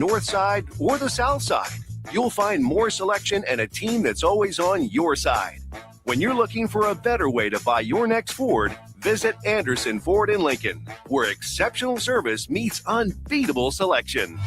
North Side, or the South Side, you'll find more selection and a team that's always on your side. When you're looking for a better way to buy your next Ford, visit Anderson Ford in Lincoln, where exceptional service meets unbeatable selection.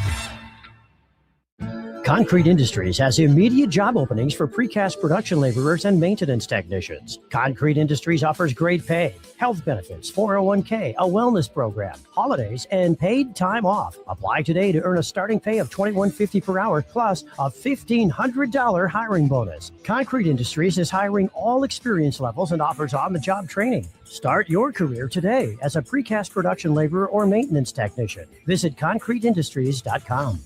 Concrete Industries has immediate job openings for precast production laborers and maintenance technicians. Concrete Industries offers great pay, health benefits, 401k, a wellness program, holidays, and paid time off. Apply today to earn a starting pay of $21.50 per hour plus a $1,500 hiring bonus. Concrete Industries is hiring all experience levels and offers on-the-job training. Start your career today as a precast production laborer or maintenance technician. Visit concreteindustries.com.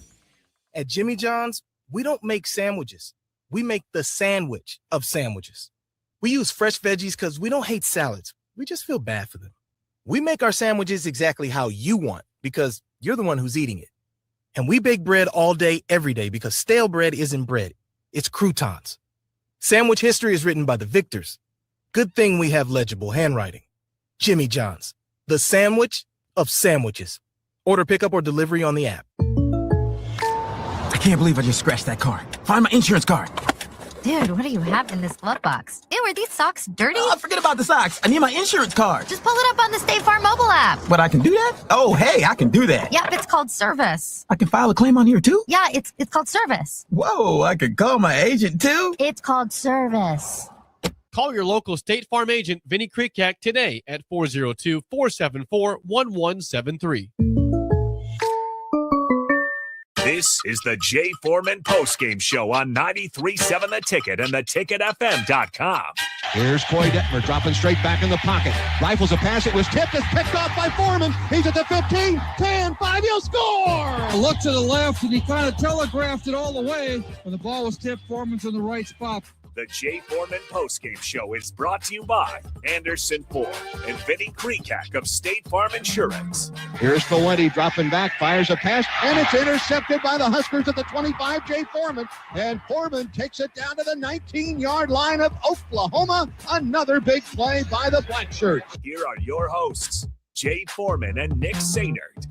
At Jimmy John's, we don't make sandwiches. We make the sandwich of sandwiches. We use fresh veggies because we don't hate salads. We just feel bad for them. We make our sandwiches exactly how you want because you're the one who's eating it. And we bake bread all day, every day because stale bread isn't bread. It's croutons. Sandwich history is written by the victors. Good thing we have legible handwriting. Jimmy John's, the sandwich of sandwiches. Order pickup or delivery on the app. I can't believe I just scratched that car. Find my insurance card. Dude, what do you have in this glove box? Ew, are these socks dirty? Forget about the socks. I need my insurance card. Just pull it up on the State Farm mobile app. But I can do that? Oh, hey, I can do that. Yep, it's called service. I can file a claim on here, too? Yeah, it's called service. Whoa, I can call my agent, too? It's called service. Call your local State Farm agent, Vinny Krikak, today at 402-474-1173. This is the Jay Foreman Postgame Show on 93.7 The Ticket and theticketfm.com. Here's Coy Detmer dropping straight back in the pocket. Rifles a pass. It was tipped. It's picked off by Foreman. He's at the 15, 10, 5. He'll score! Look to the left, and he kind of telegraphed it all the way. When the ball was tipped, Foreman's in the right spot. The Jay Foreman Postgame Show is brought to you by Anderson Ford and Vinny Krikak of State Farm Insurance. Here's Valenti dropping back, fires a pass, and it's intercepted by the Huskers at the 25, Jay Foreman. And Foreman takes it down to the 19-yard line of Oklahoma. Another big play by the Black Shirts. Here are your hosts, Jay Foreman and Nick Sainert.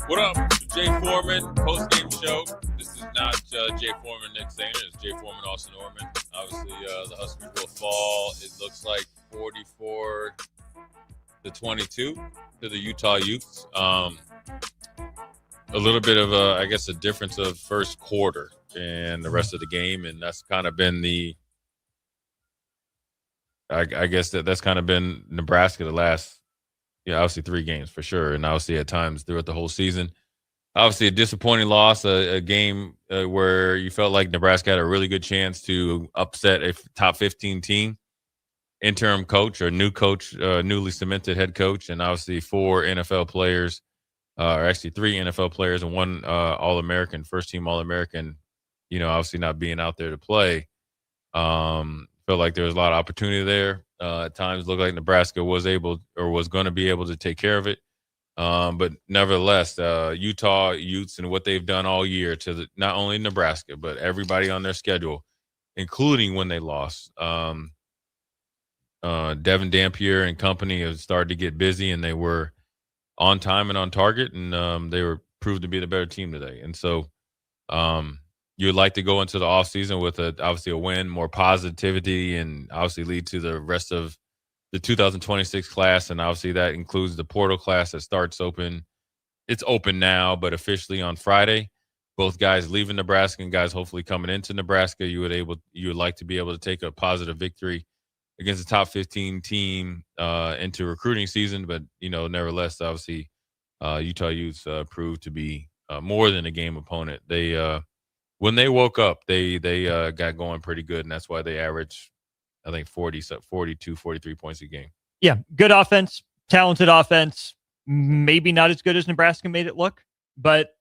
What up? The Jay Foreman Postgame Show. This is not Jay Foreman, Nick Sainert. It's Jay Foreman, Austin Norman. Obviously, the Huskers will fall, it looks like 44-22 to the Utah Utes. A little bit of a difference of first quarter and the rest of the game, and that's kind of been that's kind of been Nebraska the last, obviously 3 games for sure, and obviously at times throughout the whole season. Obviously a disappointing loss, a game where you felt like Nebraska had a really good chance to upset a top 15 team. Interim coach or new coach, newly cemented head coach, and obviously 4 NFL players, or actually 3 NFL players and 1 All-American, first-team All-American, obviously not being out there to play. Felt like there was a lot of opportunity there. At times looked like Nebraska was going to be able to take care of it. But nevertheless, Utah Utes and what they've done all year to not only Nebraska, but everybody on their schedule, including when they lost. Devin Dampier and company have started to get busy, and they were on time and on target, and they were proved to be the better team today. And so you would like to go into the offseason with obviously a win, more positivity, and obviously lead to the rest of the 2026 class. And obviously that includes the portal class that starts open. It's open now, but officially on Friday. Both guys leaving Nebraska and guys hopefully coming into Nebraska. You would like to be able to take a positive victory against the top 15 team into recruiting season. But, nevertheless, obviously Utah Utes proved to be more than a game opponent. They when they woke up, they got going pretty good, and that's why they averaged, I think, 42, 43 points a game. Yeah, good offense, talented offense. Maybe not as good as Nebraska made it look, but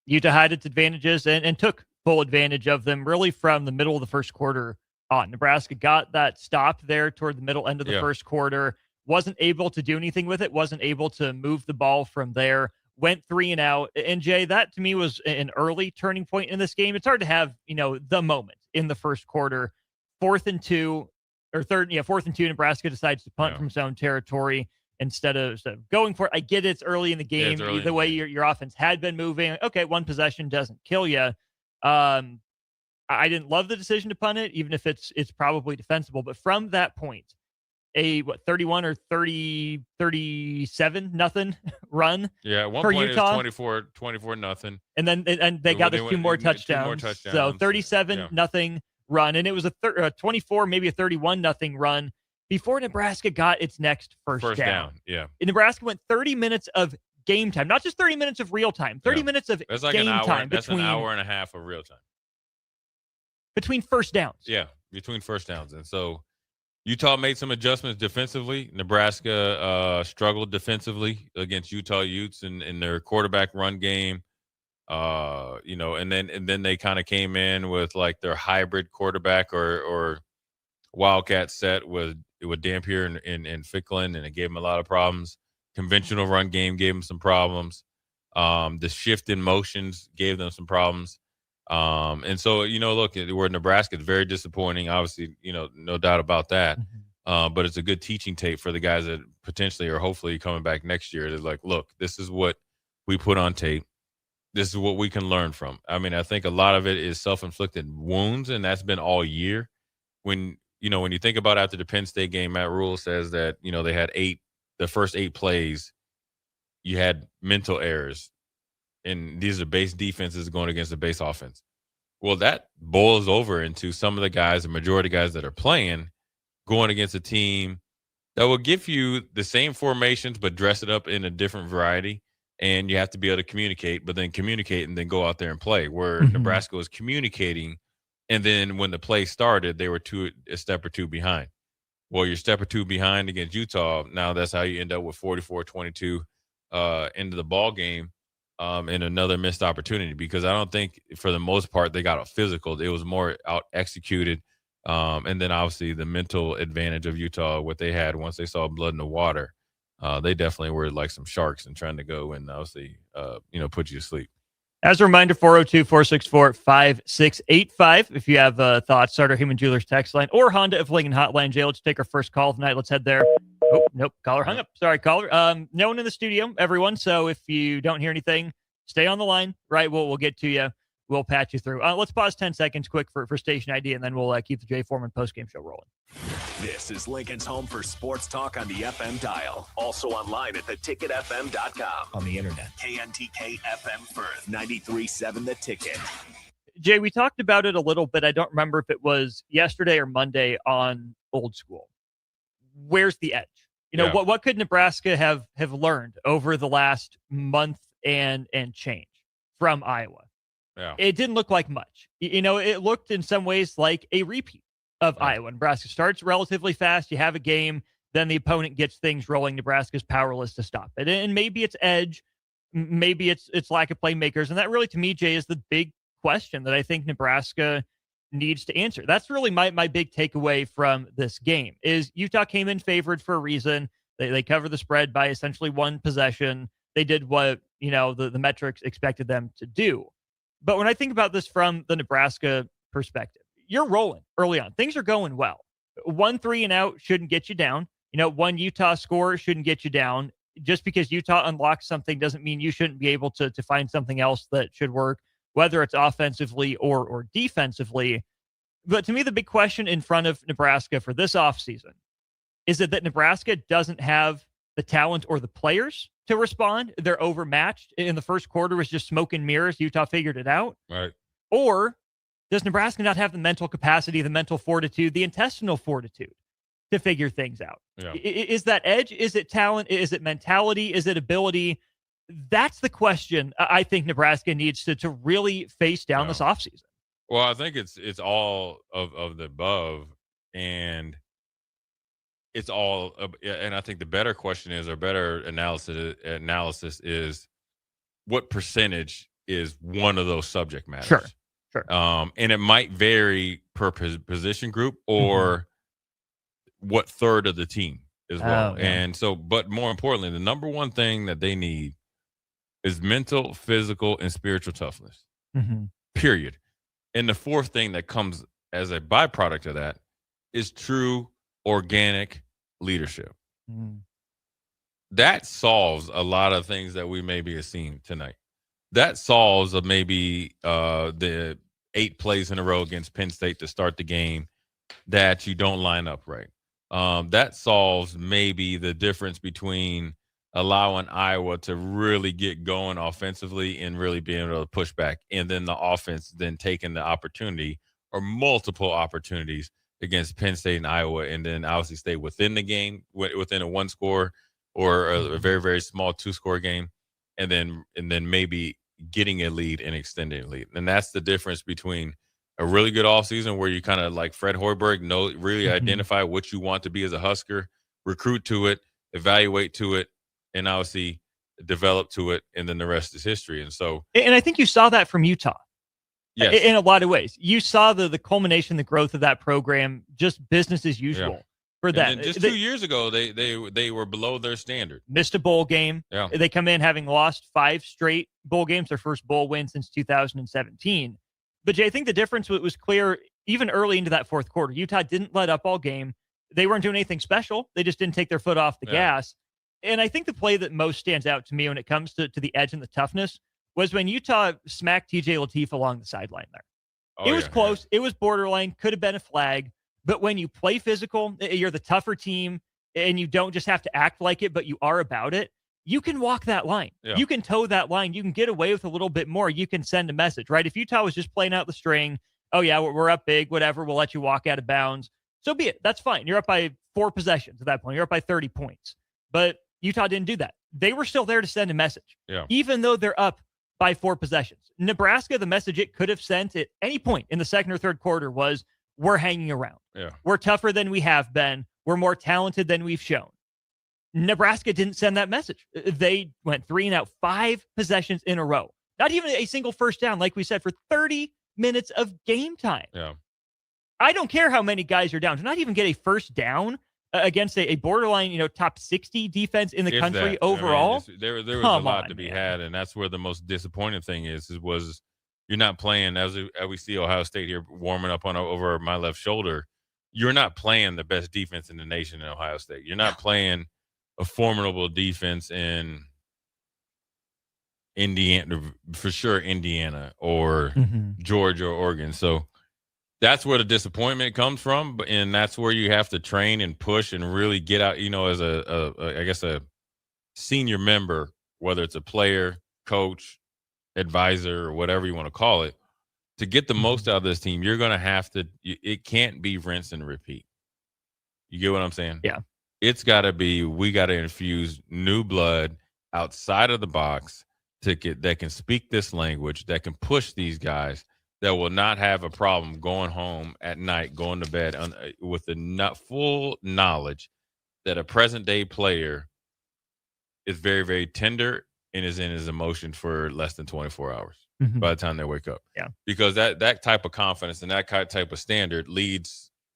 Utah had its advantages and took full advantage of them really from the middle of the first quarter on. Nebraska got that stop there toward the middle end of the first quarter, wasn't able to do anything with it, wasn't able to move the ball from there, went 3 and out. And Jay, that to me was an early turning point in this game. It's hard to have, the moment in the first quarter. 4th and 2, Nebraska decides to punt from its own territory. instead of going for it. I get it's early in the game. Yeah, the way your offense had been moving. Okay, one possession doesn't kill you. I didn't love the decision to punt it, even if it's probably defensible. But from that point, a 31 or 37 nothing run. Yeah, at one for point Utah. it was 24 nothing. And then they got us two more touchdowns. So 37 nothing run, and it was a 24, maybe a 31 nothing run before Nebraska got its next first down. Yeah, and Nebraska went 30 minutes of game time, not just 30 minutes of real time. 30 minutes of that's like game an hour, time. That's between, an hour and a half of real time between first downs. Yeah, between first downs, and so Utah made some adjustments defensively. Nebraska struggled defensively against Utah Utes in their quarterback run game. And then they kind of came in with like their hybrid quarterback or Wildcat set with Dampier and Ficklin, and it gave them a lot of problems. Conventional run game gave them some problems. The shift in motions gave them some problems. And so, look, where Nebraska is very disappointing, obviously, no doubt about that. Mm-hmm. But it's a good teaching tape for the guys that potentially or hopefully coming back next year. They're like, look, this is what we put on tape. This is what we can learn from. I mean, I think a lot of it is self-inflicted wounds, and that's been all year. When you think about after the Penn State game, Matt Rule says that, they had the first 8 plays, you had mental errors. And these are base defenses going against the base offense. Well, that boils over into some of the guys, the majority of guys that are playing, going against a team that will give you the same formations but dress it up in a different variety. And you have to be able to communicate, but then communicate and then go out there and play. Where Nebraska was communicating, and then when the play started, they were a step or two behind. Well, you're a step or two behind against Utah. Now that's how you end up with 44-22 into the ball game. And another missed opportunity, because I don't think for the most part they got a physical. It was more out executed. And then obviously the mental advantage of Utah, what they had once they saw blood in the water, they definitely were like some sharks and trying to go and obviously, put you to sleep. As a reminder, 402-464-5685. If you have thoughts, Starter Heyman Jewelers text line or Honda of Lincoln hotline. Jay, let's take our first call of the night. Let's head there. Oh, nope. Caller hung up. Sorry, caller. No one in the studio, everyone. So if you don't hear anything, stay on the line. Right. We'll get to you. We'll patch you through. Let's pause 10 seconds quick for station ID, and then we'll keep the Jay Foreman postgame show rolling. This is Lincoln's home for sports talk on the FM dial. Also online at theticketfm.com. On the internet. KNTK FM Firth, 93.7 The Ticket. Jay, we talked about it a little bit. I don't remember if it was yesterday or Monday on Old School. Where's the edge? What could Nebraska have learned over the last month and change from Iowa? Yeah. It didn't look like much. It looked in some ways like a repeat of Iowa. Nebraska starts relatively fast. You have a game, then the opponent gets things rolling. Nebraska's powerless to stop it. And maybe it's edge, maybe it's lack of playmakers. And that really, to me, Jay, is the big question that I think Nebraska needs to answer. That's really my big takeaway from this game is Utah came in favored for a reason. They covered the spread by essentially one possession. They did what, the metrics expected them to do. But when I think about this from the Nebraska perspective, you're rolling early on. Things are going well. 1 3 and out shouldn't get you down. One Utah score shouldn't get you down. Just because Utah unlocks something doesn't mean you shouldn't be able to find something else that should work, whether it's offensively or defensively. But to me, the big question in front of Nebraska for this offseason is it that Nebraska doesn't have the talent or the players to respond? They're overmatched. In the first quarter was just smoke and mirrors. Utah figured it out. Right. Or does Nebraska not have the mental capacity, the mental fortitude, the intestinal fortitude to figure things out? Yeah. Is that edge? Is it talent? Is it mentality? Is it ability? That's the question I think Nebraska needs to really face down this offseason. Well, I think it's all of the above, and it's all, and I think the better question is, or better analysis is, what percentage is one of those subject matters? Sure. And it might vary per position group or what third of the team as well. Yeah. And so, but more importantly, the number one thing that they need is mental, physical, and spiritual toughness. Period. And the fourth thing that comes as a byproduct of that is true organic leadership. that solves a lot of things that we maybe have seen tonight. That solves maybe the 8 plays in a row against Penn State to start the game that you don't line up right. That solves maybe the difference between allowing Iowa to really get going offensively and really being able to push back, and then the offense then taking the opportunity or multiple opportunities against Penn State and Iowa, and then obviously stay within the game, within a 1-score or a very, very small 2-score game, and then maybe getting a lead and extending a lead. And that's the difference between a really good offseason where you kind of like Fred Hoiberg, really identify what you want to be as a Husker, recruit to it, evaluate to it, and obviously develop to it, and then the rest is history. And so, and I think you saw that from Utah. Yes. In a lot of ways. You saw the culmination, the growth of that program, just business as usual for them. Just 2 years ago, they were below their standard. Missed a bowl game. Yeah. They come in having lost 5 straight bowl games, their first bowl win since 2017. But Jay, I think the difference was clear even early into that fourth quarter. Utah didn't let up all game. They weren't doing anything special. They just didn't take their foot off the gas. And I think the play that most stands out to me when it comes to the edge and the toughness was when Utah smacked TJ Lateef along the sideline there. It was close. It was borderline. Could have been a flag. But when you play physical, you're the tougher team, and you don't just have to act like it, but you are about it, you can walk that line. Yeah. You can toe that line. You can get away with a little bit more. You can send a message, right? If Utah was just playing out the string, oh, yeah, we're up big, whatever, we'll let you walk out of bounds. So be it. That's fine. You're up by 4 possessions at that point. You're up by 30 points. But Utah didn't do that. They were still there to send a message, even though they're up by 4 possessions. Nebraska, the message it could have sent at any point in the second or third quarter was, we're hanging around. Yeah. We're tougher than we have been. We're more talented than we've shown. Nebraska didn't send that message. They went 3 and out, 5 possessions in a row. Not even a single first down, like we said, for 30 minutes of game time. Yeah. I don't care how many guys are down. To not even get a first down against a borderline, top 60 defense in the country overall. I mean, there was a lot to be had, and that's where the most disappointing thing was you're not playing, as we see Ohio State here warming up over my left shoulder. You're not playing the best defense in the nation in Ohio State. You're not playing a formidable defense in Indiana, for sure, Indiana or Georgia or Oregon. So that's where the disappointment comes from, and that's where you have to train and push and really get out, as a senior member, whether it's a player, coach, advisor, or whatever you want to call it, to get the most out of this team. You're going to have to, it can't be rinse and repeat. You get what I'm saying? Yeah. It's got to be, we got to infuse new blood outside of the box that can speak this language, that can push these guys, that will not have a problem going home at night, going to bed with the full knowledge that a present day player is very, very tender and is in his emotion for less than 24 hours by the time they wake up. Yeah. Because that type of confidence and that type of standard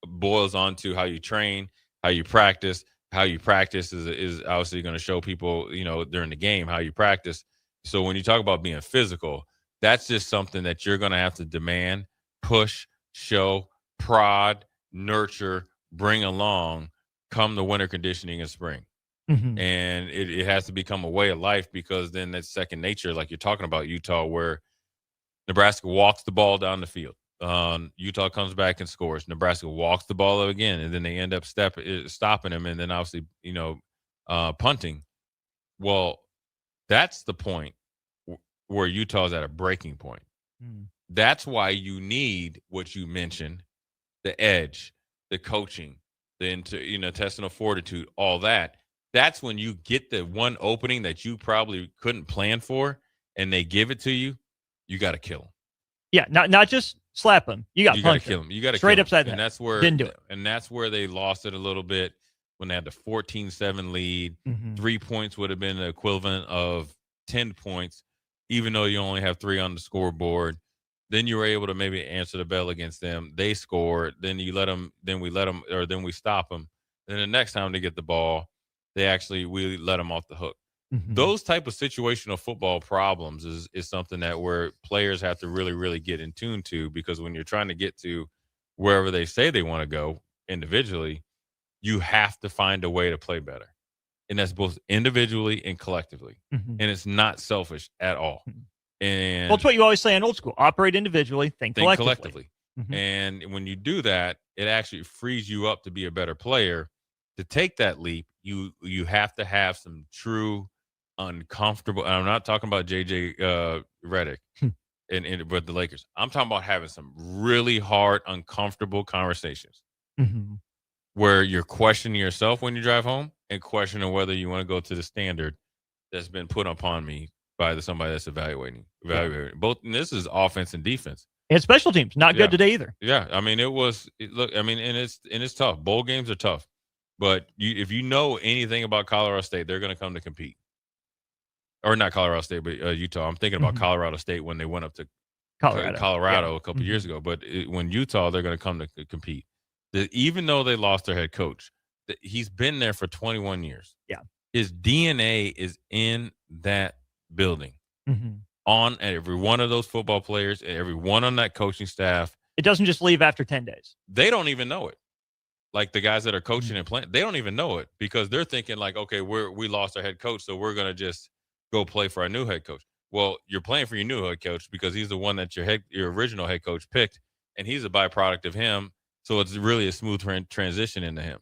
boils on to how you train, how you practice. How you practice is obviously going to show people, during the game, how you practice. So when you talk about being physical, that's just something that you're going to have to demand, push, show, prod, nurture, bring along come the winter conditioning in spring. And it has to become a way of life, because then that's second nature, like you're talking about Utah, where Nebraska walks the ball down the field. Utah comes back and scores. Nebraska walks the ball up again, and then they end up stopping him, and then obviously, punting. Well, that's the point where Utah's at a breaking point. That's why you need what you mentioned, the edge, the coaching, the intestinal fortitude, all that. That's when you get the one opening that you probably couldn't plan for, and they give it to you. You got to kill them. Yeah, not just slap them. You got to kill them. You got to straight upside the head. head. And that's where didn't do it. And that's where they lost it a little bit when they had the 14-7 lead. 3 points would have been the equivalent of 10 points, even though you only have 3 on the scoreboard. Then you were able to maybe answer the bell against them. They scored. Then we stop them. Then the next time they get the ball, we let them off the hook. Those type of situational football problems is something that where players have to really, really get in tune to, because when you're trying to get to wherever they say they want to go individually, you have to find a way to play better. And that's both individually and collectively. Mm-hmm. And it's not selfish at all. And well, it's what you always say in old school: operate individually, think collectively. Mm-hmm. And when you do that, it actually frees you up to be a better player. To take that leap, you have to have some true uncomfortable. And I'm not talking about JJ Redick with the Lakers. I'm talking about having some really hard, uncomfortable conversations where you're questioning yourself when you drive home and questioning whether you want to go to the standard that's been put upon me by somebody that's evaluating. Both, and this is offense and defense. And special teams, not good today either. Yeah, I mean, and it's tough. Bowl games are tough, but if you know anything about Colorado State, they're going to come to compete. Or not Colorado State, but Utah. I'm thinking about Colorado State when they went up to Colorado a couple years ago. But when Utah, they're going to come to compete. Even though they lost their head coach, he's been there for 21 years. Yeah, his DNA is in that building. On every one of those football players, every one on that coaching staff. It doesn't just leave after 10 days. They don't even know it. Like the guys that are coaching and playing, they don't even know it because they're thinking like, okay, we lost our head coach, so we're going to just go play for our new head coach. Well, you're playing for your new head coach because he's the one that your original head coach picked, and he's a byproduct of him. So it's really a smooth transition into him.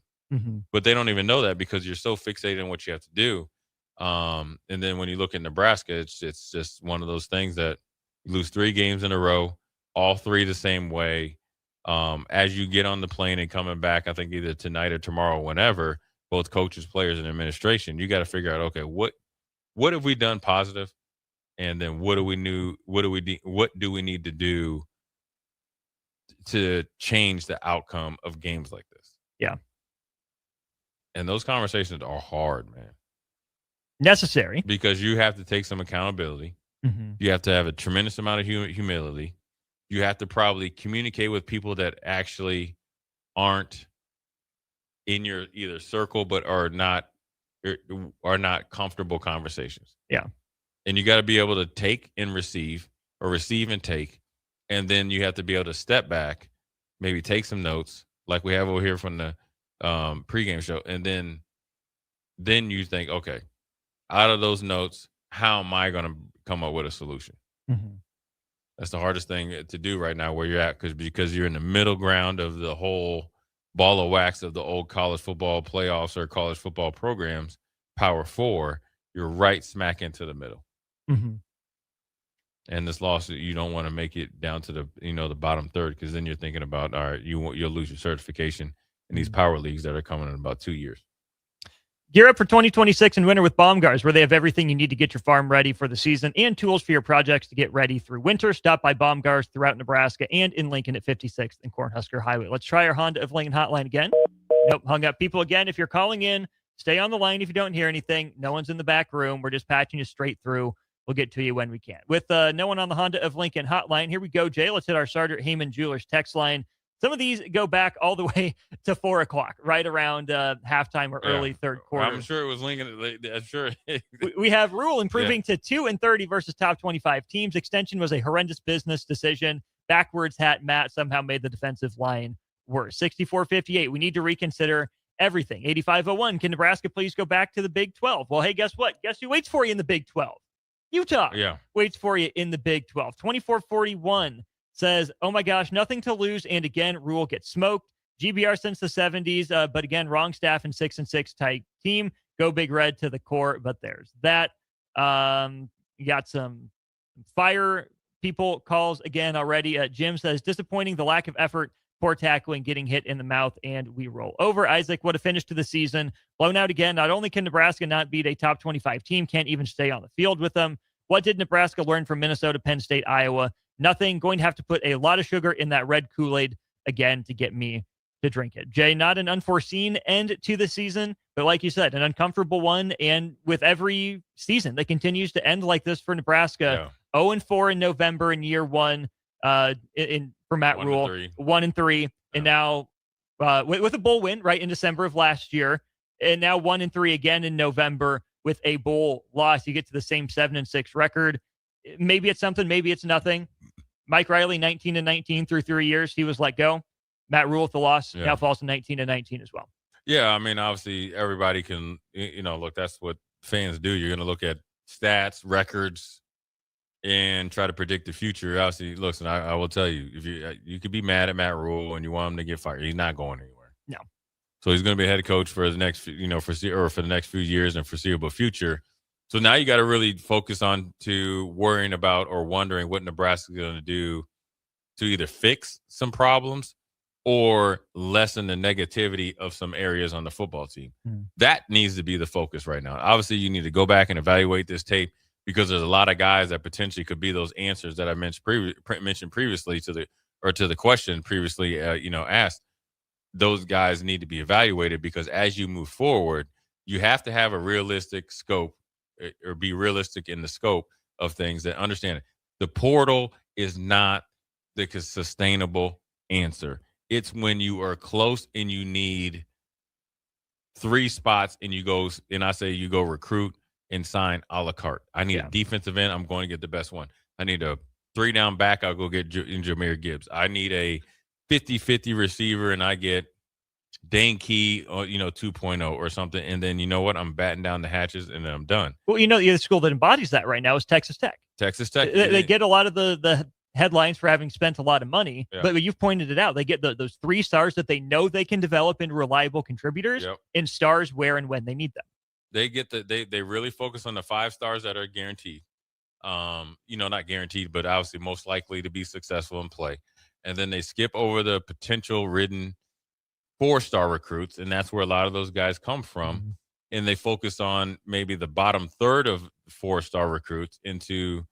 But they don't even know that because you're so fixated on what you have to do. And then when you look at Nebraska, it's just one of those things that you lose 3 games in a row, all 3 the same way. As you get on the plane and coming back, I think either tonight or tomorrow, whenever, both coaches, players, and administration, you got to figure out, okay, what have we done positive, and then what do we need to do to change the outcome of games like this? Yeah, and those conversations are hard, man. Necessary because you have to take some accountability. You have to have a tremendous amount of humility. You have to probably communicate with people that actually aren't in your either circle, but are not comfortable conversations. Yeah. And you got to be able to take and receive, or receive and take. And then you have to be able to step back, maybe take some notes like we have over here from the pregame show. And then you think, okay, out of those notes, how am I going to come up with a solution? That's the hardest thing to do right now where you're at, because you're in the middle ground of the whole ball of wax of the old college football playoffs or college football programs, Power 4. You're right smack into the middle. And this lawsuit, you don't want to make it down to the bottom third, because then you're thinking about, all right, you'll lose your certification in these power leagues that are coming in about 2 years. Gear up for 2026 and winter with Baumgars, where they have everything you need to get your farm ready for the season and tools for your projects to get ready through winter. Stop by Baumgars throughout Nebraska and in Lincoln at 56th and Cornhusker Highway. Let's try our Honda of Lincoln hotline again. Nope, hung up. People, again, if you're calling in, stay on the line if you don't hear anything. No one's in the back room. We're just patching you straight through. We'll get to you when we can. With no one on the Honda of Lincoln hotline, here we go, Jay. Let's hit our Sargent Heyman Jewelers text line. Some of these go back all the way to 4 o'clock, right around halftime or early third quarter. I'm sure it was Lincoln. I'm sure. We have Rule improving to 2-30 versus top 25 teams. Extension was a horrendous business decision. Backwards hat Matt somehow made the defensive line worse. 64-58. We need to reconsider everything. 85-01. Can Nebraska please go back to the Big 12? Well, hey, guess what? Guess who waits for you in the Big 12? Utah waits for you in the Big 12. 24-41. Says, oh my gosh, nothing to lose. And again, Rule gets smoked. GBR since the 70s, but again, wrong staff and 6-6 type team. Go Big Red to the core, but there's that. You got some fire people calls again already. Jim says, disappointing, the lack of effort, poor tackling, getting hit in the mouth, and we roll over. Isaac, what a finish to the season. Blown out again. Not only can Nebraska not beat a top 25 team, can't even stay on the field with them. What did Nebraska learn from Minnesota, Penn State, Iowa? Nothing. Going to have to put a lot of sugar in that red Kool-Aid again to get me to drink it. Jay, not an unforeseen end to the season, but like you said, an uncomfortable one. And with every season that continues to end like this for Nebraska, 0-4 in November in year one for Matt Rule, 1-3. And now with a bowl win, right, in December of last year, and now 1-3 again in November with a bowl loss. You get to the same 7-6 record. Maybe it's something, maybe it's nothing. Mike Riley, 19-19 through 3 years. He was let go. Matt Rule with the loss now falls to 19-19 as well. Yeah, I mean, obviously, everybody can, look, that's what fans do. You're going to look at stats, records, and try to predict the future. Obviously, listen, I will tell you, if you could be mad at Matt Rule and you want him to get fired, he's not going anywhere. No. So he's going to be head coach for the next, for the next few years and foreseeable future. So now you got to really focus on to worrying about or wondering what Nebraska is going to do to either fix some problems or lessen the negativity of some areas on the football team. That needs to be the focus right now. Obviously, you need to go back and evaluate this tape because there's a lot of guys that potentially could be those answers that I mentioned previously to the question previously, asked. Those guys need to be evaluated because as you move forward, you have to have a realistic scope or be realistic in the scope of things that understand it. The portal is not the sustainable answer. It's when you are close and you need 3 spots and you go recruit and sign a la carte. I need a defensive end. I'm going to get the best one. I need a 3-down back. I'll go get Jahmyr Gibbs. I need a 50-50 receiver and I get Dane Key, 2.0 or something. And then you know what? I'm batting down the hatches and then I'm done. Well, the school that embodies that right now is Texas Tech. Texas Tech. They get a lot of the headlines for having spent a lot of money, but you've pointed it out. They get those 3 stars that they know they can develop into reliable contributors and stars where and when they need them. They get they really focus on the 5 stars that are guaranteed. Not guaranteed, but obviously most likely to be successful in play. And then they skip over the potential ridden 4-star recruits, and that's where a lot of those guys come from. And they focus on maybe the bottom third of 4-star recruits into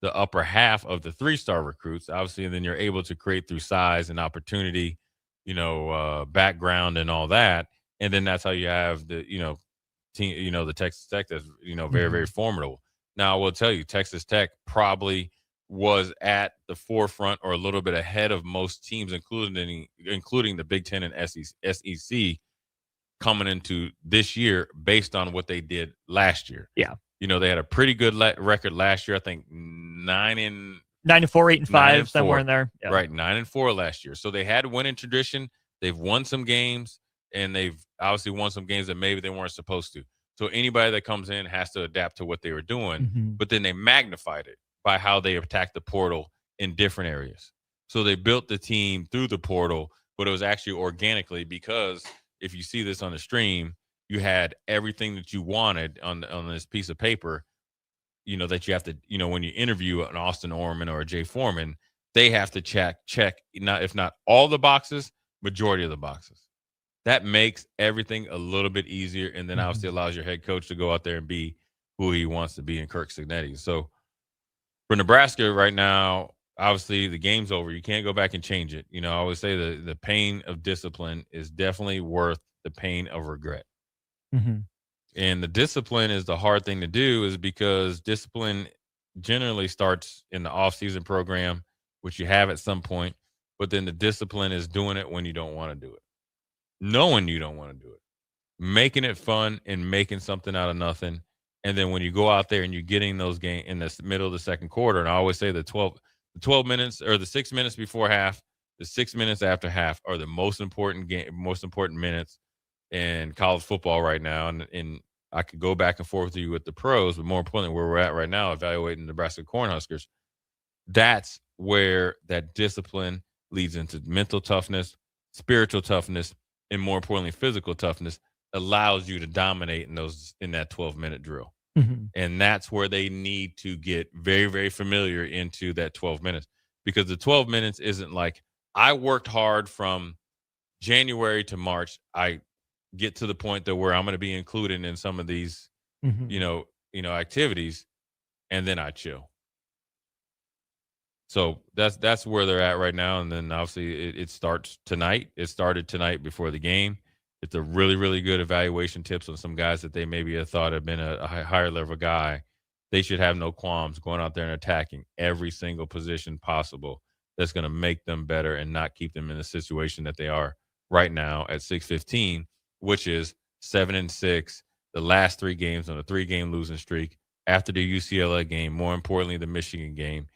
the upper half of the 3-star recruits, obviously, and then you're able to create through size and opportunity, background and all that. And then that's how you have the, team, the Texas Tech that's, very, very formidable. Now, I will tell you, Texas Tech probably was at the forefront or a little bit ahead of most teams, including the Big Ten and SEC coming into this year based on what they did last year. Yeah. They had a pretty good record last year. I think 9-4, 8-5, somewhere in there. Yeah. Right, 9-4 last year. So they had winning tradition. They've won some games, and they've obviously won some games that maybe they weren't supposed to. So anybody that comes in has to adapt to what they were doing. But then they magnified it by how they attacked the portal in different areas. So they built the team through the portal, but it was actually organically because if you see this on the stream, you had everything that you wanted on this piece of paper, that you have to, when you interview an Austin Orman or a Jay Foreman, they have to check, if not all the boxes, majority of the boxes. That makes everything a little bit easier, and then obviously allows your head coach to go out there and be who he wants to be in Kirk Cignetti. So for Nebraska right now, obviously the game's over. You can't go back and change it. I always say the pain of discipline is definitely worth the pain of regret. And the discipline is the hard thing to do is because discipline generally starts in the off-season program, which you have at some point, but then the discipline is doing it when you don't want to do it, knowing you don't want to do it, making it fun and making something out of nothing. And then when you go out there and you're getting those games in the middle of the second quarter, and I always say the 12 minutes or the 6 minutes before half, the 6 minutes after half are the most important minutes in college football right now. And I could go back and forth with you with the pros, but more importantly, where we're at right now, evaluating Nebraska Cornhuskers, that's where that discipline leads into mental toughness, spiritual toughness, and more importantly, physical toughness allows you to dominate in that 12-minute drill. And that's where they need to get very, very familiar into that 12 minutes, because the 12 minutes isn't like I worked hard from January to March. I get to the point that where I'm going to be included in some of these, activities, and then I chill. So that's where they're at right now. And then obviously it starts tonight. It started tonight before the game. It's a really, really good evaluation tips on some guys that they maybe have thought have been a higher level guy. They should have no qualms going out there and attacking every single position possible that's going to make them better and not keep them in the situation that they are right now at 6-15, which is 7-6, the last 3 games on a 3-game losing streak after the UCLA game, more importantly, the Michigan game.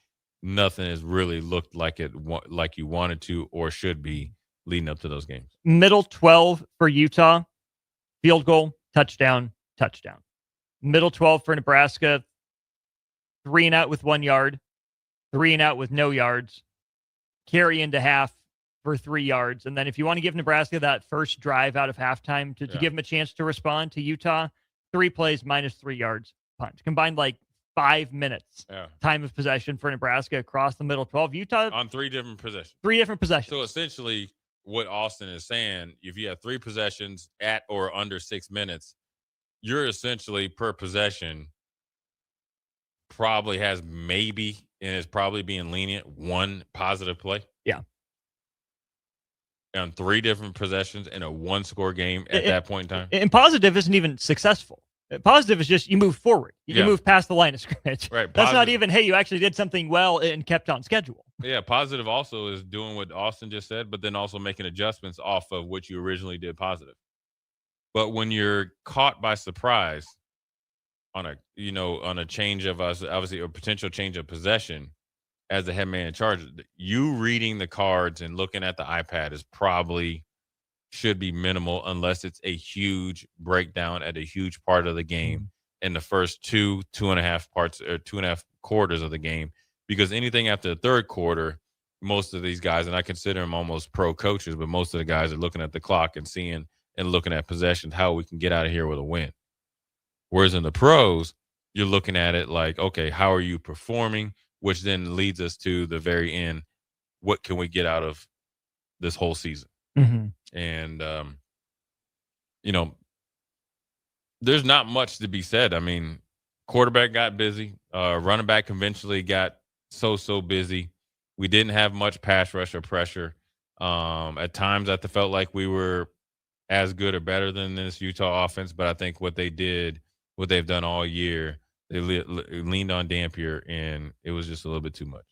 Nothing has really looked like you wanted to or should be leading up to those games. Middle 12 for Utah. Field goal, touchdown, touchdown. Middle 12 for Nebraska, 3 and out with 1 yard, 3 and out with no yards, carry into half for 3 yards. And then if you want to give Nebraska that first drive out of halftime to give them a chance to respond to Utah, 3 plays, -3 yards, punt. Combined like 5 minutes time of possession for Nebraska across the middle 12. Utah on 3 different possessions. 3 different possessions. So essentially what Austin is saying, if you have 3 possessions at or under 6 minutes, you're essentially per possession probably has maybe, and is probably being lenient, 1 positive play. Yeah. On 3 different possessions in a 1-score game at that point in time. And positive isn't even successful. Positive is just you move forward. You move past the line of scrimmage. Right. That's not even, hey, you actually did something well and kept on schedule. Yeah, positive also is doing what Austin just said, but then also making adjustments off of what you originally did positive. But when you're caught by surprise on a change of obviously a potential change of possession as the head man in charge, you reading the cards and looking at the iPad is probably should be minimal unless it's a huge breakdown at a huge part of the game in the first 2.5 parts or 2.5 quarters of the game. Because anything after the third quarter, most of these guys, and I consider them almost pro coaches, but most of the guys are looking at the clock and seeing and looking at possessions, how we can get out of here with a win. Whereas in the pros, you're looking at it like, okay, how are you performing? Which then leads us to the very end. What can we get out of this whole season? Mm-hmm. And, there's not much to be said. I mean, quarterback got busy. Running back conventionally got so busy. We didn't have much pass rush or pressure. At times, I felt like we were as good or better than this Utah offense, but I think what they've done all year, they leaned on Dampier, and it was just a little bit too much.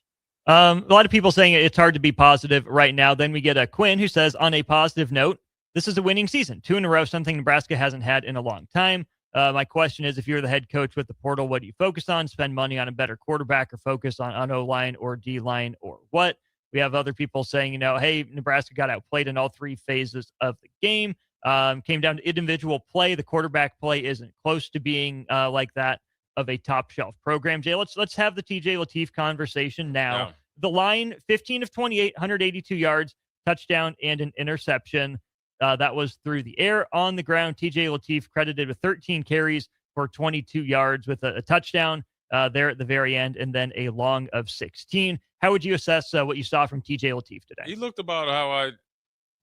A lot of people saying it's hard to be positive right now. Then we get a Quinn who says, on a positive note, this is a winning season. 2 in a row, something Nebraska hasn't had in a long time. My question is, if you're the head coach with the portal, what do you focus on? Spend money on a better quarterback or focus on O-line or D-line or what? We have other people saying, hey, Nebraska got outplayed in all 3 phases of the game. Came down to individual play. The quarterback play isn't close to being like that of a top shelf program. Jay, let's have the TJ Lateef conversation now. Yeah. The line, 15 of 28, 182 yards, touchdown, and an interception. That was through the air. On the ground, TJ Lateef credited with 13 carries for 22 yards with a touchdown there at the very end, and then a long of 16. How would you assess what you saw from TJ Lateef today? He looked about how I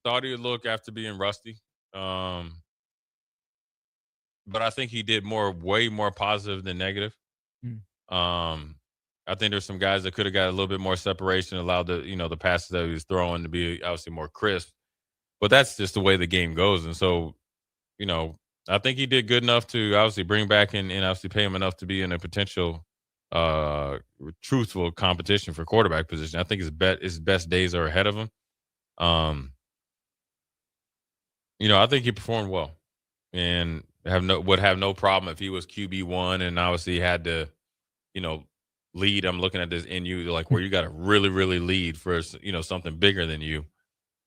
thought he would look after being rusty. But I think he did way more positive than negative. I think there's some guys that could have got a little bit more separation, allowed the passes that he was throwing to be obviously more crisp. But that's just the way the game goes. And so, I think he did good enough to obviously bring back and obviously pay him enough to be in a potential truthful competition for quarterback position. I think his best days are ahead of him. I think he performed well and would have no problem if he was QB1 and obviously had to, lead. I'm looking at this NU like where you got to really, really lead for, something bigger than you.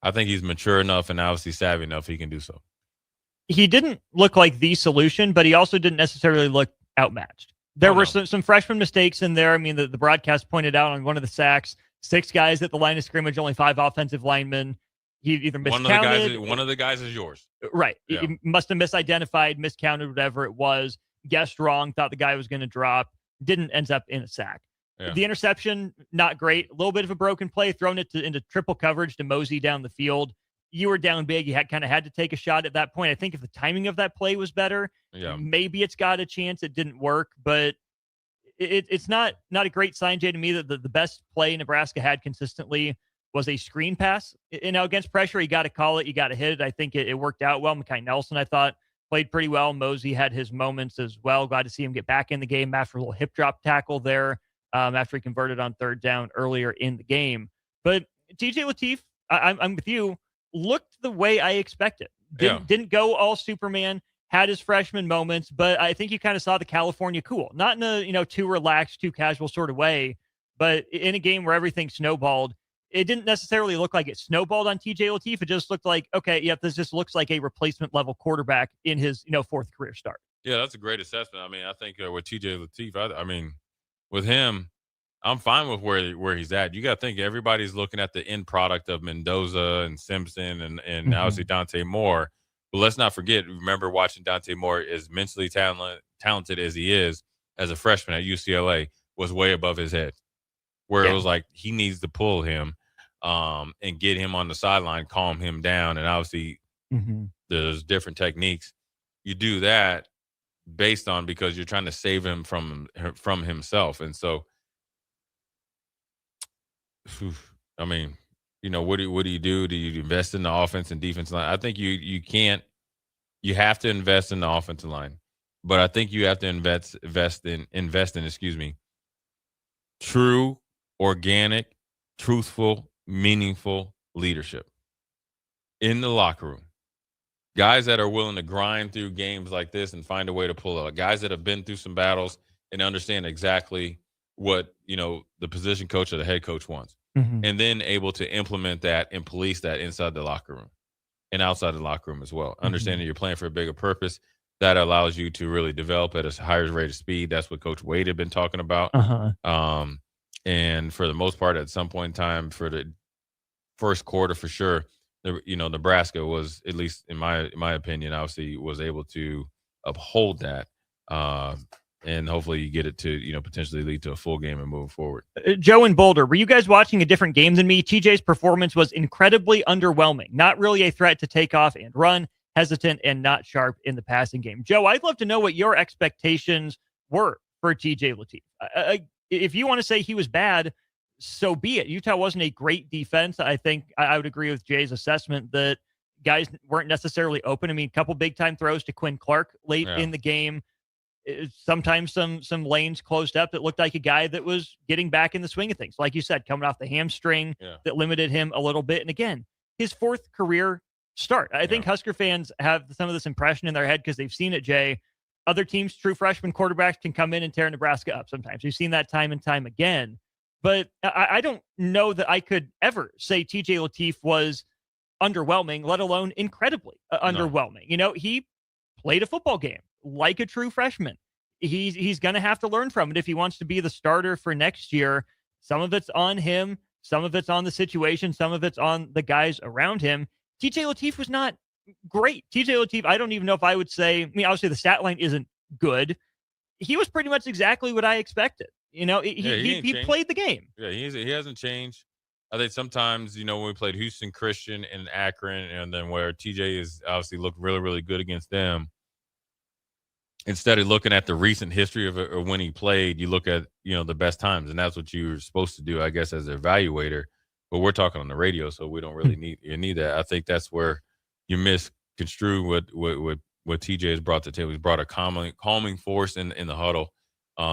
I think he's mature enough and obviously savvy enough he can do so. He didn't look like the solution, but he also didn't necessarily look outmatched. There were some freshman mistakes in there. I mean, the broadcast pointed out on one of the sacks, 6 guys at the line of scrimmage, only 5 offensive linemen. He either miscounted. One of the guys is yours. Right. Yeah. He must have misidentified, miscounted, whatever it was, guessed wrong, thought the guy was going to drop, didn't end up in a sack. Yeah. The interception, not great. A little bit of a broken play, thrown it into triple coverage to Mosey down the field. You were down big. You kind of had to take a shot at that point. I think if the timing of that play was better, maybe it's got a chance. It didn't work, but it's not a great sign, Jay, to me that the best play Nebraska had consistently was a screen pass. Against pressure, you got to call it. You got to hit it. I think it worked out well. Mekhi Nelson, I thought, played pretty well. Mosey had his moments as well. Glad to see him get back in the game after a little hip drop tackle there after he converted on 3rd down earlier in the game. But TJ Lateef, I'm with you, looked the way I expected. Didn't go all Superman, had his freshman moments, but I think you kind of saw the California cool. Not in a too relaxed, too casual sort of way, but in a game where everything snowballed, it didn't necessarily look like it snowballed on TJ Lateef. It just looked like, okay, yep, this just looks like a replacement level quarterback in his, fourth career start. Yeah, that's a great assessment. I mean, I think with TJ Lateef, I mean, with him, I'm fine with where he's at. You got to think everybody's looking at the end product of Mendoza and Simpson and obviously Dante Moore. But let's not forget, remember watching Dante Moore, as mentally talented as he is as a freshman at UCLA, was way above his head. Where it was like he needs to pull him and get him on the sideline, calm him down. And obviously there's different techniques. You do that based on because you're trying to save him from himself. And so, I mean, what do you do? Do you invest in the offense and defense line? I think you can't. You have to invest in the offensive line, but I think you have to invest in true, organic, truthful, meaningful leadership in the locker room. Guys that are willing to grind through games like this and find a way to pull out. Guys that have been through some battles and understand exactly what, the position coach or the head coach wants. And then able to implement that and police that inside the locker room and outside the locker room as well. Understanding you're playing for a bigger purpose. That allows you to really develop at a higher rate of speed. That's what Coach Wade had been talking about. And for the most part, at some point in time, for the first quarter, for sure, Nebraska was, at least in my opinion, obviously was able to uphold that. And hopefully you get it to, potentially lead to a full game and move forward. Joe and Boulder, were you guys watching a different game than me? TJ's performance was incredibly underwhelming. Not really a threat to take off and run, hesitant and not sharp in the passing game. Joe, I'd love to know what your expectations were for TJ Lateef. If you want to say he was bad, so be it. Utah wasn't a great defense. I think I would agree with Jay's assessment that guys weren't necessarily open. I mean, a couple big-time throws to Quinn Clark late in the game. Sometimes some lanes closed up. It looked like a guy that was getting back in the swing of things. Like you said, coming off the hamstring that limited him a little bit. And again, his fourth career start. I think Husker fans have some of this impression in their head because they've seen it, Jay. Other teams, true freshman quarterbacks can come in and tear Nebraska up sometimes. We've seen that time and time again. But I don't know that I could ever say TJ Lateef was underwhelming, let alone incredibly underwhelming. He played a football game like a true freshman. He's going to have to learn from it if he wants to be the starter for next year. Some of it's on him. Some of it's on the situation. Some of it's on the guys around him. TJ Lateef was not great. TJ Lateef, I don't even know if I would say, obviously the stat line isn't good. He was pretty much exactly what I expected. He played the game. Yeah, he hasn't changed. I think sometimes, when we played Houston Christian and Akron, and then where TJ is obviously looked really, really good against them, instead of looking at the recent history of it or when he played, you look at, the best times. And that's what you're supposed to do, I guess, as an evaluator. But we're talking on the radio, so we don't really need that. I think that's where you misconstrue what TJ has brought to the table. He's brought a calming force in the huddle.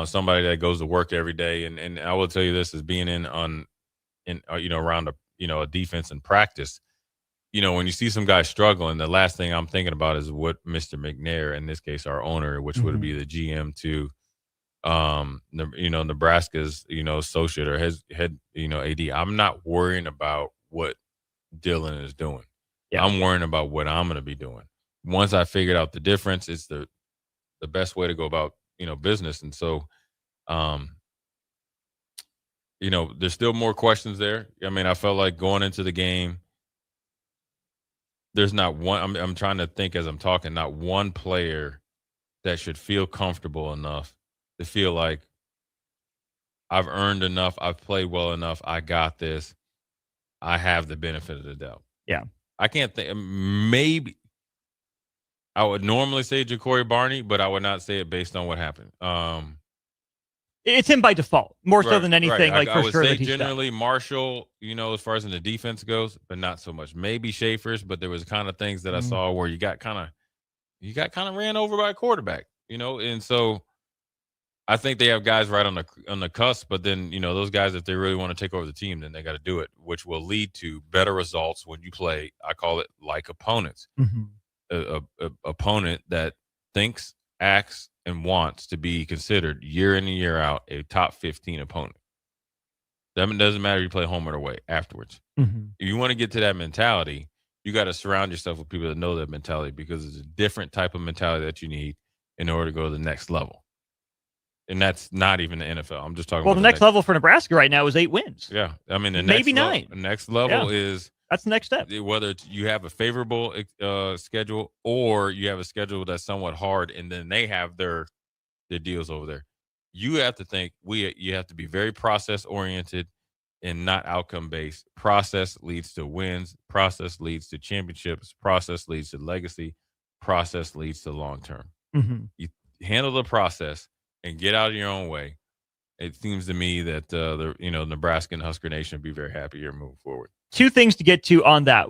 Somebody that goes to work every day. And I will tell you this, is being around a defense in practice, when you see some guys struggling, the last thing I'm thinking about is what Mr. McNair, in this case, our owner, which would be the GM to, Nebraska's, associate or head, AD. I'm not worrying about what Dylan is doing. Yeah. I'm worrying about what I'm going to be doing. Once I figured out the difference, it's the best way to go about, business. And so, there's still more questions there. I mean, I felt like going into the game, there's not one, I'm trying to think as I'm talking, not one player that should feel comfortable enough to feel like I've earned enough, I've played well enough, I got this, I have the benefit of the doubt. Yeah. I can't think, maybe I would normally say Ja'Cory Barney, but I would not say it based on what happened. It's him by default, more so than anything. Right. Like, I would sure say that generally Marshall, as far as in the defense goes, but not so much. Maybe Schaefer's, but there was kind of things that I saw where you got kind of ran over by a quarterback, and so I think they have guys right on the cusp. But then those guys, if they really want to take over the team, then they got to do it, which will lead to better results when you play. I call it like opponents, a opponent that thinks, acts, and wants to be considered year in and year out a top 15 opponent. That doesn't matter if you play home or away afterwards. Mm-hmm. If you want to get to that mentality, you got to surround yourself with people that know that mentality, because it's a different type of mentality that you need in order to go to the next level. And that's not even the NFL. I'm just talking about the next level for Nebraska right now is 8 wins. Yeah. I mean, maybe 9. The next level is that's the next step. Whether you have a favorable schedule or you have a schedule that's somewhat hard, and then they have their deals over there. You have to think you have to be very process oriented and not outcome based. Process leads to wins. Process leads to championships. Process leads to legacy. Process leads to long term. Mm-hmm. You handle the process and get out of your own way. It seems to me that Nebraska and Husker Nation would be very happy here moving forward. 2 things to get to on that.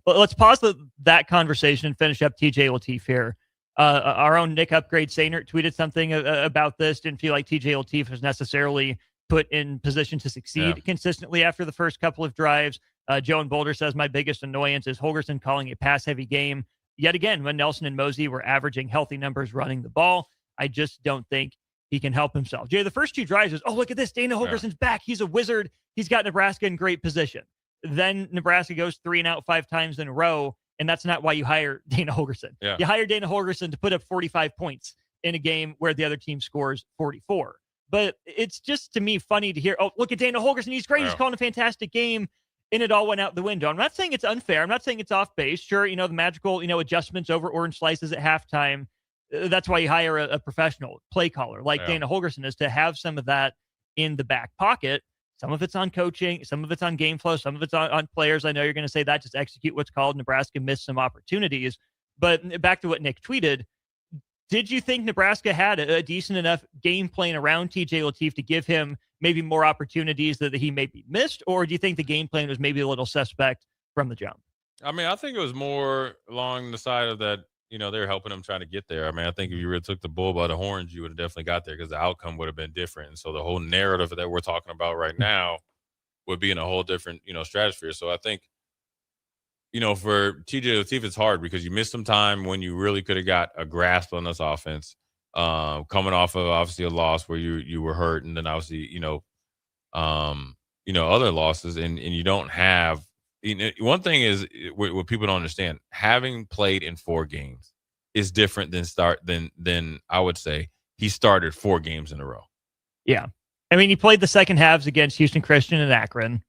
Let's pause that conversation and finish up TJ Lateef here. Our own Nick Upgrade Sainert tweeted something about this. Didn't feel like TJ Lateef was necessarily put in position to succeed consistently after the first couple of drives. Joe in Boulder says, my biggest annoyance is Holgorsen calling a pass-heavy game yet again when Nelson and Mosey were averaging healthy numbers running the ball. I just don't think he can help himself. Jay, the first 2 drives is, look at this. Dana Holgorsen's back. He's a wizard. He's got Nebraska in great position. Then Nebraska goes 3 and out 5 times in a row, and that's not why you hire Dana Holgorsen. Yeah. You hire Dana Holgorsen to put up 45 points in a game where the other team scores 44. But it's just, to me, funny to hear, look at Dana Holgorsen. He's great. He's calling a fantastic game. And it all went out the window. I'm not saying it's unfair. I'm not saying it's off base. Sure, the magical, adjustments over orange slices at halftime. That's why you hire a professional play caller like Dana Holgorsen, is to have some of that in the back pocket. Some of it's on coaching. Some of it's on game flow. Some of it's on players. I know you're going to say that. Just execute what's called. Nebraska missed some opportunities. But back to what Nick tweeted, did you think Nebraska had a decent enough game plan around TJ Lateef to give him maybe more opportunities that he maybe missed? Or do you think the game plan was maybe a little suspect from the jump? I mean, I think it was more along the side of that, they're helping him trying to get there. I mean, I think if you really took the bull by the horns, you would have definitely got there, because the outcome would have been different. And so the whole narrative that we're talking about right now would be in a whole different, stratosphere. So I think, for TJ Lateef, it's hard because you missed some time when you really could have got a grasp on this offense, coming off of obviously a loss where you were hurt, and then obviously, other losses, and you don't have. One thing is what people don't understand: having played in 4 games is different than I would say he started 4 games in a row. Yeah, I mean, he played the second halves against Houston Christian and Akron.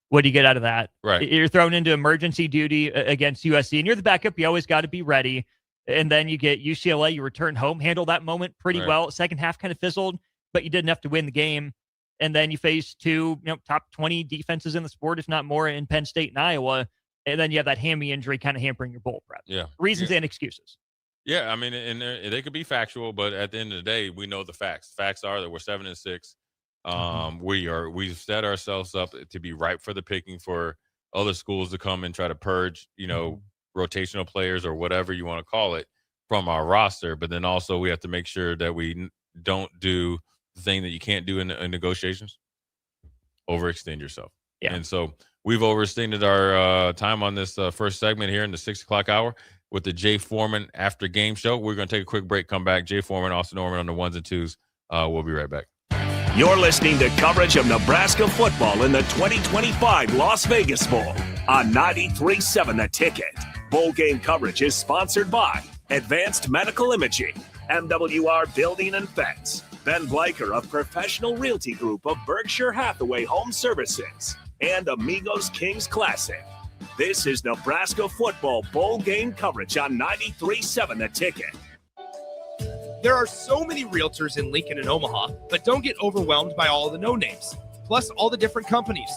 What do you get out of that? Right, you're thrown into emergency duty against USC, and you're the backup. You always got to be ready. And then you get UCLA. You return home, handle that moment pretty well. Second half kind of fizzled, but you did enough to win the game. And then you face 2, top 20 defenses in the sport, if not more, in Penn State and Iowa. And then you have that hammy injury kind of hampering your bowl prep. Yeah. Reasons and excuses. Yeah, I mean, and they could be factual, but at the end of the day, we know the facts. Facts are that we're 7-6. We've set ourselves up to be ripe for the picking for other schools to come and try to purge, rotational players or whatever you want to call it from our roster. But then also we have to make sure that we don't do the thing that you can't do in negotiations: overextend yourself. Yeah. And so we've overextended our time on this first segment here in the 6 o'clock hour with the Jay Foreman after game show. We're going to take a quick break, come back. Jay Foreman, Austin Norman on the 1s and 2s. We'll be right back. You're listening to coverage of Nebraska football in the 2025 Las Vegas Bowl on 93.7 The Ticket. Bowl game coverage is sponsored by Advanced Medical Imaging, MWR Building and Fence, Ben Bleicher of Professional Realty Group of Berkshire Hathaway Home Services, and Amigos Kings Classic. This is Nebraska football bowl game coverage on 93.7 The Ticket. There are so many realtors in Lincoln and Omaha, but don't get overwhelmed by all the no-names, plus all the different companies.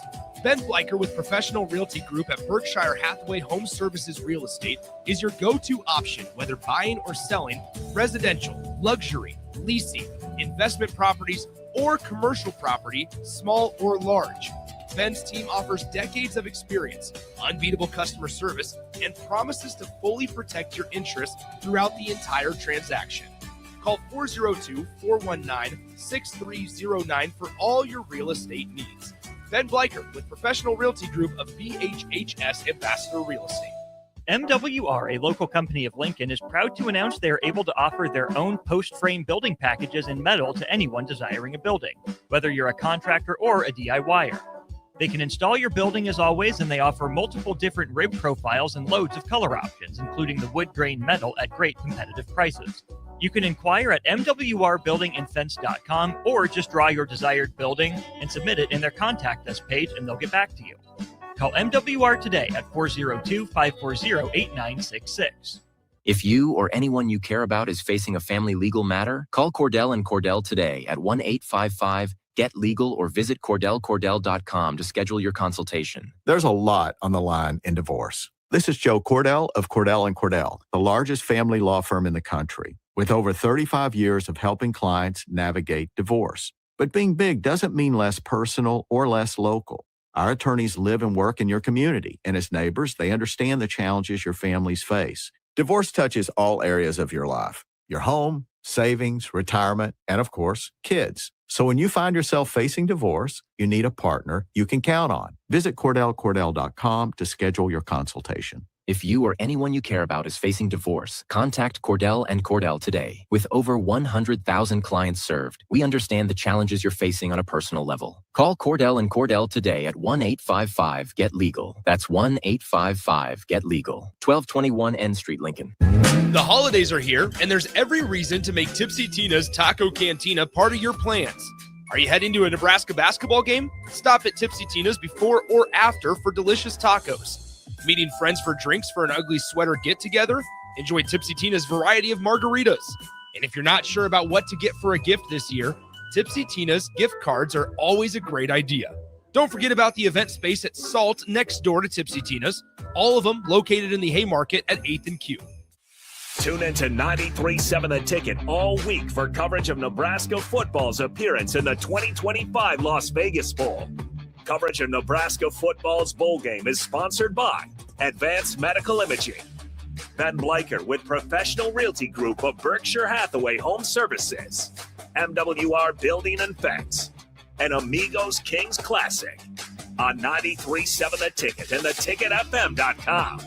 Ben Bleicher with Professional Realty Group at Berkshire Hathaway Home Services Real Estate is your go-to option, whether buying or selling residential, luxury, leasing, investment properties, or commercial property, small or large. Ben's team offers decades of experience, unbeatable customer service, and promises to fully protect your interests throughout the entire transaction. Call 402-419-6309 for all your real estate needs. Ben Bleicher with Professional Realty Group of BHHS Ambassador Real Estate. MWR, a local company of Lincoln, is proud to announce they are able to offer their own post-frame building packages in metal to anyone desiring a building, whether you're a contractor or a DIYer. They can install your building as always, and they offer multiple different rib profiles and loads of color options, including the wood grain metal at great competitive prices. You can inquire at mwrbuildingandfence.com or just draw your desired building and submit it in their contact us page, and they'll get back to you. Call MWR today at 402-540-8966. If you or anyone you care about is facing a family legal matter, call Cordell and Cordell today at 1-855-GET-LEGAL or visit CordellCordell.com to schedule your consultation. There's a lot on the line in divorce. This is Joe Cordell of Cordell & Cordell, the largest family law firm in the country, with over 35 years of helping clients navigate divorce. But being big doesn't mean less personal or less local. Our attorneys live and work in your community, and as neighbors, they understand the challenges your families face. Divorce touches all areas of your life: your home, savings, retirement, and of course, kids. So when you find yourself facing divorce, you need a partner you can count on. Visit CordellCordell.com to schedule your consultation. If you or anyone you care about is facing divorce, contact Cordell and Cordell today. With over 100,000 clients served, we understand the challenges you're facing on a personal level. Call Cordell and Cordell today at 1-855-GET-LEGAL. That's 1-855-GET-LEGAL. 1221 N Street, Lincoln. The holidays are here, and there's every reason to make Tipsy Tina's Taco Cantina part of your plans. Are you heading to a Nebraska basketball game? Stop at Tipsy Tina's before or after for delicious tacos. Meeting friends for drinks for an ugly sweater get-together? Enjoy Tipsy Tina's variety of margaritas. And if you're not sure about what to get for a gift this year, Tipsy Tina's gift cards are always a great idea. Don't forget about the event space at Salt next door to Tipsy Tina's, all of them located in the Haymarket at 8th and Q. Tune in to 93.7 The Ticket all week for coverage of Nebraska football's appearance in the 2025 Las Vegas Bowl. Coverage of Nebraska football's bowl game is sponsored by Advanced Medical Imaging, Ben Bleicher with Professional Realty Group of Berkshire Hathaway Home Services, MWR Building and Fence, and Amigos Kings Classic on 93.7 The Ticket and theticketfm.com.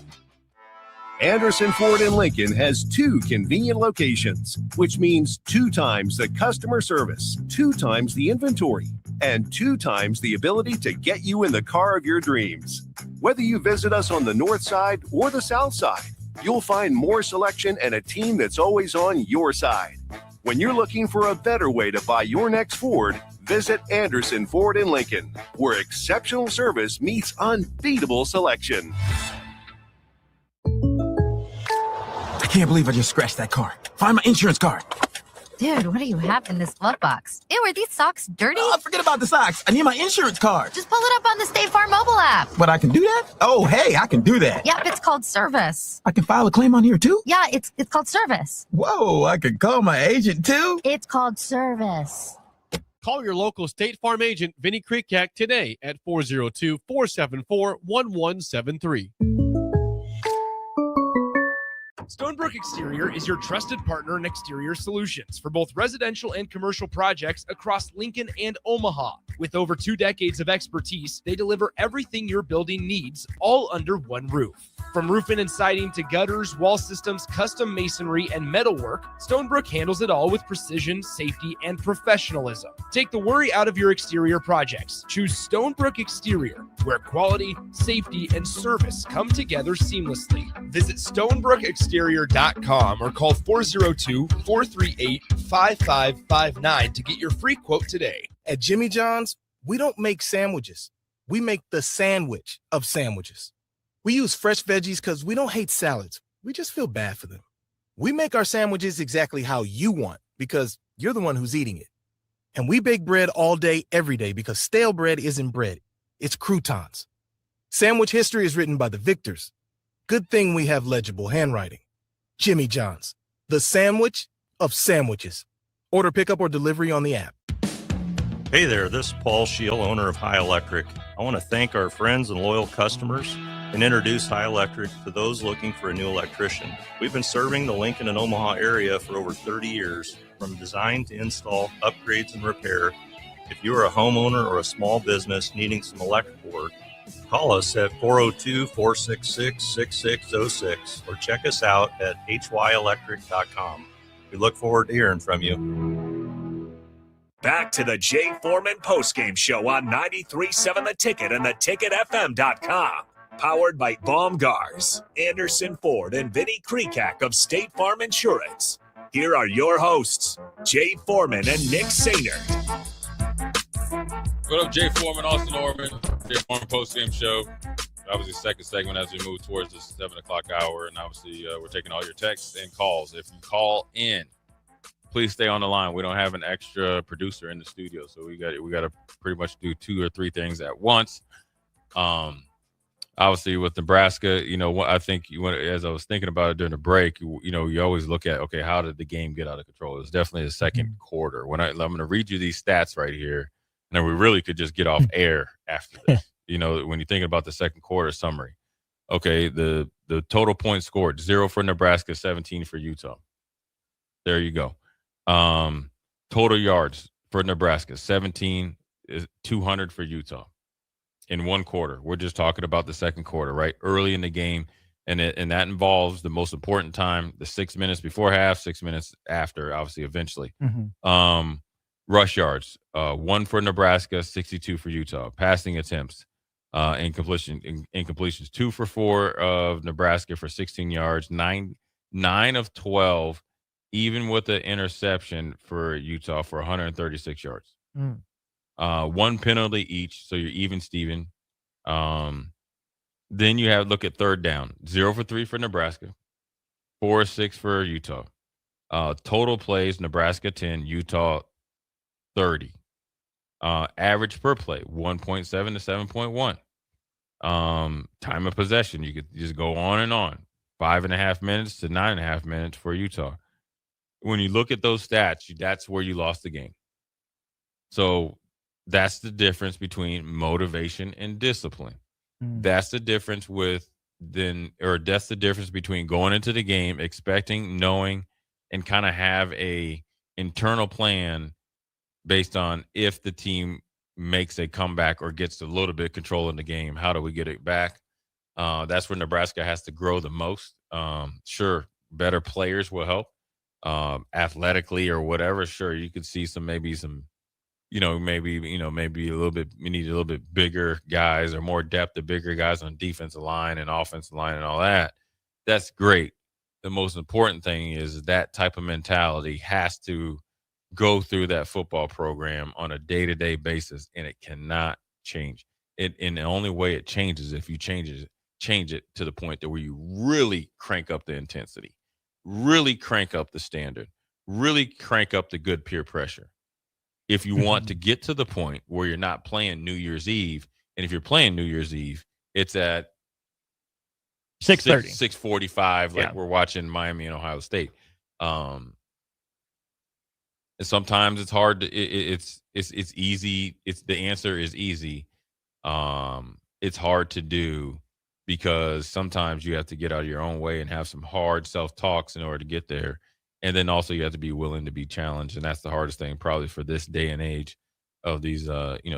Anderson Ford in Lincoln has 2 convenient locations, which means 2 times the customer service, 2 times the inventory, and 2 times the ability to get you in the car of your dreams. Whether you visit us on the north side or the south side, you'll find more selection and a team that's always on your side. When you're looking for a better way to buy your next Ford, visit Anderson Ford in Lincoln, where exceptional service meets unbeatable selection. I can't believe I just scratched that car. Find my insurance card. Dude, what do you have in this glove box? Ew, are these socks dirty? Oh, forget about the socks. I need my insurance card. Just pull it up on the State Farm mobile app. But I can do that? Oh, hey, I can do that. Yep, it's called service. I can file a claim on here too? Yeah, it's called service. Whoa, I can call my agent too? It's called service. Call your local State Farm agent, Vinny Krikak, today at 402-474-1173. Stonebrook Exterior is your trusted partner in exterior solutions for both residential and commercial projects across Lincoln and Omaha. With over 2 decades of expertise, they deliver everything your building needs, all under one roof. From roofing and siding to gutters, wall systems, custom masonry, and metalwork, Stonebrook handles it all with precision, safety, and professionalism. Take the worry out of your exterior projects. Choose Stonebrook Exterior, where quality, safety, and service come together seamlessly. Visit StonebrookExterior.com or call 402-438-5559 to get your free quote today. At Jimmy John's, we don't make sandwiches. We make the sandwich of sandwiches. We use fresh veggies because we don't hate salads. We just feel bad for them. We make our sandwiches exactly how you want because you're the one who's eating it. And we bake bread all day, every day because stale bread isn't bread. It's croutons. Sandwich history is written by the victors. Good thing we have legible handwriting. Jimmy John's, the sandwich of sandwiches. Order pickup or delivery on the app. Hey there, this is Paul Scheel, owner of High Electric. I want to thank our friends and loyal customers and introduce High Electric to those looking for a new electrician. We've been serving the Lincoln and Omaha area for over 30 years, from design to install, upgrades, and repair. If you are a homeowner or a small business needing some electrical work, Call us at 402-466-6606 or check us out at hyelectric.com. We look forward to hearing from you. Back to the Jay Foreman Postgame Show on 93.7 The Ticket and theticketfm.com. Powered by Baumgars, Anderson Ford, and Vinny Kreekak of State Farm Insurance. Here are your hosts, Jay Foreman and Nick Sainer. What up, Jay Foreman, Austin Orman, Jay Foreman Postgame Show. Obviously, second segment as we move towards the 7 o'clock hour. And obviously, we're taking all your texts and calls. If you call in, please stay on the line. We don't have an extra producer in the studio, so we got to pretty much do 2 or 3 things at once. Obviously, with Nebraska, I think as I was thinking about it during the break, you always look at, okay, how did the game get out of control? It was definitely the second quarter. I'm going to read you these stats right here, and then we really could just get off air after this. When you're thinking about the second quarter summary, okay, the total points scored 0 for Nebraska, 17 for Utah. There you go. Total yards for Nebraska, 17 is 200 for Utah. In one quarter. We're just talking about the second quarter, right? Early in the game, and that involves the most important time, the 6 minutes before half, 6 minutes after, obviously, eventually. Mm-hmm. Rush yards, 1 for Nebraska, 62 for Utah. Passing attempts, incompletions, 2 for 4 of Nebraska for 16 yards, 9 of 12, even with the interception for Utah for 136 yards. 1 penalty each, so you're even, Steven. Then you look at third down. 0 for 3 for Nebraska, 4 or 6 for Utah. Total plays, Nebraska 10, Utah 30. Average per play, 1.7 to 7.1. Time of possession, you could just go on and on. 5.5 minutes to 9.5 minutes for Utah. When you look at those stats, that's where you lost the game. So that's the difference between motivation and discipline. That's the difference that's the difference between going into the game, expecting, knowing, and kind of have a internal plan based on if the team makes a comeback or gets a little bit of control in the game. How do we get it back? That's where Nebraska has to grow the most. Sure, better players will help athletically or whatever. Sure, you could see maybe maybe a little bit, we need a little bit bigger guys or more depth of bigger guys on defensive line and offensive line and all that. That's great. The most important thing is that type of mentality has to go through that football program on a day-to-day basis, and it cannot change. And the only way it changes if you change it to the point that where you really crank up the intensity, really crank up the standard, really crank up the good peer pressure. If you want to get to the point where you're not playing New Year's Eve, and if you're playing New Year's Eve, it's at 6:30, 6:45, like we're watching Miami and Ohio State. And sometimes it's hard to, it's easy. The answer is easy. It's hard to do because sometimes you have to get out of your own way and have some hard self-talks in order to get there. And then also you have to be willing to be challenged. And that's the hardest thing probably for this day and age of these,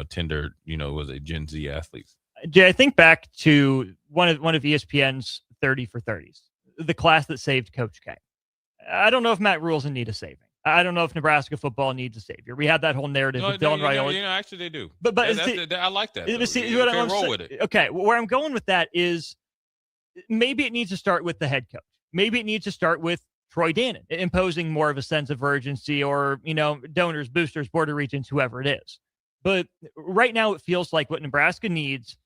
tender, Gen Z athletes. Jay, I think back to one of ESPN's 30 for 30s, the class that saved Coach K. I don't know if Matt Rule's in need of saving. I don't know if Nebraska football needs a savior. We had that whole narrative with Dylan Raiola. Actually, they do. But I like that. Roll with it. Okay, where I'm going with that is maybe it needs to start with the head coach. Maybe it needs to start with Troy Dannon, imposing more of a sense of urgency or, donors, boosters, border regions, whoever it is. But right now it feels like what Nebraska needs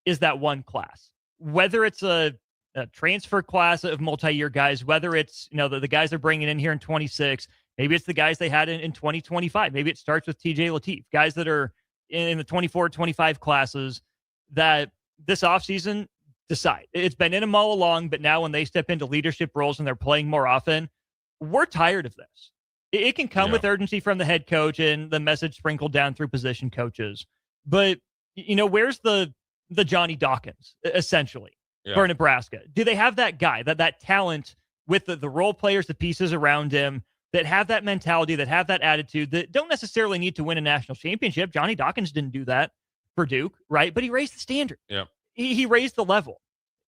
is that one class, whether it's a transfer class of multi-year guys, whether it's, the guys they're bringing in here in 26, maybe it's the guys they had in 2025. Maybe it starts with TJ Lateef, guys that are in the 24, 25 classes that this offseason decide. It's been in them all along, but now when they step into leadership roles and they're playing more often, we're tired of this. It can come with urgency from the head coach and the message sprinkled down through position coaches. But, where's the Johnny Dawkins, essentially, for Nebraska? Do they have that guy, that talent with the role players, the pieces around him that have that mentality, that have that attitude, that don't necessarily need to win a national championship? Johnny Dawkins didn't do that for Duke, right? But he raised the standard. Yeah. he raised the level.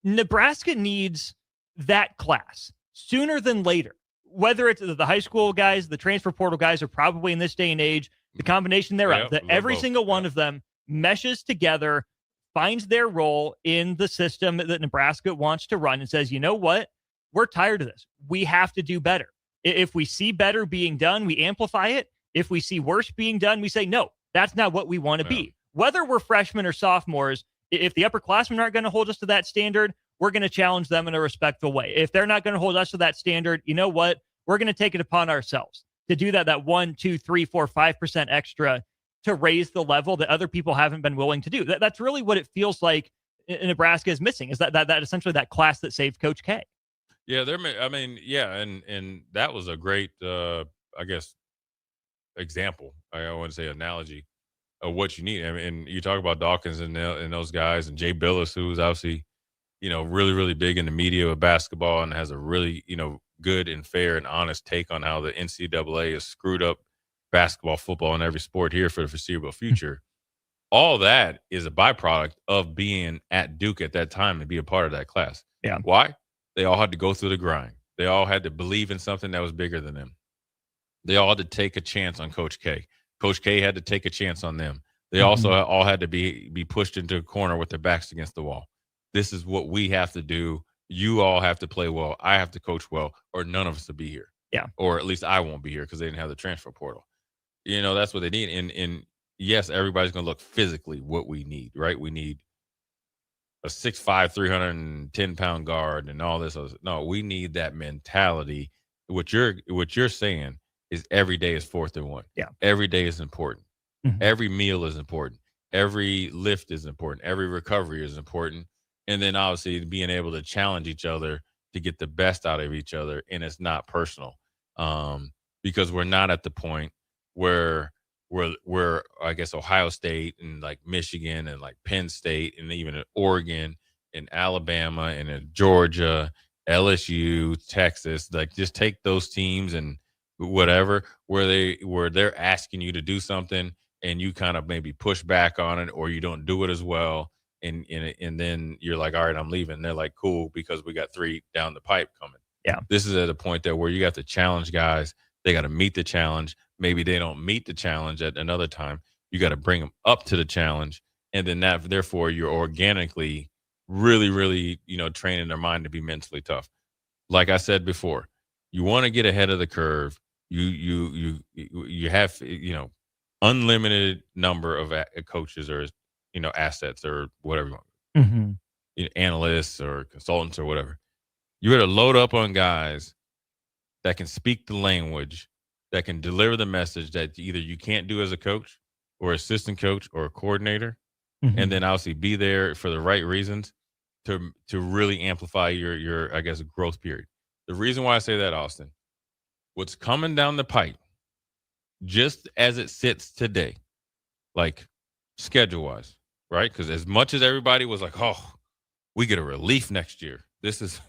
Nebraska needs that class sooner than later. Whether it's the high school guys, the transfer portal guys are probably in this day and age, the combination thereof, that every single one of them meshes together, finds their role in the system that Nebraska wants to run and says, you know what? We're tired of this. We have to do better. If we see better being done, we amplify it. If we see worse being done, we say, no, that's not what we want to be. Whether we're freshmen or sophomores, if the upperclassmen aren't going to hold us to that standard, we're going to challenge them in a respectful way. If they're not going to hold us to that standard, you know what? We're going to take it upon ourselves to do that 1, 2, 3, 4, 5% extra to raise the level that other people haven't been willing to do. That's really what it feels like Nebraska is missing, is that essentially that class that saved Coach K. Yeah, and that was a great, I guess, example. I want to say analogy of what you need. I mean, and you talk about Dawkins and those guys, and Jay Billis, who's obviously, really, really big in the media of basketball and has a really, good and fair and honest take on how the NCAA has screwed up basketball, football, and every sport here for the foreseeable future. All that is a byproduct of being at Duke at that time and be a part of that class. Yeah. Why? They all had to go through the grind. They all had to believe in something that was bigger than them. They all had to take a chance on Coach K. Coach K had to take a chance on them. They also all had to be pushed into a corner with their backs against the wall. This is what we have to do. You all have to play well. I have to coach well, or none of us will be here. Yeah. Or at least I won't be here because they didn't have the transfer portal. That's what they need. And yes, everybody's going to look physically what we need, right? We need a 6'5", 310-pound guard and all this. No, we need that mentality. What you're saying is every day is 4th and 1. Yeah. Every day is important. Every meal is important. Every lift is important. Every recovery is important. And then obviously being able to challenge each other to get the best out of each other. And it's not personal, because we're not at the point where we're I guess Ohio State and like Michigan and like Penn State and even Oregon and Alabama and Georgia, LSU, Texas, like just take those teams and whatever, where they're asking you to do something and you kind of maybe push back on it or you don't do it as well. And then you're like, all right, I'm leaving. And they're like, cool, because we got 3 down the pipe coming. Yeah. This is at a point that where you got to challenge guys. They got to meet the challenge. Maybe they don't meet the challenge at another time. You got to bring them up to the challenge. And then therefore you're organically really, really, training their mind to be mentally tough. Like I said before, you want to get ahead of the curve. You have, unlimited number of coaches or, assets or whatever you want, analysts or consultants or whatever. You got to load up on guys that can speak the language, that can deliver the message that either you can't do as a coach or assistant coach or a coordinator, and then obviously be there for the right reasons to really amplify your I guess growth period. The reason why I say that, Austin, what's coming down the pipe, just as it sits today, like schedule wise, right? Because as much as everybody was like, oh, we get a relief next year. This is,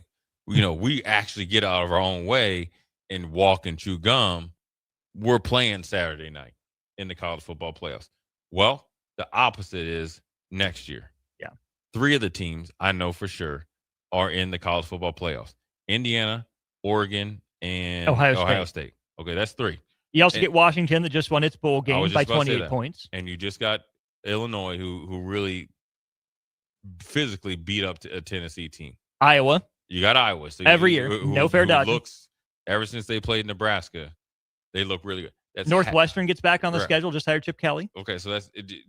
we actually get out of our own way and walk and chew gum. We're playing Saturday night in the college football playoffs. Well, the opposite is next year. Yeah. 3 of the teams I know for sure are in the college football playoffs. Indiana, Oregon, and Ohio State. Okay, that's 3. You also get Washington that just won its bowl game by 28 points. And you just got Illinois, who really physically beat up a Tennessee team. Iowa. You got Iowa. So every year. No fair dodging. Ever since they played Nebraska, they look really good. Northwestern gets back on the schedule, just hired Chip Kelly. Okay, so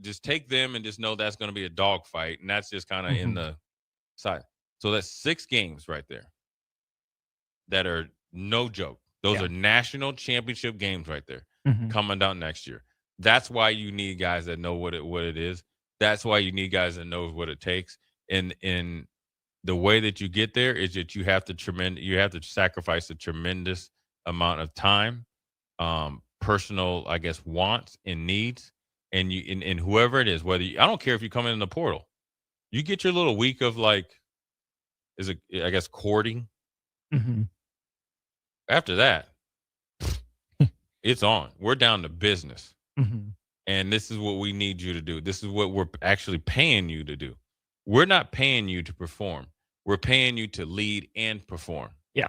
just take them and just know that's going to be a dogfight, and that's just kind of in the side. So that's 6 games right there that are no joke. Those are national championship games right there coming down next year. That's why you need guys that know what it is. That's why you need guys that know what it takes. And the way that you get there is that you have to sacrifice a tremendous amount of time, personal, I guess, wants and needs, and whoever it is, I don't care if you come in the portal, you get your little week of courting. After that, it's on. We're down to business. And this is what we need you to do. This is what we're actually paying you to do. we're not paying you to perform. We're paying you to lead and perform. Yeah.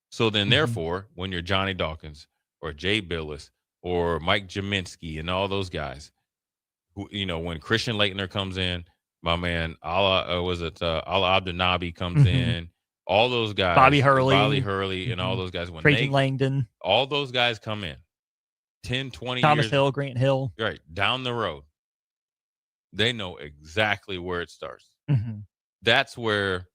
So then, therefore, when you're Johnny Dawkins or Jay Billis or Mike Jaminski and all those guys, who, when Christian Laettner comes in, my man, Ala Abdenabi comes in, all those guys, Bobby Hurley, and all those guys, when Trajan Langdon, all those guys come in, 10, 20 Thomas years, Hill, Grant Hill, right, down the road, they know exactly where it starts. That's where,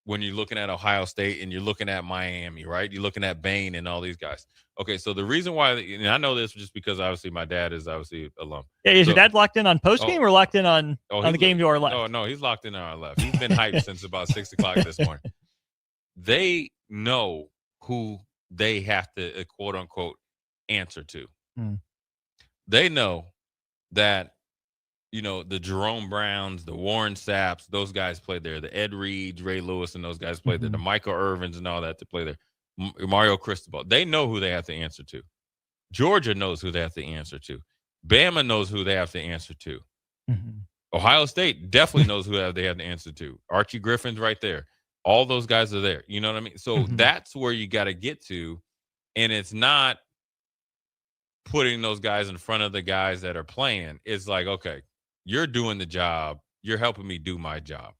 when you're looking at Ohio State and you're looking at Miami, right? You're looking at Bain and all these guys. Okay, so the reason why, and I know this just because obviously my dad is obviously alum. Yeah, is your dad locked in on postgame or locked in on the game to our left? No, he's locked in on our left. He's been hyped since about 6 o'clock this morning. They know who they have to, quote unquote, answer to. They know that, the Jerome Browns, the Warren Sapps, those guys played there. The Ed Reeds, Ray Lewis, and those guys played there. The Michael Irvins and all that to play there. Mario Cristobal. They know who they have to answer to. Georgia knows who they have to answer to. Bama knows who they have to answer to. Ohio State definitely knows who they have to answer to. Archie Griffin's right there. All those guys are there. You know what I mean? So that's where you got to get to. And it's not putting those guys in front of the guys that are playing. It's like, okay, you're doing the job. You're helping me do my job.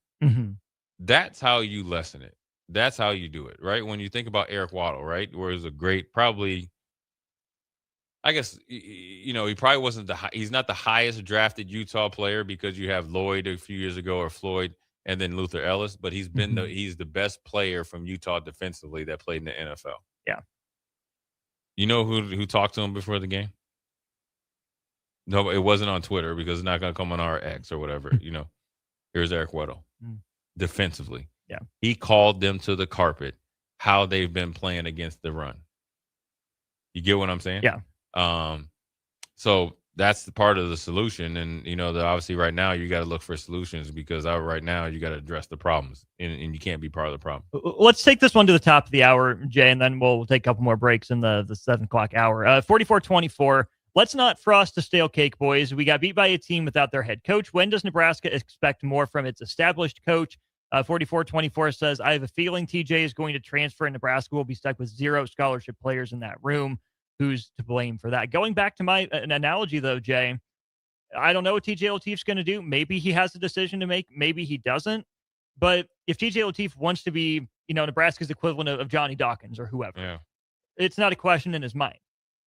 That's how you lessen it. That's how you do it, right? When you think about Eric Waddle, right, where he's a great, probably, I guess, he probably wasn't he's not the highest drafted Utah player because you have Lloyd a few years ago or Floyd and then Luther Ellis, but he's been he's the best player from Utah defensively that played in the NFL. Yeah. You know who talked to him before the game? No, it wasn't on Twitter because it's not going to come on our X or whatever. Here's Eric Weddle. Defensively. Yeah. He called them to the carpet how they've been playing against the run. You get what I'm saying? Yeah. So that's the part of the solution. And, obviously right now you got to look for solutions because right now you got to address the problems and you can't be part of the problem. Let's take this one to the top of the hour, Jay, and then we'll take a couple more breaks in the 7 o'clock hour. 44-24. Let's not frost a stale cake, boys. We got beat by a team without their head coach. When does Nebraska expect more from its established coach? 44-24 says, I have a feeling TJ is going to transfer and Nebraska will be stuck with 0 scholarship players in that room. Who's to blame for that? Going back to my analogy, though, Jay, I don't know what TJ Lateef's going to do. Maybe he has a decision to make. Maybe he doesn't. But if TJ Lateef wants to be, Nebraska's equivalent of Johnny Dawkins or whoever, it's not a question in his mind.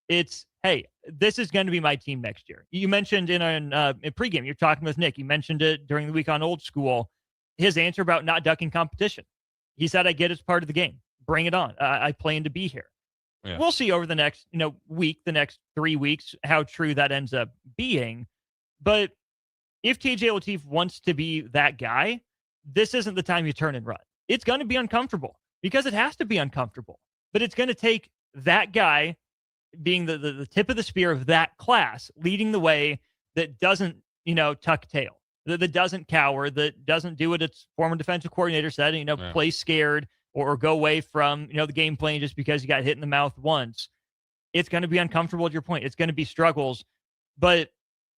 It's, hey, this is going to be my team next year. You mentioned in pregame, you're talking with Nick. You mentioned it during the week on Old School. His answer about not ducking competition. He said, I get it's part of the game. Bring it on. I plan to be here. Yeah. We'll see over the next, week, the next 3 weeks, how true that ends up being. But if TJ Lateef wants to be that guy, this isn't the time you turn and run. It's going to be uncomfortable because it has to be uncomfortable. But it's going to take that guy being the tip of the spear of that class, leading the way, that doesn't, tuck tail, that doesn't cower, that doesn't do what its former defensive coordinator said, play scared or go away from, the game plan just because you got hit in the mouth once. It's going to be uncomfortable at your point. It's going to be struggles. But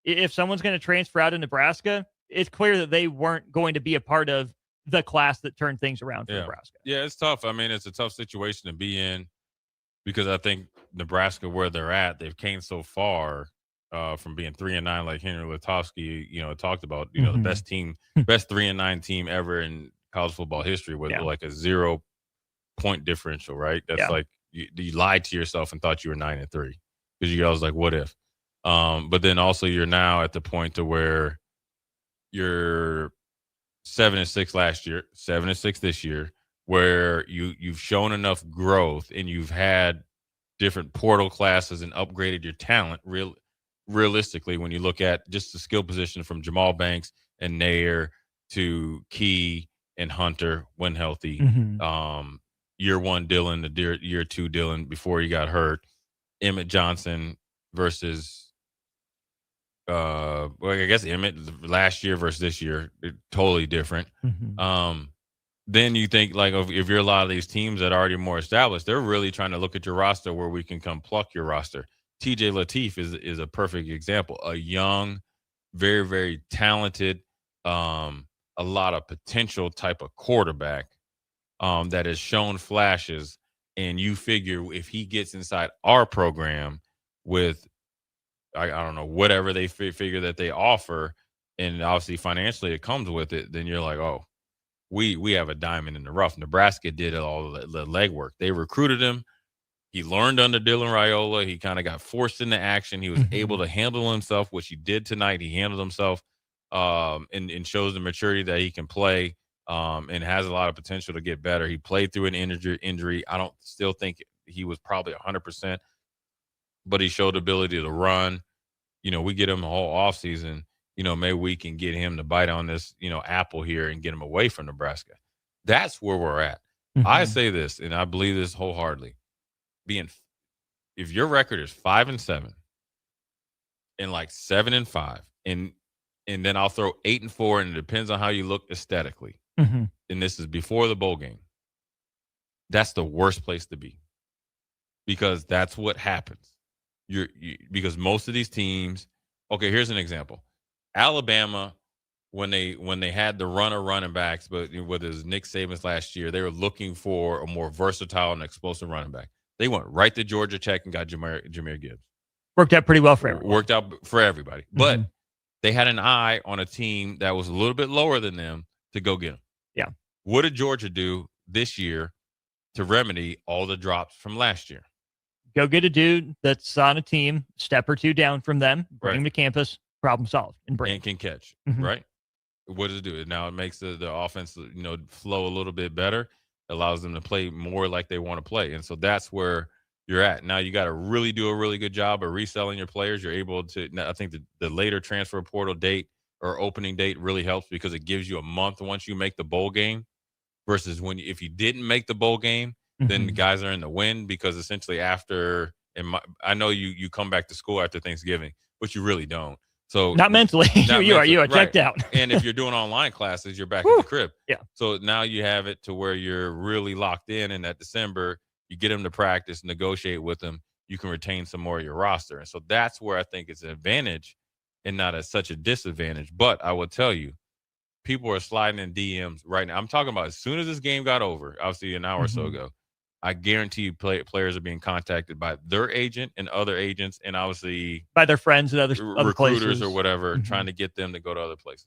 if someone's going to transfer out of Nebraska, it's clear that they weren't going to be a part of the class that turned things around for Nebraska. Yeah, it's tough. I mean, it's a tough situation to be in because I think Nebraska, where they're at, they've came so far from being 3-9, like Henry Lutovsky, talked about, the best 3-9 team ever in college football history with like a 0-point differential, right? That's like you lied to yourself and thought you were 9-3 because you guys like, what if? But then also you're now at the point to where you're 7-6 last year, 7-6 this year, where you've shown enough growth and you've had different portal classes and upgraded your talent realistically when you look at just the skill position from Jamal Banks and Nair to Key and Hunter when healthy. Year 1 Dylan, the year 2 Dylan before he got hurt. Emmett Johnson versus I guess Emmett last year versus this year, totally different. Then you think like if you're a lot of these teams that are already more established, they're really trying to look at your roster where we can come pluck your roster. TJ Lateef is a perfect example. A young, very, very talented, a lot of potential type of quarterback that has shown flashes. And you figure if he gets inside our program with, I don't know, whatever they figure that they offer, and obviously financially it comes with it, then you're like, oh, we have a diamond in the rough. Nebraska did all the legwork. They recruited him. He learned under Dylan Raiola. He kind of got forced into action. He was able to handle himself, which he did tonight. He handled himself and shows the maturity that he can play and has a lot of potential to get better. He played through an injury. I don't still think he was probably 100%, but he showed the ability to run. We get him a whole offseason. Maybe we can get him to bite on this, apple here and get him away from Nebraska. That's where we're at. I say this, and I believe this wholeheartedly. If your record is 5-7 and like 7-5, and then I'll throw 8-4, and it depends on how you look aesthetically. And this is before the bowl game. That's the worst place to be, because that's what happens. Because most of these teams. Okay, here's an example. Alabama, when they had the running backs, but whether it was Nick Saban's last year, they were looking for a more versatile and explosive running back. They went right to Georgia Tech and got Jahmyr Gibbs. Worked out pretty well for everybody. Worked out for everybody. But they had an eye on a team that was a little bit lower than them to go get them. Yeah. What did Georgia do this year to remedy all the drops from last year? Go get a dude that's on a team, step or two down from them, bring him to campus, problem solved, and bring. And can catch, right? What does it do? Now it makes the offense, flow a little bit better, allows them to play more like they want to play. And so that's where you're at. Now you got to really do a really good job of reselling your players. You're able to, I think the later transfer portal date or opening date really helps, because it gives you a month once you make the bowl game, versus if you didn't make the bowl game, then the guys are in the win, because essentially after, I know you come back to school after Thanksgiving, but you really don't. So not mentally. You are checked out. And if you're doing online classes, you're back in the crib. Yeah. So now you have it to where you're really locked in, and that December you get them to practice, negotiate with them, you can retain some more of your roster. And so that's where I think it's an advantage and not such a disadvantage. But I will tell you, people are sliding in DMs right now. I'm talking about as soon as this game got over, obviously an hour or so ago, I guarantee you players are being contacted by their agent and other agents, and obviously by their friends and other recruiters places. or whatever, trying to get them to go to other places.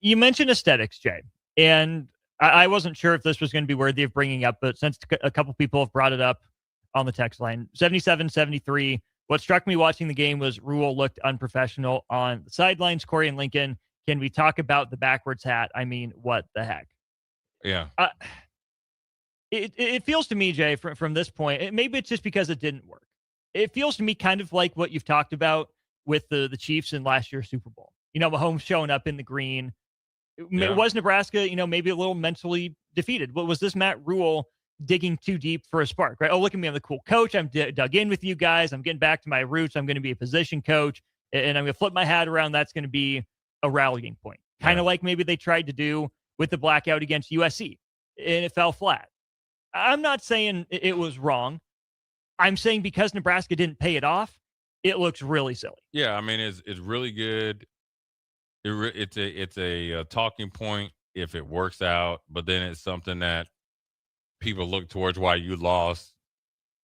You mentioned aesthetics, Jay, and I wasn't sure if this was going to be worthy of bringing up, but since a couple people have brought it up on the text line, 77-73, what struck me watching the game was Rule looked unprofessional on the sidelines. Corey and Lincoln, can we talk about the backwards hat? I mean, what the heck? Yeah. It feels to me, Jay, from this point, maybe it's just because it didn't work. It feels to me kind of like what you've talked about with the Chiefs in last year's Super Bowl. Mahomes showing up in the green. Yeah. Was Nebraska, maybe a little mentally defeated? But was this Matt Rule digging too deep for a spark, right? Oh, look at me. I'm the cool coach. I'm dug in with you guys. I'm getting back to my roots. I'm going to be a position coach, and I'm going to flip my hat around. That's going to be a rallying point. Kind of like maybe they tried to do with the blackout against USC, and it fell flat. I'm not saying it was wrong. I'm saying because Nebraska didn't pay it off, it looks really silly. Yeah, I mean, it's really good. It's a talking point if it works out, but then it's something that people look towards why you lost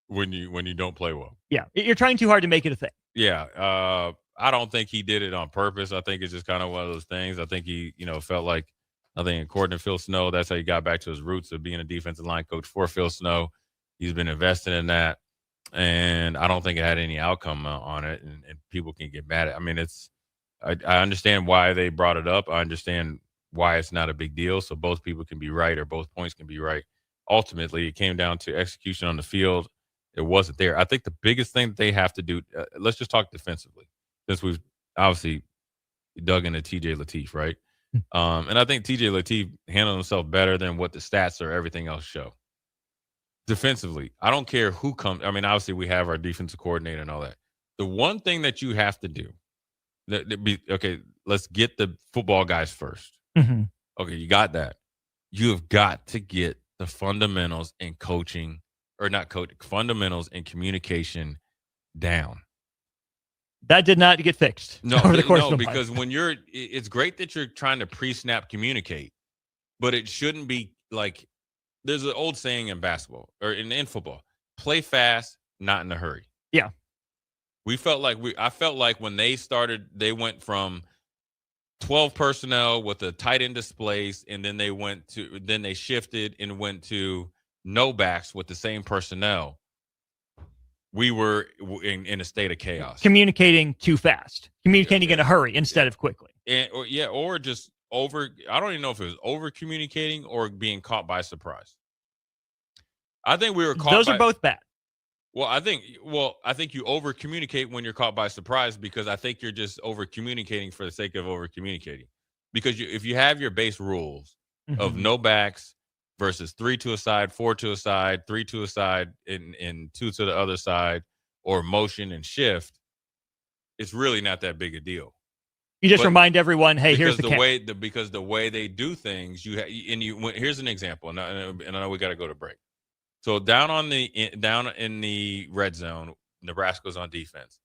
when you don't play well. Yeah, you're trying too hard to make it a thing. Yeah, I don't think he did it on purpose. I think it's just kind of one of those things. I think he, felt like, I think according to Phil Snow, that's how he got back to his roots of being a defensive line coach for Phil Snow. He's been investing in that, and I don't think it had any outcome on it, and people can get mad at it. I mean, I understand why they brought it up. I understand why it's not a big deal, so both people can be right or both points can be right. Ultimately, it came down to execution on the field. It wasn't there. I think the biggest thing that they have to do, let's just talk defensively, since we've obviously dug into TJ Lateef, right? And I think TJ Lateef handled himself better than what the stats or everything else show. Defensively, I don't care who comes. I mean, obviously, we have our defensive coordinator and all that. The one thing that you have to do, okay, let's get the football guys first. Mm-hmm. Okay, you got that. You have got to get the fundamentals in coaching, or not coaching, fundamentals in communication down. That did not get fixed over the course of the because when it's great that you're trying to pre-snap communicate, but it shouldn't be like, there's an old saying in basketball or in football, play fast, not in a hurry. Yeah. I felt like when they went from 12 personnel with a tight end displaced, and then they shifted and went to no backs with the same personnel. We were in a state of chaos. Communicating too fast. Communicating in a hurry instead of quickly. Or just I don't even know if it was over communicating or being caught by surprise. I think we were caught. Those are both bad. Well, I think you over communicate when you're caught by surprise, because I think you're just over communicating for the sake of over communicating. Because if you have your base rules of no backs versus 3 to a side, 4 to a side, 3 to a side, and 2 to the other side, or motion and shift, it's really not that big a deal. You just remind everyone, hey, here's the way because the way they do things, here's an example, and I know we got to go to break. So down in the red zone, Nebraska's on defense.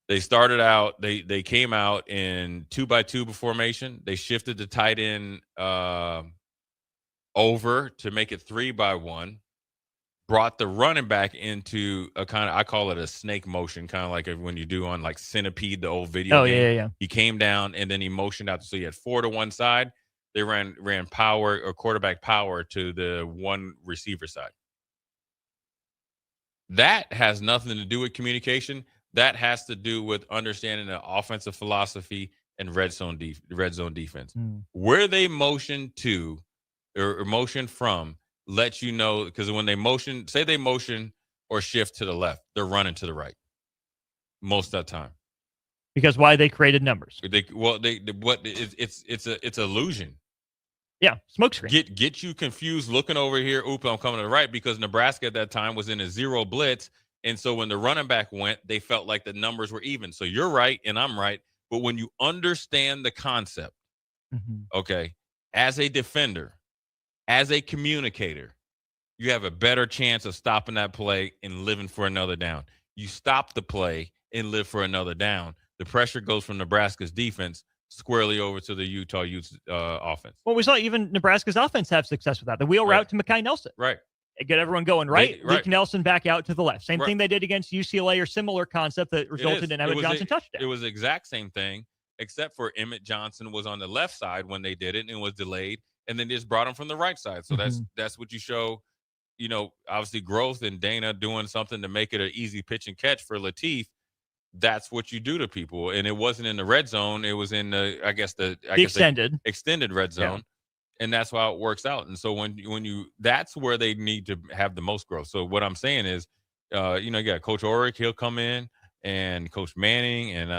They started out. They came out in 2-by-2 formation. They shifted the tight end over to make it 3-by-1. Brought the running back into a kind of, I call it a snake motion, kind of like when you do on like Centipede, the old video game. Yeah. He came down and then he motioned out. So you had 4 to one side. They ran power or quarterback power to the one receiver side. That has nothing to do with communication. That has to do with understanding the offensive philosophy and red zone defense. Where they motion to or motion from lets you know, because when they motion or shift to the left, they're running to the right most of the time. Because why? They created numbers. It's illusion. Yeah, smokescreen. Get you confused looking over here. Oop, I'm coming to the right, because Nebraska at that time was in a zero blitz. And so when the running back went, they felt like the numbers were even. So you're right and I'm right. But when you understand the concept, okay, as a defender, as a communicator, you have a better chance of stopping that play and living for another down. You stop the play and live for another down. The pressure goes from Nebraska's defense squarely over to the Utah Utes offense. Well, we saw even Nebraska's offense have success with that. The wheel route to Mekhi Nelson. Right. Get everyone going right. Luke Nelson back out to the left. Same thing they did against UCLA, or similar concept that resulted in Emmett Johnson touchdown. It was the exact same thing, except for Emmett Johnson was on the left side when they did it and was delayed, and then just brought him from the right side. So that's what you show, obviously growth, and Dana doing something to make it an easy pitch and catch for Lateef. That's what you do to people. And it wasn't in the red zone. It was in the extended red zone. Yeah. And that's how it works out. And so when you that's where they need to have the most growth. So what I'm saying is, you got Coach Orrick, he'll come in, and Coach Manning, and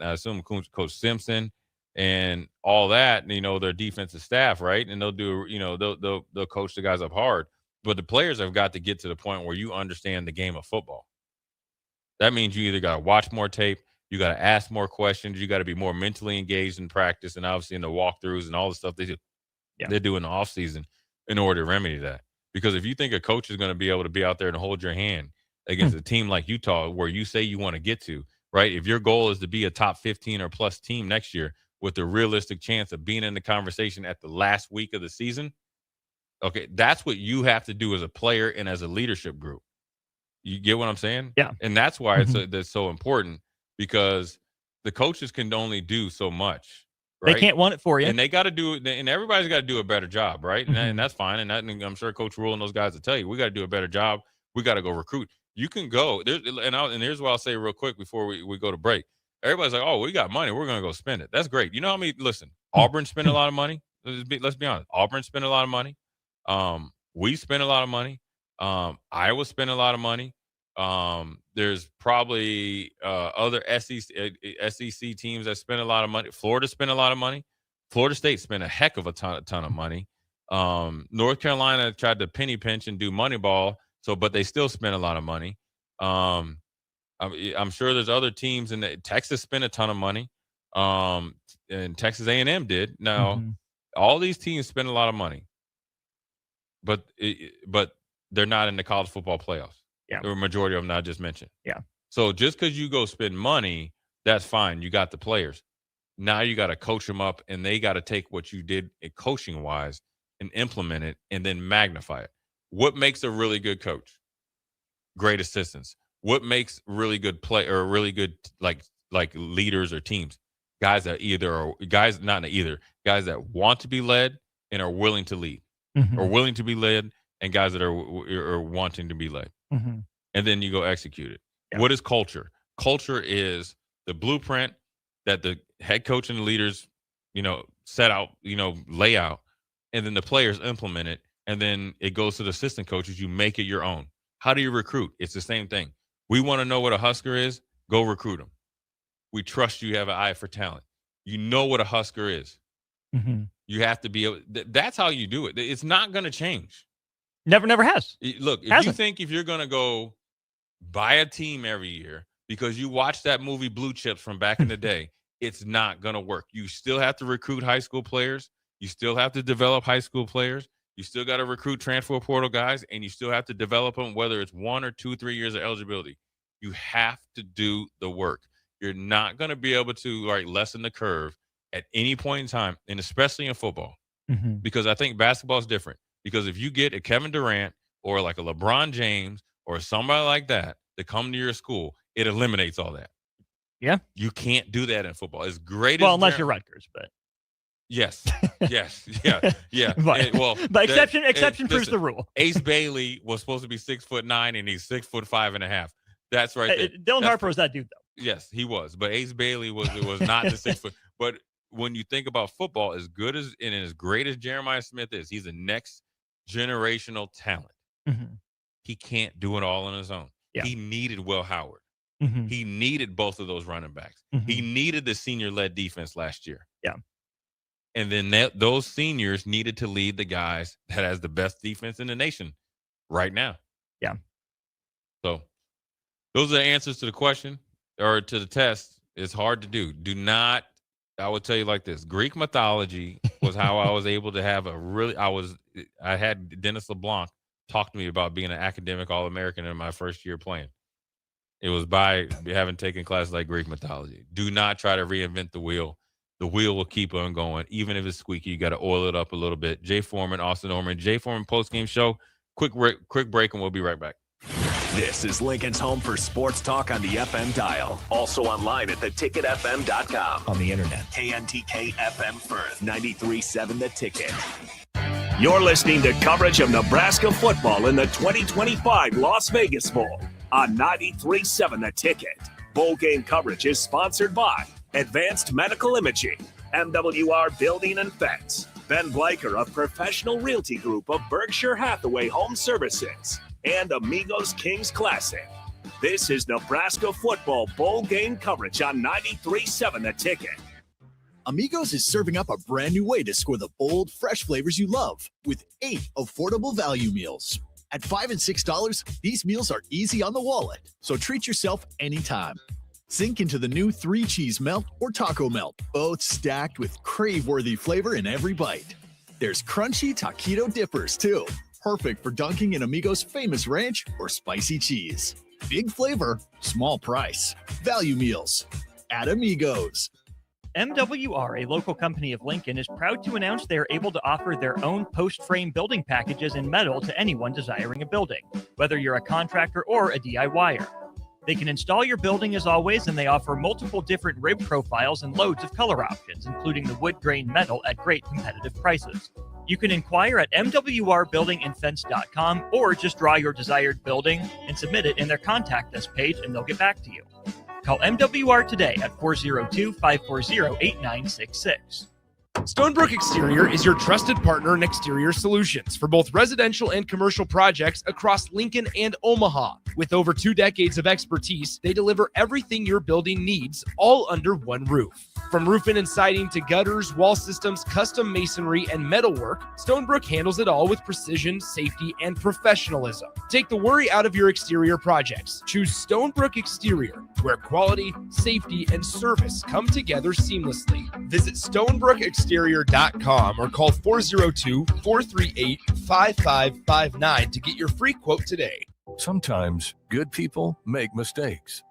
I assume Coach Simpson, and all that, their defensive staff, right? And they'll do, they'll coach the guys up hard. But the players have got to get to the point where you understand the game of football. That means you either got to watch more tape, you got to ask more questions, you got to be more mentally engaged in practice, and obviously in the walkthroughs and all the stuff they do. Yeah. They do in the offseason in order to remedy that. Because if you think a coach is going to be able to be out there and hold your hand against a team like Utah, where you say you want to get to, right? If your goal is to be a top 15 or plus team next year with a realistic chance of being in the conversation at the last week of the season, okay, that's what you have to do as a player and as a leadership group. You get what I'm saying? Yeah. And that's why that's so important, because the coaches can only do so much. Right? They can't want it for you. And they got to do it. And everybody's got to do a better job, right? And that's fine. And I'm sure Coach Rule and those guys will tell you, we got to do a better job. We got to go recruit. You can go. And here's what I'll say real quick before we go to break. Everybody's like, oh, we got money, we're going to go spend it. That's great. You know how many? Listen, Auburn spent a lot of money. Let's be honest. Auburn spent a lot of money. We spent a lot of money. Iowa spent a lot of money. There's probably other SEC teams that spend a lot of money. Florida spent a lot of money. Florida State spent a heck of a ton of money. North Carolina tried to penny pinch and do money ball, but they still spent a lot of money. I'm sure there's other teams Texas spent a ton of money. And Texas A&M did. Now, all these teams spend a lot of money, but they're not in the college football playoffs. Yeah. The majority of them I just mentioned. Yeah. So just because you go spend money, that's fine. You got the players. Now you got to coach them up, and they got to take what you did coaching-wise and implement it and then magnify it. What makes a really good coach? Great assistants. What makes really good play or really good like leaders or teams? Guys that guys that want to be led and are willing to lead, or willing to be led, and guys that are wanting to be led. And then you go execute it. Yeah. What is culture? Culture is the blueprint that the head coach and the leaders, set out, lay out, and then the players implement it, and then it goes to the assistant coaches. You make it your own. How do you recruit? It's the same thing. We want to know what a Husker is. Go recruit them. We trust you have an eye for talent. You know what a Husker is. You have to be able. That's how you do it. It's not going to change. Never has. Look, if you're going to go buy a team every year because you watched that movie Blue Chips from back in the day, it's not going to work. You still have to recruit high school players. You still have to develop high school players. You still got to recruit transfer portal guys, and you still have to develop them, whether it's 1 or 2, 3 years of eligibility. You have to do the work. You're not going to be able to lessen the curve at any point in time, and especially in football, because I think basketball is different. Because if you get a Kevin Durant or like a LeBron James or somebody like that to come to your school, it eliminates all that. Yeah. You can't do that in football. As great as unless you're Rutgers, but yes, yeah. But exception proves the rule. Ace Bailey was supposed to be 6'9", and he's 6'5.5". That's right. Dylan Harper was that dude, though. Yes, he was. But Ace Bailey was not the 6 foot. But when you think about football, as good as and as great as Jeremiah Smith is, he's a next generational talent. He can't do it all on his own. Yeah. He needed Will Howard. He needed both of those running backs. He needed the senior-led defense last year. Yeah. And then those seniors needed to lead the guys that has the best defense in the nation right now. Yeah. So those are the answers to the question or to the test. It's hard to do. I would tell you like this. Greek mythology was how I was able to have I had Dennis LeBlanc talk to me about being an academic All-American in my first year playing. It was by having taken classes like Greek mythology. Do not try to reinvent the wheel. The wheel will keep on going. Even if it's squeaky, you got to oil it up a little bit. Jay Foreman, Austin Orman, Jay Foreman Postgame Show. Quick break, and we'll be right back. This is Lincoln's home for sports talk on the FM dial. Also online at theticketfm.com. On the internet. KNTK FM Firth, 93.7 The Ticket. You're listening to coverage of Nebraska football in the 2025 Las Vegas Bowl on 93.7 The Ticket. Bowl game coverage is sponsored by Advanced Medical Imaging, MWR Building and Fence, Ben Bleicher of Professional Realty Group of Berkshire Hathaway Home Services, and Amigos Kings Classic. This is Nebraska football bowl game coverage on 93.7 The Ticket. Amigos is serving up a brand new way to score the bold, fresh flavors you love with 8 affordable value meals. At $5 and $6, these meals are easy on the wallet, so treat yourself anytime. Sink into the new 3-cheese melt or taco melt, both stacked with crave-worthy flavor in every bite. There's crunchy taquito dippers, too. Perfect for dunking in Amigos' famous ranch or spicy cheese. Big flavor, small price. Value meals at Amigos. MWR, a local company of Lincoln, is proud to announce they are able to offer their own post-frame building packages in metal to anyone desiring a building, whether you're a contractor or a DIYer. They can install your building as always, and they offer multiple different rib profiles and loads of color options, including the wood grain metal at great competitive prices. You can inquire at mwrbuildingandfence.com or just draw your desired building and submit it in their contact us page, and they'll get back to you. Call MWR today at 402-540-8966. Stonebrook Exterior is your trusted partner in exterior solutions for both residential and commercial projects across Lincoln and Omaha. With over 2 decades of expertise, they deliver everything your building needs, all under one roof. From roofing and siding to gutters, wall systems, custom masonry, and metalwork, Stonebrook handles it all with precision, safety, and professionalism. Take the worry out of your exterior projects. Choose Stonebrook Exterior, where quality, safety, and service come together seamlessly. Visit StonebrookExterior.com or call 402-438-5559 to get your free quote today. Sometimes good people make mistakes.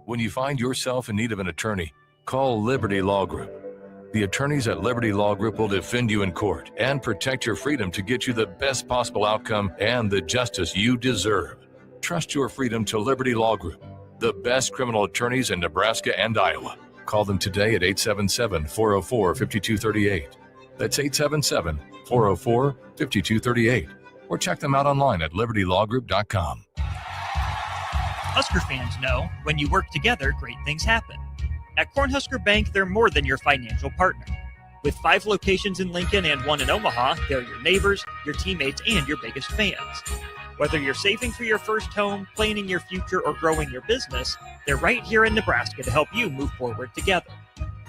When you find yourself in need of an attorney, call Liberty Law Group. The attorneys at Liberty Law Group will defend you in court and protect your freedom to get you the best possible outcome and the justice you deserve. Trust your freedom to Liberty Law Group, the best criminal attorneys in Nebraska and Iowa. Call them today at 877-404-5238. That's 877-404-5238. Or check them out online at libertylawgroup.com. Husker fans know when you work together, great things happen. At Cornhusker Bank, they're more than your financial partner. With 5 locations in Lincoln and 1 in Omaha, they're your neighbors, your teammates, and your biggest fans. Whether you're saving for your first home, planning your future, or growing your business, they're right here in Nebraska to help you move forward together.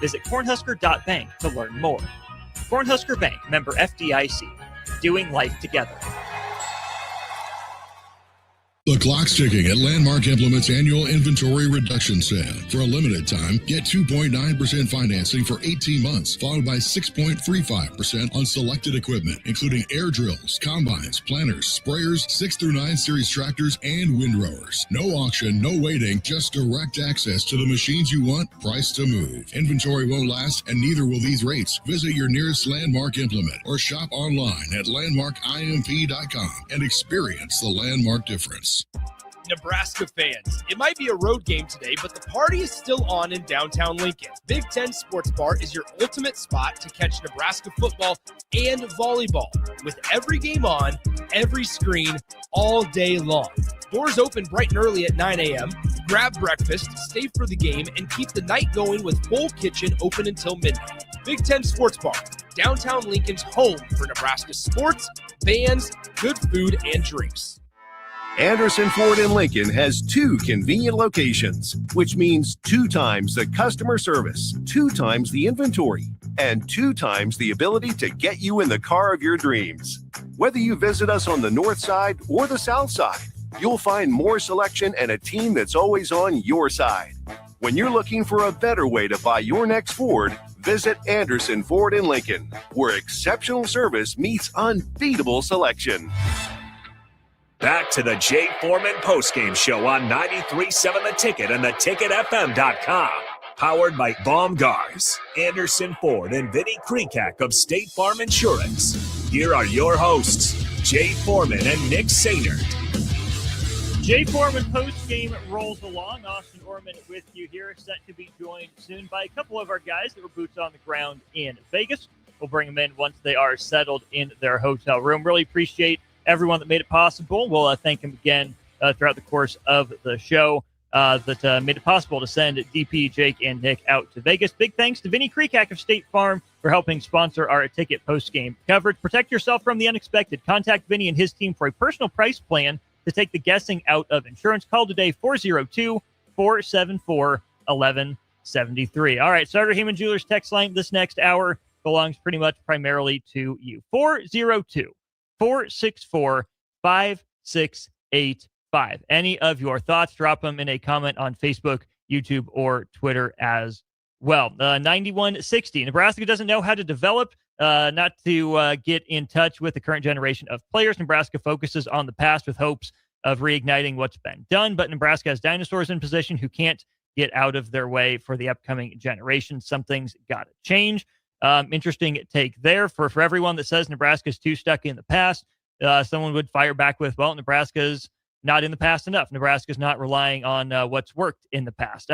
Visit cornhusker.bank to learn more. Cornhusker Bank, member FDIC, doing life together. The clock's ticking at Landmark Implement's annual inventory reduction sale. For a limited time, get 2.9% financing for 18 months, followed by 6.35% on selected equipment, including air drills, combines, planters, sprayers, 6 through 9 series tractors, and windrowers. No auction, no waiting, just direct access to the machines you want, priced to move. Inventory won't last, and neither will these rates. Visit your nearest Landmark Implement or shop online at landmarkimp.com and experience the Landmark difference. Nebraska fans, it might be a road game today, but the party is still on in downtown Lincoln. Big Ten Sports Bar is your ultimate spot to catch Nebraska football and volleyball, with every game on, every screen, all day long. Doors open bright and early at 9 a.m. Grab breakfast, stay for the game, and keep the night going with Bowl Kitchen open until midnight. Big Ten Sports Bar, downtown Lincoln's home for Nebraska sports, bands, good food, and drinks. Anderson Ford in Lincoln has 2 convenient locations, which means 2 times the customer service, 2 times the inventory, and 2 times the ability to get you in the car of your dreams. Whether you visit us on the north side or the south side, you'll find more selection and a team that's always on your side. When you're looking for a better way to buy your next Ford, visit Anderson Ford in Lincoln, where exceptional service meets unbeatable selection. Back to the Jay Foreman Postgame Show on 93.7 The Ticket and theticketfm.com. Powered by Baumgars, Anderson Ford, and Vinny Krikak of State Farm Insurance. Here are your hosts, Jay Foreman and Nick Sainert. Jay Foreman Postgame rolls along. Austin Orman with you here, set to be joined soon by a couple of our guys that were boots on the ground in Vegas. We'll bring them in once they are settled in their hotel room. Really appreciate everyone that made it possible. We'll thank him again throughout the course of the show that made it possible to send DP, Jake, and Nick out to Vegas. Big thanks to Vinny Krikak of State Farm for helping sponsor our ticket post-game coverage. Protect yourself from the unexpected. Contact Vinny and his team for a personal price plan to take the guessing out of insurance. Call today, 402-474-1173. All right, Starter Heyman Jewelers text line this next hour belongs pretty much primarily to you. 402-464-5685. Any of your thoughts, drop them in a comment on Facebook, YouTube, or Twitter as well. 9160. Nebraska doesn't know how to develop, not to get in touch with the current generation of players. Nebraska focuses on the past with hopes of reigniting what's been done, but Nebraska has dinosaurs in position who can't get out of their way for the upcoming generation. Something's got to change. Interesting take there for everyone that says Nebraska's too stuck in the past. Someone would fire back with, well, Nebraska's not in the past enough. Nebraska's not relying on what's worked in the past.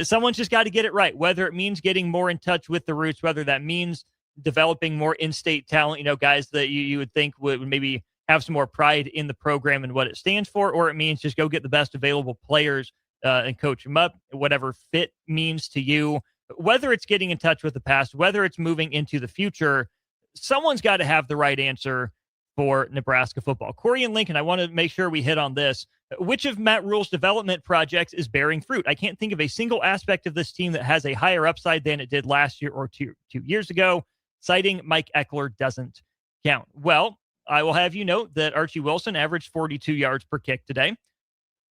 Someone's just got to get it right, whether it means getting more in touch with the roots, whether that means developing more in-state talent, guys that you would think would maybe have some more pride in the program and what it stands for, or it means just go get the best available players and coach them up, whatever fit means to you. Whether it's getting in touch with the past, whether it's moving into the future, someone's got to have the right answer for Nebraska football. Corey and Lincoln, I want to make sure we hit on this. Which of Matt Rule's development projects is bearing fruit? I can't think of a single aspect of this team that has a higher upside than it did last year or two years ago. Citing Mike Eckler doesn't count. Well, I will have you note that Archie Wilson averaged 42 yards per kick today.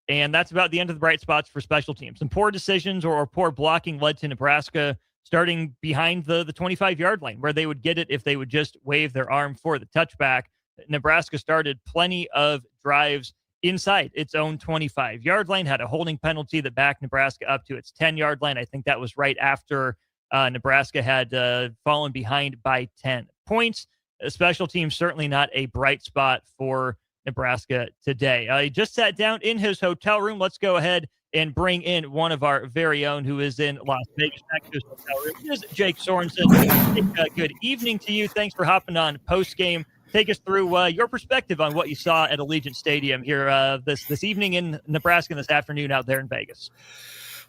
And that's about the end of the bright spots for special teams. Some poor decisions or poor blocking led to Nebraska starting behind the 25-yard line, where they would get it if they would just wave their arm for the touchback. Nebraska started plenty of drives inside its own 25-yard line, had a holding penalty that backed Nebraska up to its 10-yard line. I think that was right after Nebraska had fallen behind by 10 points. Special teams certainly not a bright spot for Nebraska today. He just sat down in his hotel room. Let's go ahead and bring in one of our very own who is in Las Vegas next to his hotel room. Here's Jake Sorensen. Good evening to you. Thanks for hopping on Postgame. Take us through your perspective on what you saw at Allegiant Stadium here this evening in Nebraska and this afternoon out there in Vegas.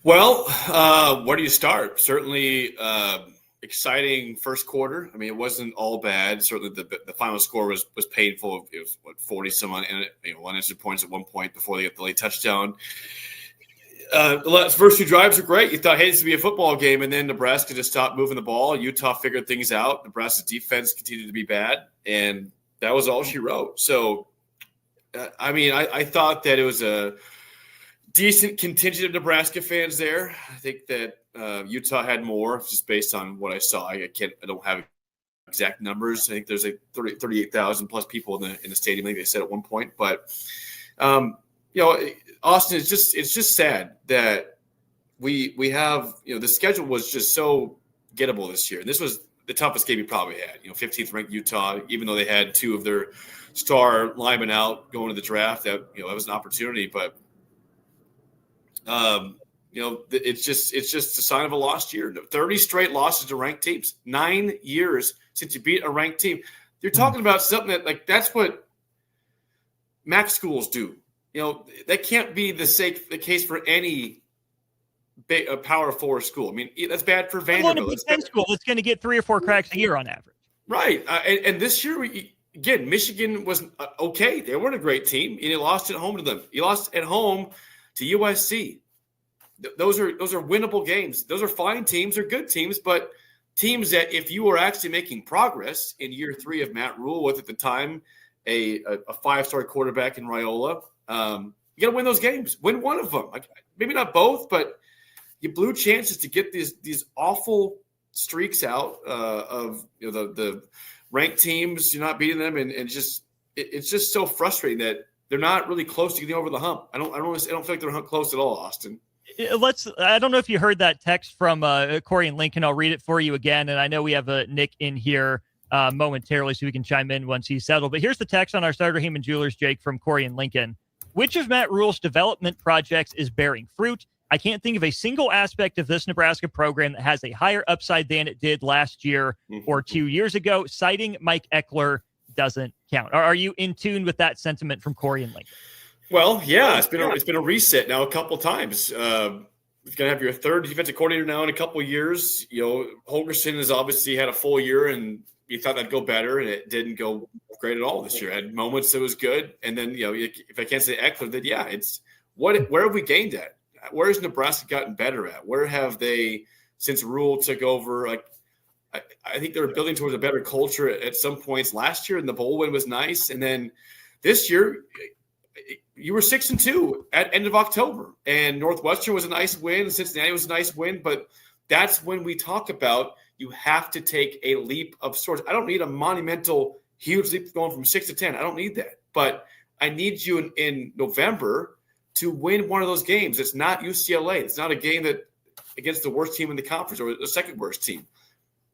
Well, where do you start? Certainly exciting first quarter. I mean, it wasn't all bad. Certainly the final score was painful. It was 40-some unanswered points at one point before they get the late touchdown. The first two drives were great. You thought, hey, this would be a football game, and then Nebraska just stopped moving the ball. Utah figured things out. Nebraska's defense continued to be bad, and that was all she wrote. So, I thought that it was a decent contingent of Nebraska fans there. I think that Utah had more, just based on what I saw. I don't have exact numbers. I think there's like 38,000 plus people in the stadium. I think they said at one point, but Austin, it's just sad that we have, the schedule was just so gettable this year. And this was the toughest game we probably had. 15th ranked Utah, even though they had two of their star linemen out going to the draft, that was an opportunity. But it's just a sign of a lost year. 30 straight losses to ranked teams. 9 years since you beat a ranked team. You're talking about something that's what MAC schools do. That can't be the case for any Power 4 school. I mean, that's bad for Vanderbilt. It's a school that's going to get 3 or 4 cracks a year on average. Right. And this year, again, Michigan was okay. They weren't a great team, and you lost at home to them. You lost at home to USC. Those are winnable games. Those are fine teams. They're good teams, but teams that if you were actually making progress in year 3 of Matt Rule, with at the time a 5-star quarterback in Raiola, you got to win those games. Win one of them. Maybe not both, but you blew chances to get these awful streaks out of the ranked teams. You're not beating them, and it's just so frustrating that they're not really close to getting over the hump. I don't feel like they're close at all, Austin. I don't know if you heard that text from Corey and Lincoln. I'll read it for you again, and I know we have Nick in here momentarily, so we can chime in once he's settled. But here's the text on our Starter Heyman Jewelers, Jake, from Corey and Lincoln. Which of Matt Rule's development projects is bearing fruit? I can't think of a single aspect of this Nebraska program that has a higher upside than it did last year or 2 years ago. Citing Mike Eckler doesn't count. Are you in tune with that sentiment from Corey and Lincoln? Well, yeah, it's been a reset now a couple of times. You're going to have your third defensive coordinator now in a couple of years. Holgerson has obviously had a full year, and you thought that'd go better, and it didn't go great at all this year. Had moments that was good, and then if I can't say Eckler, then yeah, it's where have we gained at? Where has Nebraska gotten better at? Where have they, since Rule took over? I think they're building towards a better culture at some points. Last year, and the bowl win was nice, and then this year you were 6-2 at end of October, and Northwestern was a nice win, and Cincinnati was a nice win, but that's when we talk about you have to take a leap of sorts. I don't need a monumental, huge leap going from 6 to 10. I don't need that. But I need you in November to win one of those games. It's not UCLA. It's not a game that against the worst team in the conference or the second worst team.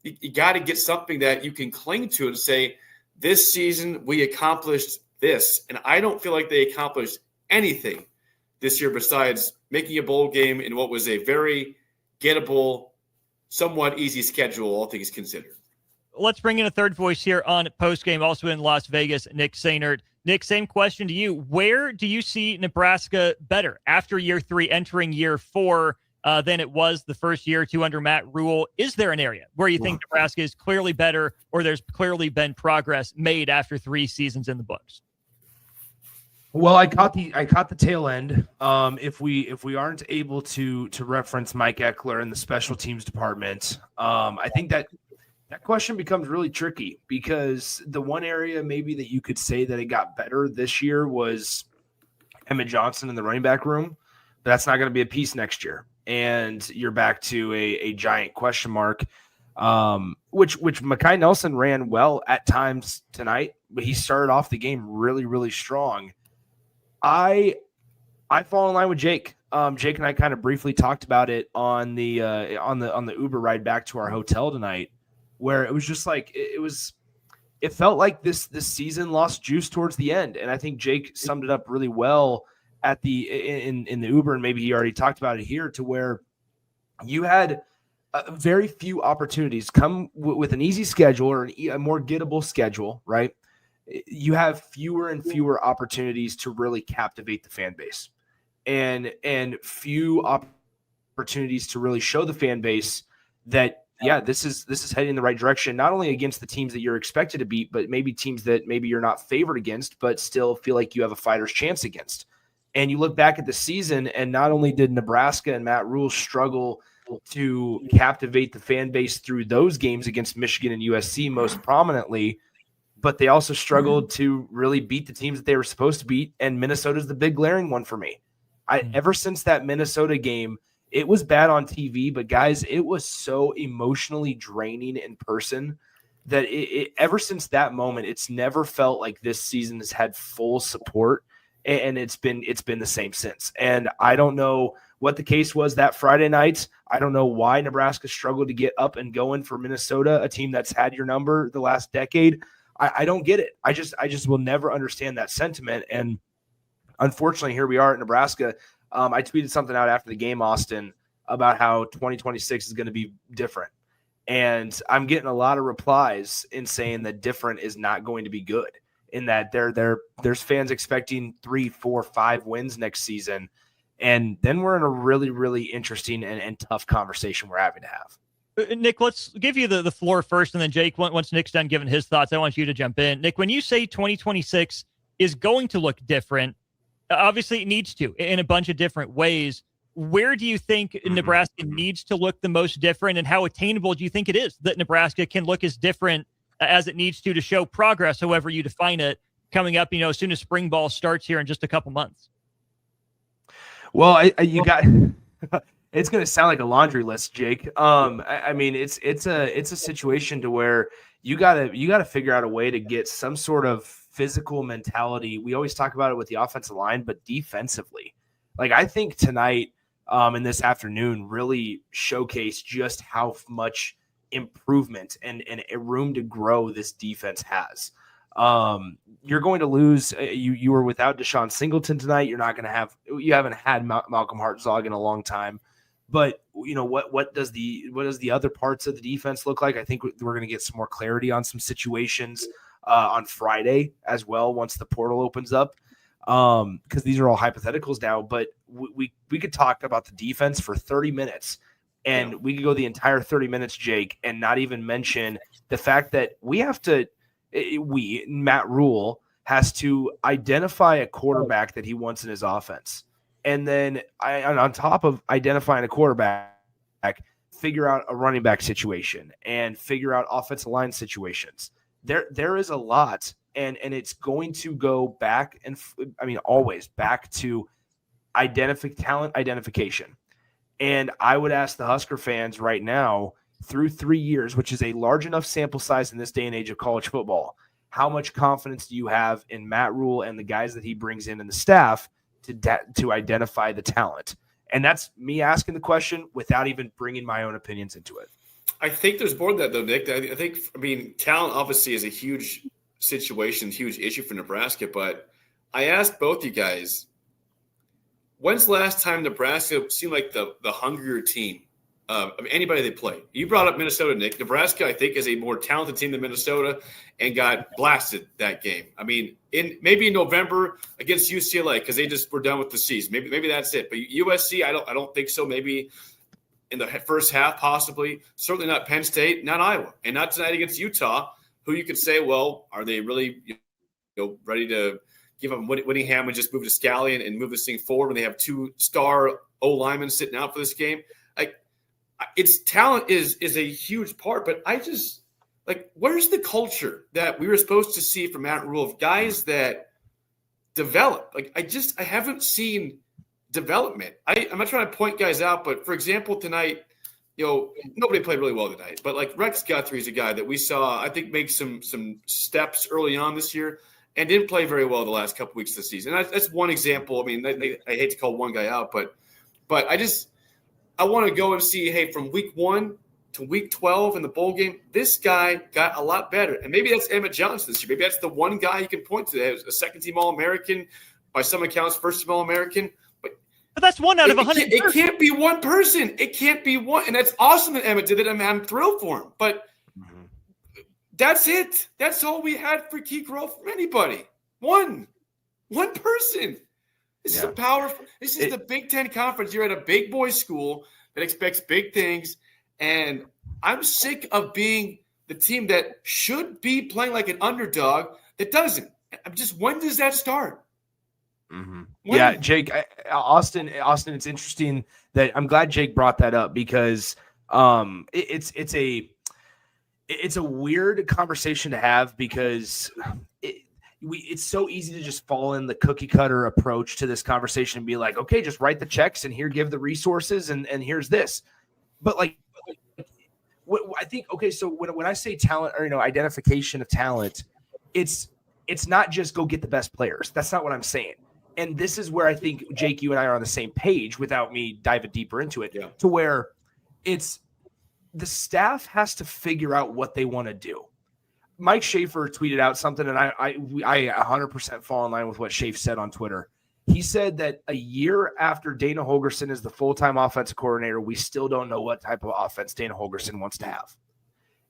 You got to get something that you can cling to and say, this season we accomplished this. And I don't feel like they accomplished anything this year besides making a bowl game in what was a very gettable, somewhat easy schedule, all things considered. Let's bring in a third voice here on Postgame, also in Las Vegas, Nick Sainert. Nick, same question to you. Where do you see Nebraska better after year 3, entering year 4 than it was the first year or two under Matt Rule? Is there an area where you think Nebraska is clearly better, or there's clearly been progress made after 3 seasons in the books? Well, I caught the tail end. If we aren't able to reference Mike Eckler in the special teams department, I think that question becomes really tricky, because the one area maybe that you could say that it got better this year was Emmett Johnson in the running back room, but that's not going to be a piece next year, and you're back to a giant question mark. Which Mekhi Nelson ran well at times tonight, but he started off the game really, really strong. I fall in line with Jake. Jake and I kind of briefly talked about it on the Uber ride back to our hotel tonight, where it was just like it felt like this season lost juice towards the end, and I think Jake summed it up really well at in the Uber, and maybe he already talked about it here, to where you had very few opportunities come with an easy schedule or a more gettable schedule, right? You have fewer and fewer opportunities to really captivate the fan base, and few opportunities to really show the fan base that, yeah, this is heading in the right direction, not only against the teams that you're expected to beat, but maybe teams that maybe you're not favored against, but still feel like you have a fighter's chance against. And you look back at the season, and not only did Nebraska and Matt Rule struggle to captivate the fan base through those games against Michigan and USC most prominently, but they also struggled to really beat the teams that they were supposed to beat. And Minnesota's the big glaring one for me. Ever since that Minnesota game, it was bad on TV, but guys, it was so emotionally draining in person that ever since that moment, it's never felt like this season has had full support, and it's been the same since. And I don't know what the case was that Friday night. I don't know why Nebraska struggled to get up and going for Minnesota, a team that's had your number the last decade. I don't get it. I just will never understand that sentiment. And unfortunately, here we are at Nebraska. I tweeted something out after the game, Austin, about how 2026 is going to be different. And I'm getting a lot of replies in saying that different is not going to be good, in that there's fans expecting 3, 4, 5 wins next season. And then we're in a really, really interesting and tough conversation we're having to have. Nick, let's give you the floor first, and then Jake, once Nick's done giving his thoughts, I want you to jump in. Nick, when you say 2026 is going to look different, obviously it needs to in a bunch of different ways. Where do you think Nebraska needs to look the most different, and how attainable do you think it is that Nebraska can look as different as it needs to show progress, however you define it, coming up, as soon as spring ball starts here in just a couple months? Well, you got it's going to sound like a laundry list, Jake. I mean, it's a situation to where you gotta figure out a way to get some sort of physical mentality. We always talk about it with the offensive line, but defensively, like I think tonight and this afternoon really showcased just how much improvement and a room to grow this defense has. You're going to lose. You were without Deshaun Singleton tonight. You haven't had Malcolm Hartzog in a long time. But what does the other parts of the defense look like? I think we're going to get some more clarity on some situations on Friday as well once the portal opens up. Because these are all hypotheticals now. But we could talk about the defense for 30 minutes, and we could go the entire 30 minutes, Jake, and not even mention the fact that Matt Rule has to identify a quarterback that he wants in his offense. And then on top of identifying a quarterback, figure out a running back situation and figure out offensive line situations. There is a lot, and it's going to go back always back to talent identification. And I would ask the Husker fans right now, through 3 years, which is a large enough sample size in this day and age of college football, how much confidence do you have in Matt Rule and the guys that he brings in and the staff to identify the talent? And that's me asking the question without even bringing my own opinions into it. I think there's more than that, though, Nick. I mean, talent obviously is a huge situation, huge issue for Nebraska. But I asked both you guys, when's the last time Nebraska seemed like the hungrier team of anybody they played? You brought up Minnesota, Nick. Nebraska, I think, is a more talented team than Minnesota and got blasted that game. I mean, maybe in November against UCLA because they just were done with the season. Maybe that's it. But USC, I don't think so. Maybe in the first half, possibly. Certainly not Penn State, not Iowa, and not tonight against Utah, who you could say, well, are they really ready to give up Whittingham and just move to Scally and move this thing forward when they have 2-star O-linemen sitting out for this game? Its talent is a huge part, but I just where's the culture that we were supposed to see from Matt Rule of guys that develop? I haven't seen development. I'm not trying to point guys out, but for example, tonight, nobody played really well tonight, but Rex Guthrie's a guy that we saw, I think, make some steps early on this year. and didn't play very well the last couple weeks of the season. That's one example. I mean, I hate to call one guy out, but I want to go and see, hey, from week 1 to week 12 in the bowl game, this guy got a lot better. And maybe that's Emmett Johnson this year. Maybe that's the one guy you can point to that was a second-team All-American, by some accounts, first-team All-American. But that's one out of 100. It can't be one person. It can't be one. And that's awesome that Emmett did it. I'm thrilled for him. But that's it. That's all we had for key growth from anybody. One person. This is a powerful. This is the Big Ten Conference. You're at a big boy school that expects big things, and I'm sick of being the team that should be playing like an underdog that doesn't. I'm just, when does that start? Yeah, Jake, Austin, it's interesting that I'm glad Jake brought that up because it's a weird conversation to have because it's so easy to just fall in the cookie cutter approach to this conversation and be like, okay, just write the checks and here, give the resources and here's this. But I think, okay, so when I say talent or, identification of talent, it's not just go get the best players. That's not what I'm saying. And this is where I think, Jake, you and I are on the same page without me diving deeper into it, to where it's the staff has to figure out what they want to do. Mike Schaefer tweeted out something, and I 100% fall in line with what Schaefer said on Twitter. He said that a year after Dana Holgorsen is the full-time offensive coordinator, we still don't know what type of offense Dana Holgorsen wants to have.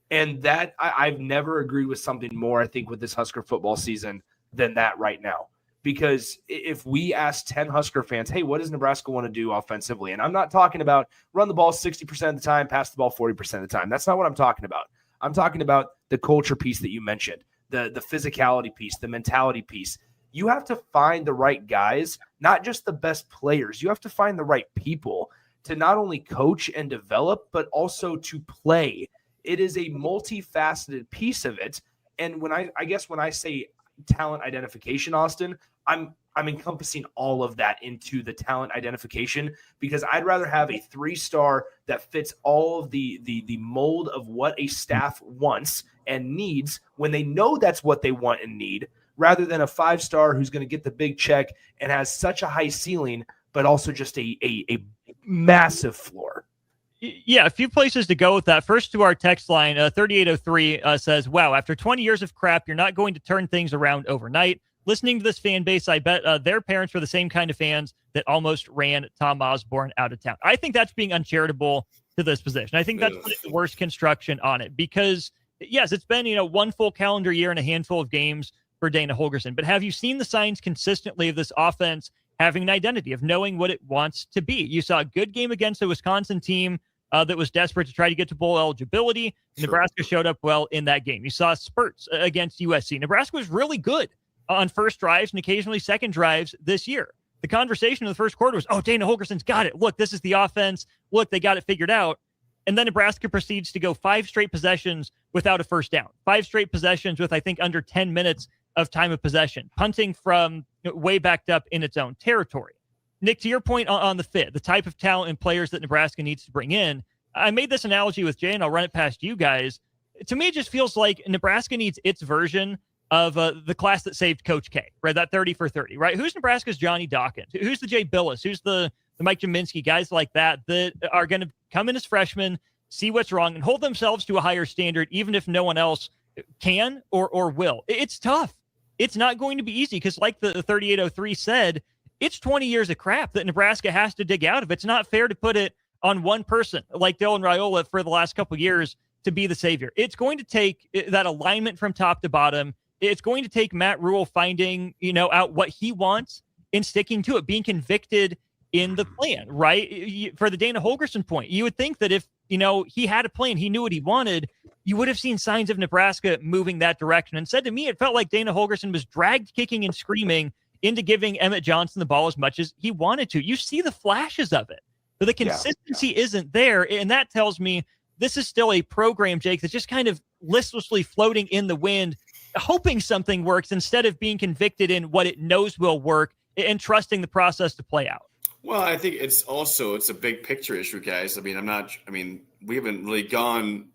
And that I've never agreed with something more, I think, with this Husker football season than that right now. Because if we ask 10 Husker fans, hey, what does Nebraska want to do offensively? And I'm not talking about run the ball 60% of the time, pass the ball 40% of the time. That's not what I'm talking about. I'm talking about the culture piece that you mentioned, the physicality piece, the mentality piece. You have to find the right guys, not just the best players. You have to find the right people to not only coach and develop, but also to play. It is a multifaceted piece of it. And when I say talent identification, Austin, I'm encompassing all of that into the talent identification because I'd rather have a 3-star that fits all of the mold of what a staff wants and needs when they know that's what they want and need, rather than a 5-star who's going to get the big check and has such a high ceiling, but also just a massive floor. Yeah, a few places to go with that. First, to our text line, 3803 says, wow, after 20 years of crap, you're not going to turn things around overnight. Listening to this fan base, I bet their parents were the same kind of fans that almost ran Tom Osborne out of town. I think that's being uncharitable to this position. I think that's putting the worst construction on it because, yes, it's been, one full calendar year and a handful of games for Dana Holgorsen. But have you seen the signs consistently of this offense having an identity, of knowing what it wants to be? You saw a good game against a Wisconsin team that was desperate to try to get to bowl eligibility. Sure. Nebraska showed up well in that game. You saw spurts against USC. Nebraska was really good on first drives and occasionally second drives this year. The conversation in the first quarter was, oh, Dana Holgorsen's got it. Look, this is the offense. Look, they got it figured out. And then Nebraska proceeds to go 5 straight possessions without a first down. 5 straight possessions with, I think, under 10 minutes of time of possession, punting from way backed up in its own territory. Nick, to your point on the fit, the type of talent and players that Nebraska needs to bring in, I made this analogy with Jay, and I'll run it past you guys. To me, it just feels like Nebraska needs its version of the class that saved Coach K, right? That 30 for 30, right? Who's Nebraska's Johnny Dawkins? Who's the Jay Billis? Who's the Mike Jaminski? Guys like that are going to come in as freshmen, see what's wrong, and hold themselves to a higher standard, even if no one else can or will. It's tough. It's not going to be easy because, like the 3803 said, it's 20 years of crap that Nebraska has to dig out of. It's not fair to put it on one person like Dylan Raiola for the last couple of years to be the savior. It's going to take that alignment from top to bottom. It's going to take Matt Rule finding, out what he wants and sticking to it, being convicted in the plan, right? For the Dana Holgorsen point, you would think that if, he had a plan, he knew what he wanted, you would have seen signs of Nebraska moving that direction. And said to me, it felt like Dana Holgorsen was dragged kicking and screaming into giving Emmett Johnson the ball as much as he wanted to. You see the flashes of it, but the consistency isn't there. And that tells me this is still a program, Jake, that's just kind of listlessly floating in the wind, hoping something works instead of being convicted in what it knows will work and trusting the process to play out. Well, I think it's a big picture issue, guys. We haven't really gone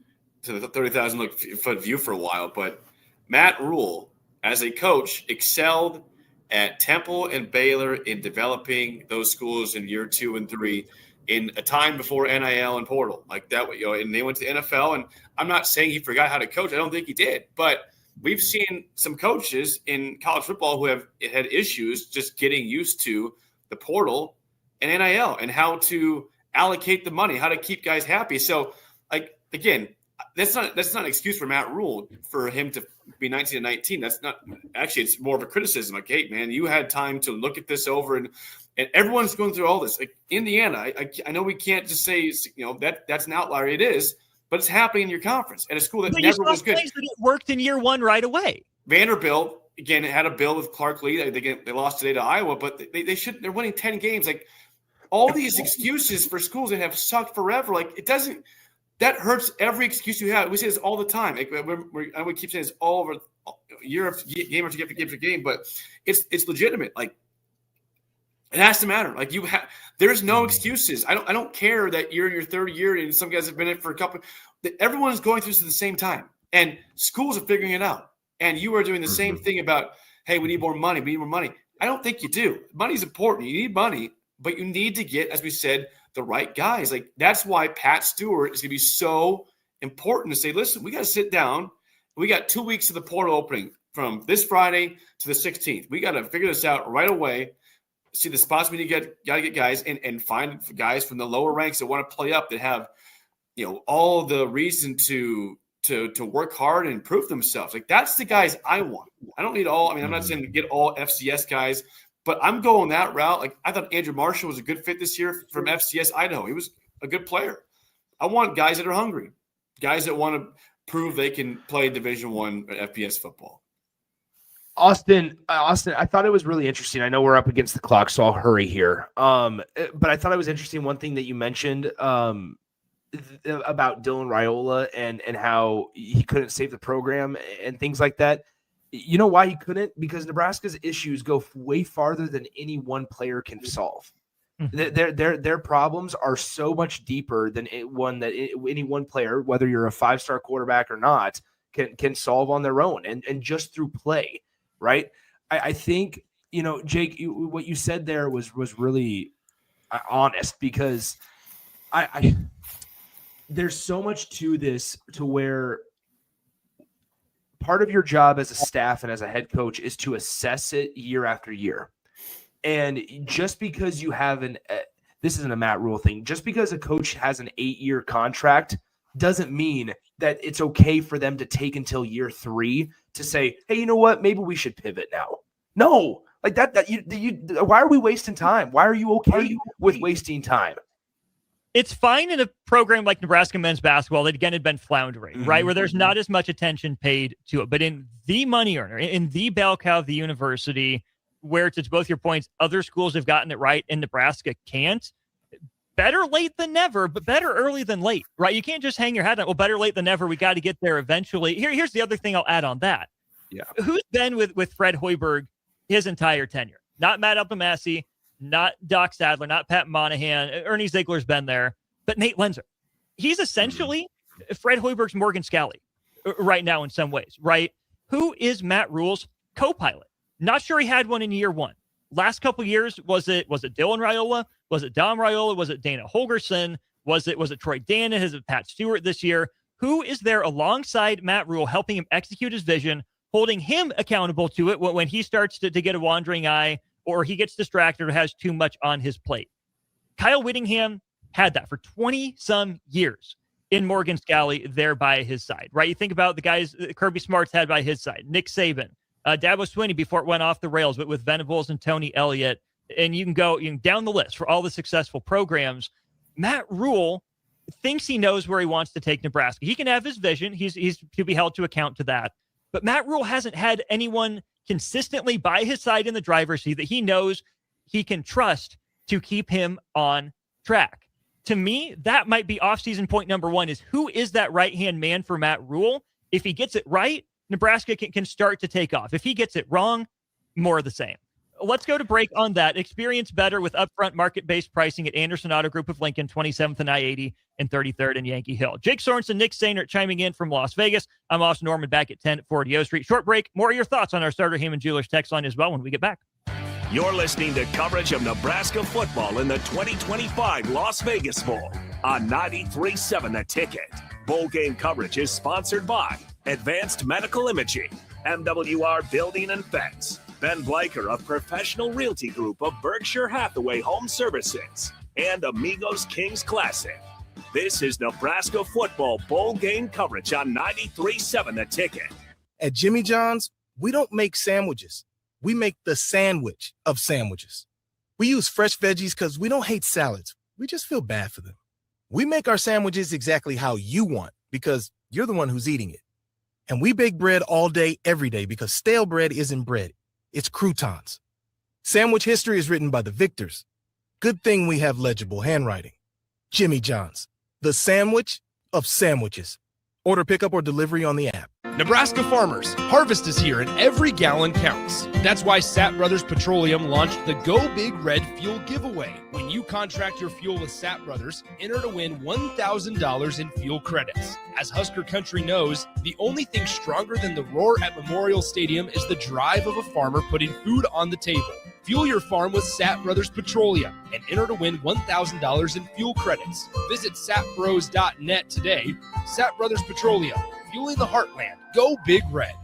to the 30,000 foot view for a while, but Matt Rule as a coach, excelled at Temple and Baylor in developing those schools in year 2 and 3 in a time before NIL and portal like that. And they went to the NFL. And I'm not saying he forgot how to coach. I don't think he did. But we've seen some coaches in college football who have had issues just getting used to the portal and NIL and how to allocate the money, how to keep guys happy. So, like, again, that's not an excuse for Matt Rule for him to be 19 and 19. That's not actually, it's more of a criticism. Like, hey, man, you had time to look at this over, and everyone's going through all this. Like, Indiana, I know we can't just say, that's an outlier. It is, but it's happening in your conference at a school that never was good. That it worked in year 1 right away. Vanderbilt, again, had a bill with Clark Lee. They lost today to Iowa, but they're winning 10 games. Like, all these excuses for schools that have sucked forever, like, it doesn't. That hurts every excuse you have. We say this all the time. Like, I would keep saying this all over year after game after game, but it's legitimate. Like, it has to matter. Like, there's no excuses. I don't care that you're in your third year and some guys have been in it for a couple. Everyone's going through this at the same time, and schools are figuring it out. And you are doing the same thing about, hey, we need more money. We need more money. I don't think you do. Money's important. You need money, but you need to get, as we said, the right guys. Like, that's why Pat Stewart is going to be so important to say, listen, we got to sit down. We got 2 weeks of the portal opening from this Friday to the 16th. We got to figure this out right away. See the spots we need to get guys and find guys from the lower ranks that want to play up, that have, all the reason to work hard and prove themselves. Like, that's the guys I want. I don't need all. I mean, I'm not saying to get all FCS guys, but I'm going that route. Like, I thought Andrew Marshall was a good fit this year from FCS Idaho. He was a good player. I want guys that are hungry, guys that want to prove they can play Division I FBS football. Austin, I thought it was really interesting. I know we're up against the clock, so I'll hurry here. But I thought it was interesting. One thing that you mentioned about Dylan Raiola and how he couldn't save the program and things like that. You know why he couldn't? Because Nebraska's issues go way farther than any one player can solve. Their problems are so much deeper than any one player, whether you're a 5-star quarterback or not, can solve on their own and just through play, right? I think, Jake, what you said there was really honest, because I there's so much to this, to where part of your job as a staff and as a head coach is to assess it year after year. And just because you have this isn't a Matt Rule thing, just because a coach has an 8-year contract doesn't mean that it's okay for them to take until year 3 to say, hey, you know what? Maybe we should pivot now. No, like why are we wasting time? Why are you okay with wasting time? It's fine in a program like Nebraska men's basketball that, again, had been floundering, right? Where there's not as much attention paid to it. But in the money earner, in the bell cow of the university, where it's both your points, other schools have gotten it right and Nebraska can't. Better late than never, but better early than late, right? You can't just hang your head on, well, better late than never. We got to get there eventually. Here's the other thing I'll add on that. Yeah. Who's been with Fred Hoiberg his entire tenure? Not Matt Abdelmassih, not Doc Sadler, not Pat Monahan. Ernie Ziegler's been there, but Nate Lenzer. He's essentially Fred Hoiberg's Morgan Scalley right now in some ways, right? Who is Matt Rule's co-pilot? Not sure he had one in year 1. Last couple years, was it Dylan Raiola? Was it Dom Raiola? Was it Dana Holgerson? Was it Troy Dana? Is it Pat Stewart this year? Who is there alongside Matt Rule, helping him execute his vision, holding him accountable to it when he starts to get a wandering eye, or he gets distracted or has too much on his plate? Kyle Whittingham had that for 20-some years in Morgan Scalley there by his side, right? You think about the guys Kirby Smart's had by his side, Nick Saban, Dabo Swinney before it went off the rails, but with Venables and Tony Elliott, and you can go down the list for all the successful programs. Matt Rule thinks he knows where he wants to take Nebraska. He can have his vision. He's to be held to account to that. But Matt Rule hasn't had anyone consistently by his side in the driver's seat that he knows he can trust to keep him on track. To me, that might be offseason point number 1, is who is that right-hand man for Matt Rule? If he gets it right, Nebraska can start to take off. If he gets it wrong, more of the same. let's go to break on that. Experience better with upfront market-based pricing at Anderson Auto Group of Lincoln, 27th and I-80 and 33rd and Yankee Hill. Jake Sorensen, Nick Sainert chiming in from Las Vegas. I'm Austin Norman back at 10 at 40 O Street. Short break. More of your thoughts on our Starter Heyman Jewelers text line as well when we get back. You're listening to coverage of Nebraska football in the 2025 Las Vegas Bowl on 93.7 The Ticket. Bowl game coverage is sponsored by Advanced Medical Imaging, MWR Building and Fence, Ben Bleicher of Professional Realty Group of Berkshire Hathaway Home Services, and Amigos Kings Classic. This is Nebraska football bowl game coverage on 93.7 The Ticket. At Jimmy John's, we don't make sandwiches. We make the sandwich of sandwiches. We use fresh veggies because we don't hate salads. We just feel bad for them. We make our sandwiches exactly how you want because you're the one who's eating it. And we bake bread all day, every day because stale bread isn't bread. It's croutons. Sandwich history is written by the victors. Good thing we have legible handwriting. Jimmy John's, the sandwich of sandwiches. Order pickup or delivery on the app. Nebraska farmers, harvest is here and every gallon counts. That's why Sat Brothers Petroleum launched the Go Big Red Fuel Giveaway. When you contract your fuel with Sat Brothers, enter to win $1,000 in fuel credits. As Husker Country knows, the only thing stronger than the roar at Memorial Stadium is the drive of a farmer putting food on the table. Fuel your farm with Sat Brothers Petroleum and enter to win $1,000 in fuel credits. Visit satbros.net today. Sat Brothers Petroleum, fueling the heartland. Go Big Red.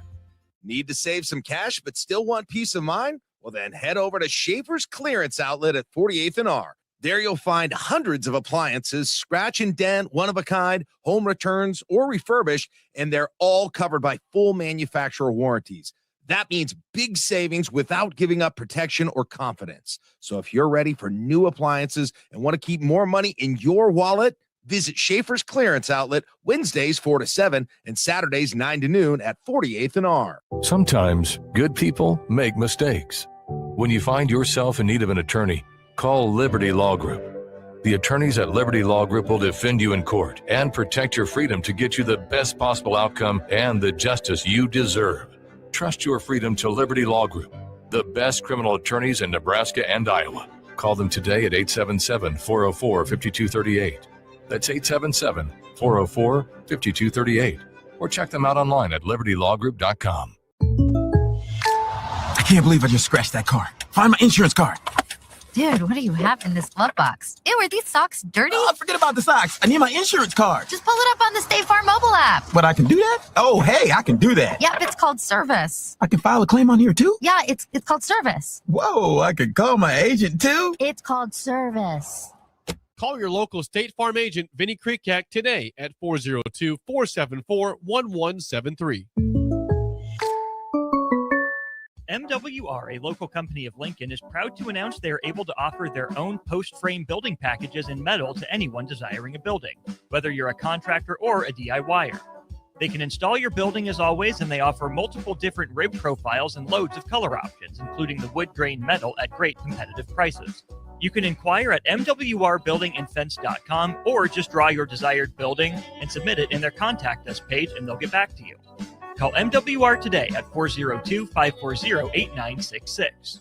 Need to save some cash but still want peace of mind? Well, then head over to Schaefer's Clearance Outlet at 48th and R. There you'll find hundreds of appliances, scratch and dent, one-of-a-kind, home returns, or refurbished, and they're all covered by full manufacturer warranties. That means big savings without giving up protection or confidence. So if you're ready for new appliances and want to keep more money in your wallet, visit Schaefer's Clearance Outlet Wednesdays 4 to 7 and Saturdays 9 to noon at 48th and R. Sometimes good people make mistakes. When you find yourself in need of an attorney, call Liberty Law Group. The attorneys at Liberty Law Group will defend you in court and protect your freedom to get you the best possible outcome and the justice you deserve. Trust your freedom to Liberty Law Group, the best criminal attorneys in Nebraska and Iowa. Call them today at 877-404-5238. That's 877-404-5238. Or check them out online at libertylawgroup.com. I can't believe I just scratched that car. Find my insurance card. Dude, what do you have in this glove box? Ew, are these socks dirty? Oh, forget about the socks. I need my insurance card. Just pull it up on the State Farm mobile app. But I can do that? Oh, hey, I can do that. Yep, it's called service. I can file a claim on here too? Yeah, it's called service. Whoa, I can call my agent too? It's called service. Call your local State Farm agent, Vinny Krikak, today at 402-474-1173. MWR, a local company of Lincoln, is proud to announce they are able to offer their own post-frame building packages in metal to anyone desiring a building, whether you're a contractor or a DIYer. They can install your building as always, and they offer multiple different rib profiles and loads of color options, including the wood grain metal at great competitive prices. You can inquire at mwrbuildingandfence.com or just draw your desired building and submit it in their contact us page, and they'll get back to you. Call MWR today at 402-540-8966.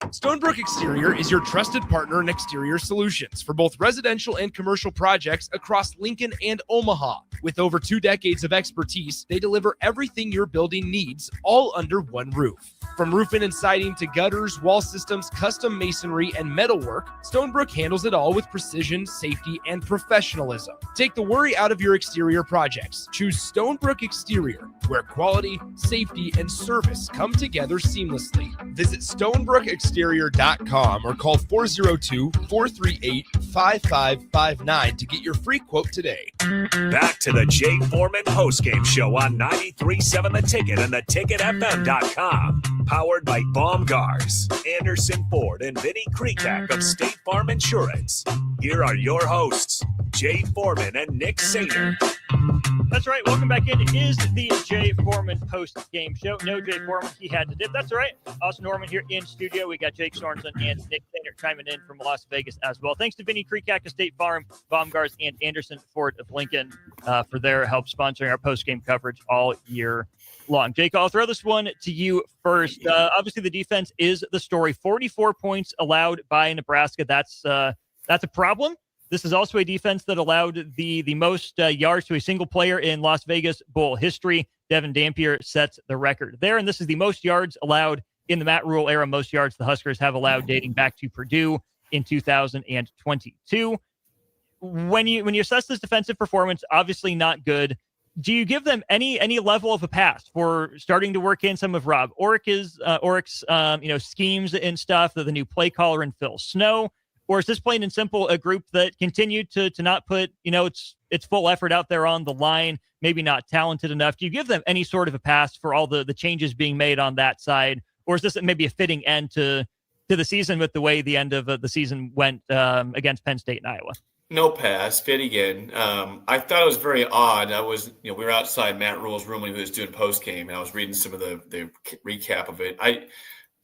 Stonebrook Exterior is your trusted partner in exterior solutions for both residential and commercial projects across Lincoln and Omaha. With over 2 decades of expertise, they deliver everything your building needs, all under one roof. From roofing and siding to gutters, wall systems, custom masonry, and metalwork, Stonebrook handles it all with precision, safety, and professionalism. Take the worry out of your exterior projects. Choose Stonebrook Exterior, where quality, safety, and service come together seamlessly. Visit StonebrookExterior.com or call 402-438-5559 to get your free quote today. Back to the Jay Foreman Postgame Show on 93.7 The Ticket and theticketfm.com. Powered by Baumgars, Anderson Ford, and Vinny Krikak of State Farm Insurance. Here are your hosts, Jay Foreman and Nick Sainert. That's right. Welcome back in. It is the Jay Foreman post-game show. No Jay Foreman. He had to dip. That's all right. Austin Norman here in studio. We got Jake Sorensen and Nick Sainert chiming in from Las Vegas as well. Thanks to Vinny Krikak of State Farm, Baumgars, and Anderson Ford of Lincoln for their help sponsoring our post-game coverage all year long. Jake, I'll throw this one to you first. Obviously, the defense is the story. 44 points allowed by Nebraska. That's a problem. This is also a defense that allowed the most yards to a single player in Las Vegas Bowl history. Devin Dampier sets the record there, and this is the most yards allowed in the Matt Rule era, most yards the Huskers have allowed dating back to Purdue in 2022. When you assess this defensive performance, obviously not good. Do you give them any level of a pass for starting to work in some of Rob Orick's schemes and stuff, the new play caller and Phil Snow? Or is this plain and simple a group that continued to not put, its full effort out there on the line, maybe not talented enough? Do you give them any sort of a pass for all the changes being made on that side? Or is this maybe a fitting end to the season with the way the end of the season went against Penn State and Iowa? No pass, fitting in. I thought it was very odd. We were outside Matt Rule's room when he was doing post game, and I was reading some of the recap of it.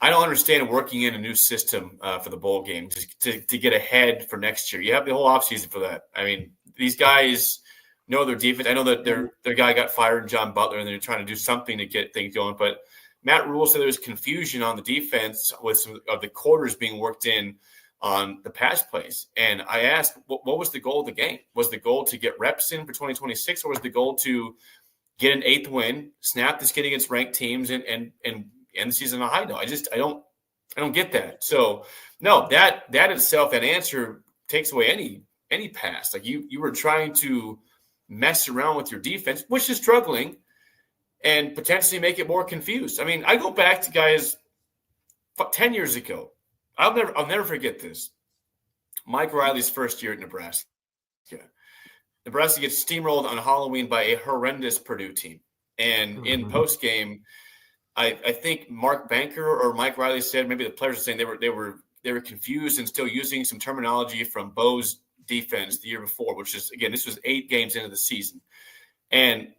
I don't understand working in a new system for the bowl game to get ahead for next year. You have the whole offseason for that. I mean, these guys know their defense. I know that their guy got fired, John Butler, and they're trying to do something to get things going. But Matt Rule said there was confusion on the defense with some of the quarters being worked in on the pass plays. And I asked, what was the goal of the game? Was the goal to get reps in for 2026, or was the goal to get an 8th win, snap the skid against ranked teams, and end the season on a high note? I don't get that. So no, that itself, that answer takes away any pass. Like you were trying to mess around with your defense, which is struggling, and potentially make it more confused. I mean, I go back to guys 10 years ago. I'll never forget this. Mike Riley's first year at Nebraska. Nebraska gets steamrolled on Halloween by a horrendous Purdue team. And in post game, I think Mark Banker or Mike Riley said, maybe the players were saying they were confused and still using some terminology from Bo's defense the year before, which is, again, this was 8 games into the season. And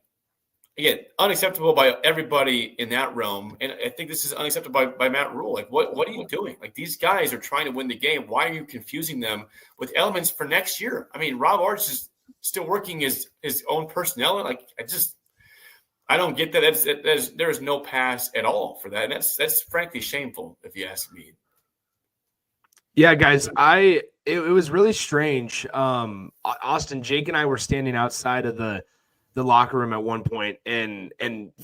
again, unacceptable by everybody in that realm. And I think this is unacceptable by Matt Rule. Like, what are you doing? Like, these guys are trying to win the game. Why are you confusing them with elements for next year? I mean, Rob Arch is still working his own personnel. Like, I don't get that. There is no pass at all for that. And that's frankly shameful, if you ask me. Yeah, guys, it was really strange. Austin, Jake and I were standing outside of the locker room at one point, and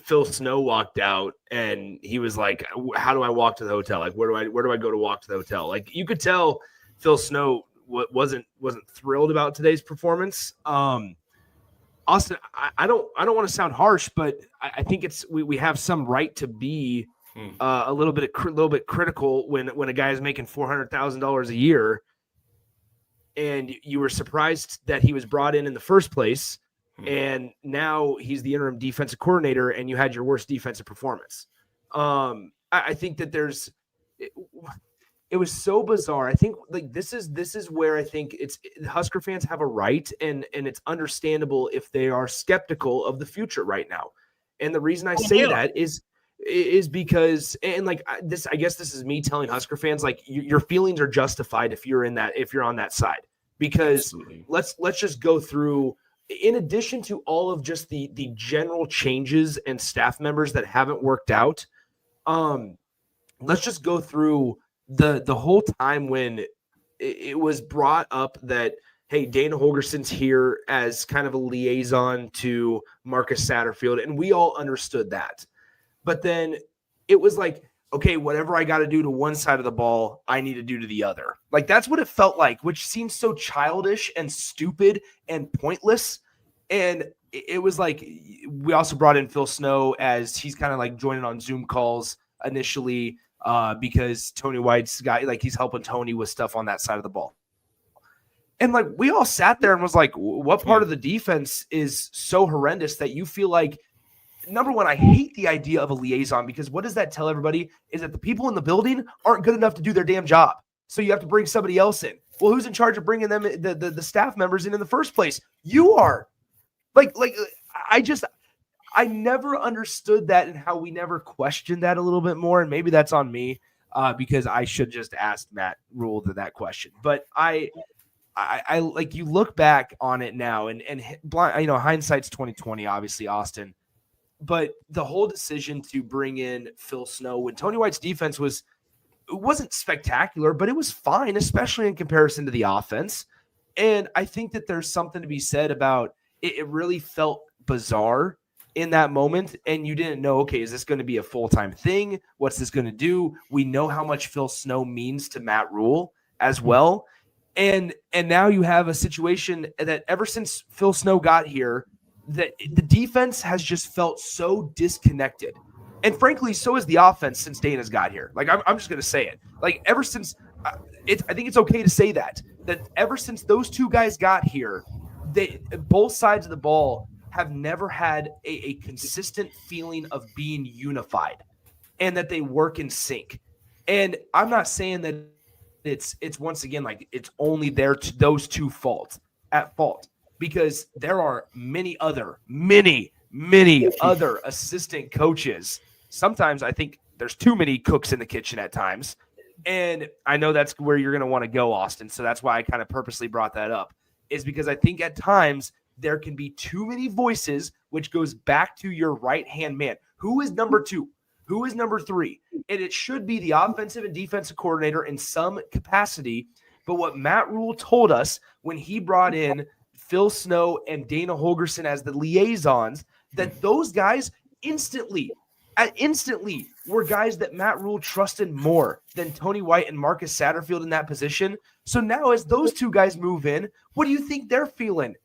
Phil Snow walked out, and he was like, "How do I walk to the hotel? Like, where do I go to walk to the hotel?" Like, you could tell Phil Snow wasn't thrilled about today's performance. Austin, I don't want to sound harsh, but I think we have some right to be a little bit critical when a guy is making $400,000 a year, and you were surprised that he was brought in the first place. And now he's the interim defensive coordinator, and you had your worst defensive performance. I think that it was so bizarre. I think like this is where I think Husker fans have a right, and it's understandable if they are skeptical of the future right now. And the reason I say that is because, and like this, I guess this is me telling Husker fans, like your feelings are justified if you're on that side, because let's just go through. In addition to all of just the general changes and staff members that haven't worked out, let's just go through the whole time when it was brought up that, hey, Dana Holgerson's here as kind of a liaison to Marcus Satterfield, and we all understood that. But then it was like, okay, whatever I got to do to one side of the ball, I need to do to the other. Like, that's what it felt like, which seems so childish and stupid and pointless. And it was like, we also brought in Phil Snow as he's kind of like joining on Zoom calls initially because Tony White's got, like, he's helping Tony with stuff on that side of the ball. And like, we all sat there and was like, what part of the defense is so horrendous that you feel like, number one, I hate the idea of a liaison, because what does that tell everybody is that the people in the building aren't good enough to do their damn job. So you have to bring somebody else in. Well, who's in charge of bringing them, the staff members in the first place? You are. Like I never understood that, and how we never questioned that a little bit more. And maybe that's on me because I should just ask Matt Rule that question. But I like, you look back on it now, and hindsight's 2020, obviously, Austin. But the whole decision to bring in Phil Snow when Tony White's defense wasn't spectacular, but it was fine, especially in comparison to the offense. And I think that there's something to be said about it. It really felt bizarre in that moment. And you didn't know, okay, is this going to be a full-time thing? What's this going to do? We know how much Phil Snow means to Matt Rule as well. And now you have a situation that ever since Phil Snow got here, that the defense has just felt so disconnected. And frankly, so is the offense since Dana's got here. Like, I'm just going to say it. Like, ever since I think it's okay to say that ever since those two guys got here, both sides of the ball have never had a consistent feeling of being unified and that they work in sync. And I'm not saying that it's once again, like it's only those two at fault, because there are many other assistant coaches. Sometimes I think there's too many cooks in the kitchen at times. And I know that's where you're going to want to go, Austin. So that's why I kind of purposely brought that up, is because I think at times there can be too many voices, which goes back to your right-hand man. Who is number 2? Who is number 3? And it should be the offensive and defensive coordinator in some capacity. But what Matt Rule told us when he brought in Phil Snow and Dana Holgorsen as the liaisons, that those guys instantly were guys that Matt Rule trusted more than Tony White and Marcus Satterfield in that position. So now as those two guys move in, what do you think they're feeling?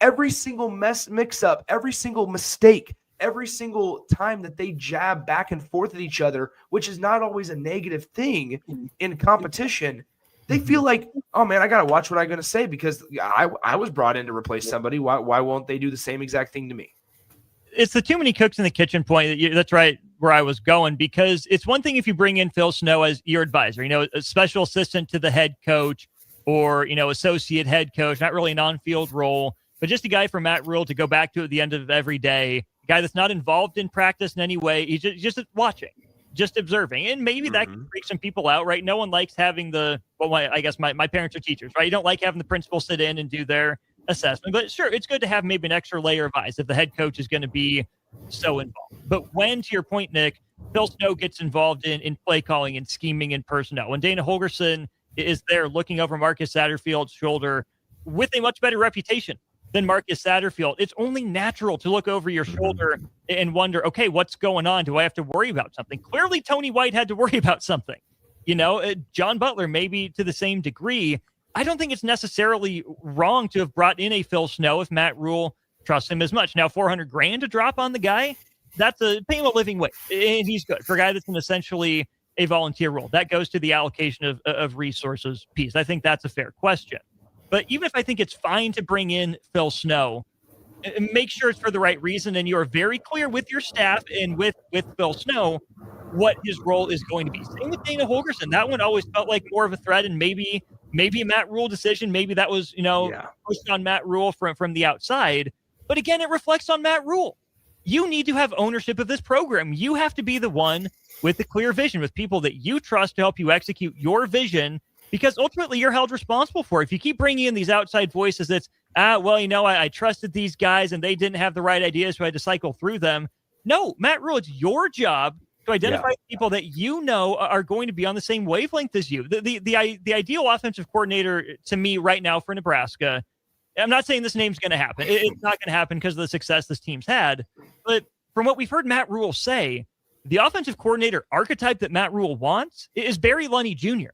Every single mix-up, every single mistake, every single time that they jab back and forth at each other, which is not always a negative thing in competition, they feel like, oh, man, I got to watch what I'm going to say because I was brought in to replace somebody. Why won't they do the same exact thing to me? It's the too many cooks in the kitchen point. That's right where I was going, because it's one thing if you bring in Phil Snow as your advisor, a special assistant to the head coach or, associate head coach, not really an on-field role, but just a guy for Matt Rule to go back to at the end of every day, a guy that's not involved in practice in any way. He's just watching, just observing. And maybe that can freak some people out, right? No one likes having I guess my parents are teachers, right? You don't like having the principal sit in and do their assessment, but sure, it's good to have maybe an extra layer of eyes if the head coach is going to be so involved. But when, to your point, Nick, Phil Snow gets involved in play calling and scheming in personnel, when Dana Holgorsen is there looking over Marcus Satterfield's shoulder with a much better reputation than Marcus Satterfield, it's only natural to look over your shoulder and wonder, okay, what's going on? Do I have to worry about something? Clearly, Tony White had to worry about something. John Butler, maybe to the same degree. I don't think it's necessarily wrong to have brought in a Phil Snow if Matt Rule trusts him as much. Now, $400,000 to drop on the guy, that's pay him a living wage, and he's good. For a guy that's in essentially a volunteer role, that goes to the allocation of resources piece. I think that's a fair question. But even if I think it's fine to bring in Phil Snow, make sure it's for the right reason, and you are very clear with your staff and with Phil Snow what his role is going to be. Same with Dana Holgorsen. That one always felt like more of a threat, and maybe a Matt Rule decision. Maybe that was, pushed on Matt Rule from the outside. But again, it reflects on Matt Rule. You need to have ownership of this program. You have to be the one with the clear vision, with people that you trust to help you execute your vision, because ultimately you're held responsible for it. If you keep bringing in these outside voices that's, I trusted these guys and they didn't have the right ideas, so I had to cycle through them. No, Matt Rule, it's your job to identify people that are going to be on the same wavelength as you. The ideal offensive coordinator to me right now for Nebraska, I'm not saying this name's going to happen. It's not going to happen because of the success this team's had. But from what we've heard Matt Rule say, the offensive coordinator archetype that Matt Rule wants is Barry Lunny Jr.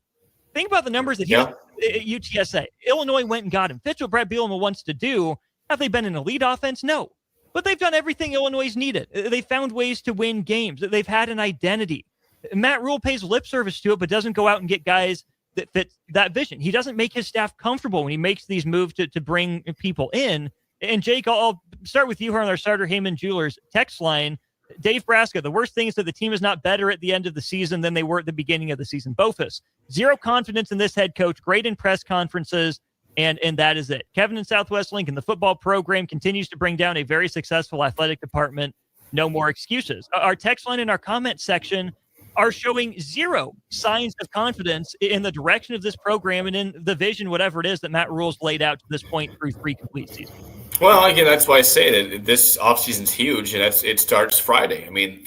Think about the numbers that he had at UTSA. Illinois went and got him. Fits what Brad Bielema wants to do. Have they been an elite offense? No. But they've done everything Illinois needed. They found ways to win games. They've had an identity. Matt Rule pays lip service to it, but doesn't go out and get guys that fit that vision. He doesn't make his staff comfortable when he makes these moves to bring people in. And Jake, I'll start with you here on our Starter Heyman Jewelers text line. Dave Braska, the worst thing is that the team is not better at the end of the season than they were at the beginning of the season. Bofus, zero confidence in this head coach, great in press conferences, and that is it. Kevin in Southwest Lincoln, the football program continues to bring down a very successful athletic department. No more excuses. Our text line in our comment section are showing zero signs of confidence in the direction of this program and in the vision, whatever it is that Matt Rule's laid out to this point through 3 complete seasons. Well, again, that's why I say that this offseason's huge, and it starts Friday. I mean,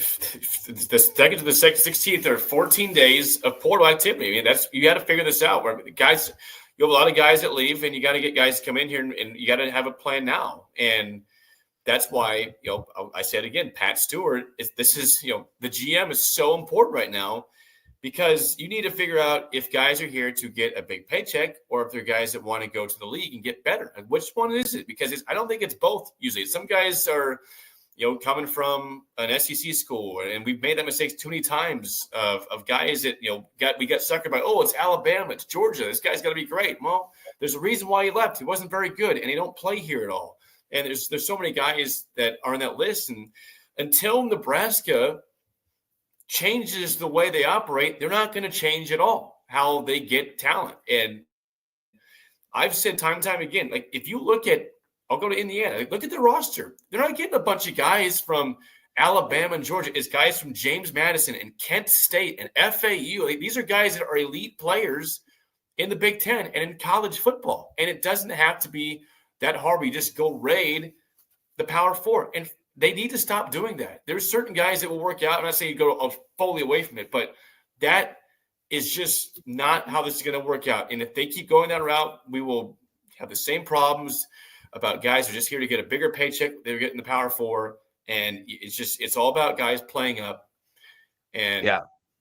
the second to the 16th are 14 days of portal activity. I mean, you got to figure this out. Where guys, you have a lot of guys that leave, and you got to get guys to come in here, and you got to have a plan now. And that's why, I said again, Pat Stewart the GM is so important right now, because you need to figure out if guys are here to get a big paycheck or if they're guys that want to go to the league and get better. And which one is it? Because I don't think it's both usually. Some guys are, coming from an SEC school, and we've made that mistake too many times of guys that, we got suckered by, it's Alabama, it's Georgia. This guy's got to be great. Well, there's a reason why he left. He wasn't very good, and he don't play here at all. And there's so many guys that are on that list. And until Nebraska changes the way they operate, they're not going to change at all how they get talent. And I've said time and time again, like, if you look at, I'll go to Indiana, look at their roster. They're not getting a bunch of guys from Alabama and Georgia. It's guys from James Madison and Kent State and FAU. Like, these are guys that are elite players in the Big Ten and in college football. And it doesn't have to be that hard. We just go raid the Power Four. And they need to stop doing that. There's certain guys that will work out. I'm not saying you go fully away from it, but that is just not how this is going to work out. And if they keep going that route, we will have the same problems about guys who are just here to get a bigger paycheck. They're getting the Power Four, and it's all about guys playing up. And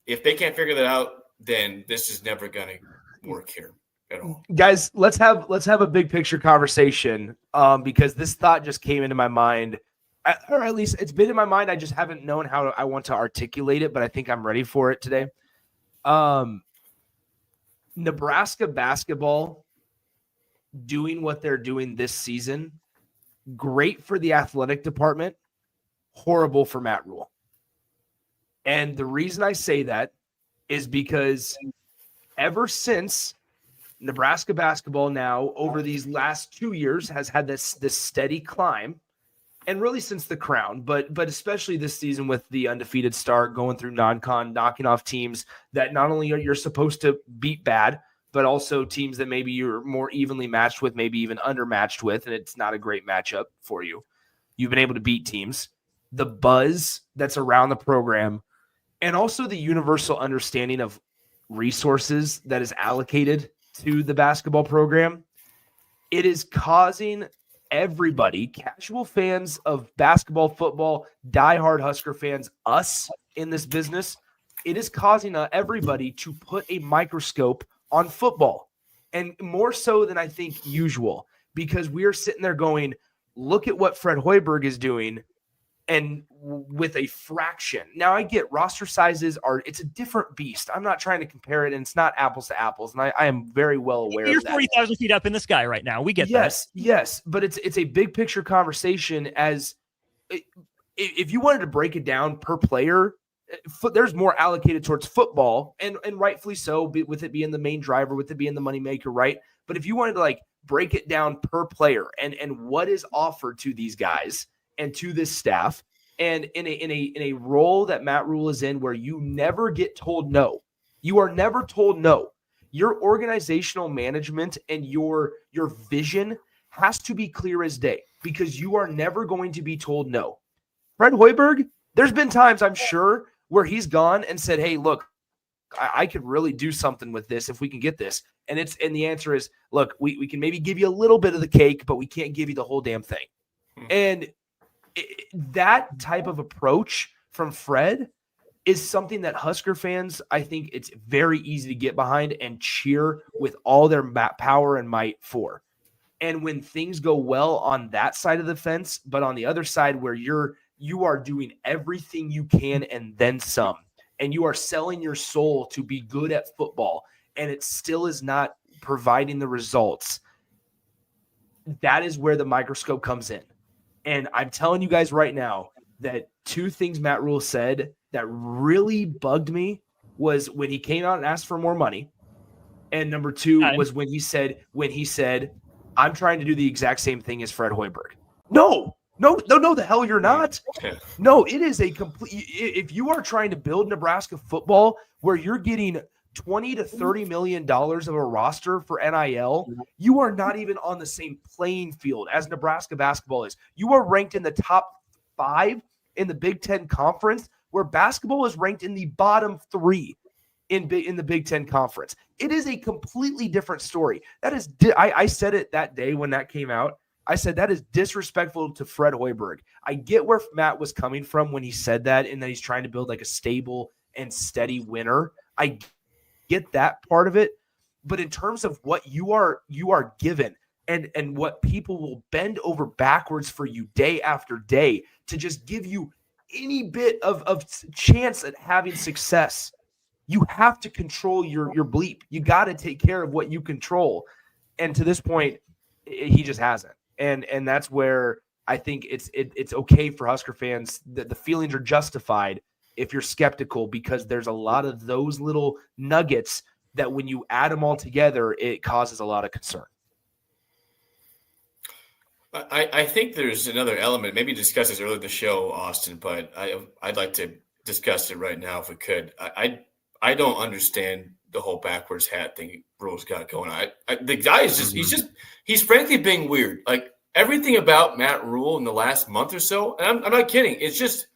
if they can't figure that out, then this is never going to work here at all. Guys, let's have a big picture conversation, because this thought just came into my mind. Or at least it's been in my mind. I just haven't known how I want to articulate it, but I think I'm ready for it today. Nebraska basketball doing what they're doing this season, great for the athletic department, horrible for Matt Rule. And the reason I say that is because ever since Nebraska basketball now over these last 2 years has had this steady climb, and really since the crown, but especially this season with the undefeated start, going through non-con, knocking off teams that not only you're supposed to beat bad, but also teams that maybe you're more evenly matched with, maybe even undermatched with, and it's not a great matchup for you. You've been able to beat teams. The buzz that's around the program, and also the universal understanding of resources that is allocated to the basketball program, it is causing everybody, casual fans of basketball, football, diehard Husker fans, us in this business, it is causing everybody to put a microscope on football, and more so than I think usual, because we are sitting there going, look at what Fred Hoiberg is doing, and with a fraction. Now I get roster sizes it's a different beast. I'm not trying to compare it, and it's not apples to apples. And I am very well aware You're of that. 40,000 feet up in the sky right now. We get that. Yes. But it's a big picture conversation. As if you wanted to break it down per player, there's more allocated towards football, and rightfully so, with it being the main driver, with it being the moneymaker, right? But if you wanted to break it down per player and what is offered to these guys and to this staff, and in a role that Matt Rule is in, where you never get told no. You are never told no. Your organizational management and your vision has to be clear as day, because you are never going to be told no. Fred Hoiberg, there's been times, I'm sure, where he's gone and said, hey, look, I could really do something with this if we can get this. And the answer is, look, we can maybe give you a little bit of the cake, but we can't give you the whole damn thing. And that type of approach from Fred is something that Husker fans, I think it's very easy to get behind and cheer with all their power and might for. And when things go well on that side of the fence, but on the other side where you are doing everything you can and then some, and you are selling your soul to be good at football, and it still is not providing the results, that is where the microscope comes in. And I'm telling you guys right now that two things Matt Rule said that really bugged me was when he came out and asked for more money. And number two was when he said, I'm trying to do the exact same thing as Fred Hoiberg. No, the hell you're not. No, it is a complete – if you are trying to build Nebraska football where you're getting $20 to $30 million of a roster for NIL, you are not even on the same playing field as Nebraska basketball is. You are ranked in the top 5 in the Big Ten Conference, where basketball is ranked in the bottom 3 in the Big Ten Conference. It is a completely different story. That is, I said it that day when that came out. I said that is disrespectful to Fred Hoiberg. I get where Matt was coming from when he said that, and that he's trying to build like a stable and steady winner. I get that part of it, but in terms of what you are given and what people will bend over backwards for you day after day to just give you any bit of chance at having success, you have to control your bleep. You got to take care of what you control. And to this point, he just hasn't. And that's where I think it's okay for Husker fans that the feelings are justified if you're skeptical, because there's a lot of those little nuggets that when you add them all together, it causes a lot of concern. I think there's another element. Maybe discussed this earlier in the show, Austin, but I'd like to discuss it right now if we could. I don't understand the whole backwards hat thing Rule's got going on. The guy is he's frankly being weird. Like everything about Matt Rule in the last month or so, and I'm not kidding. It's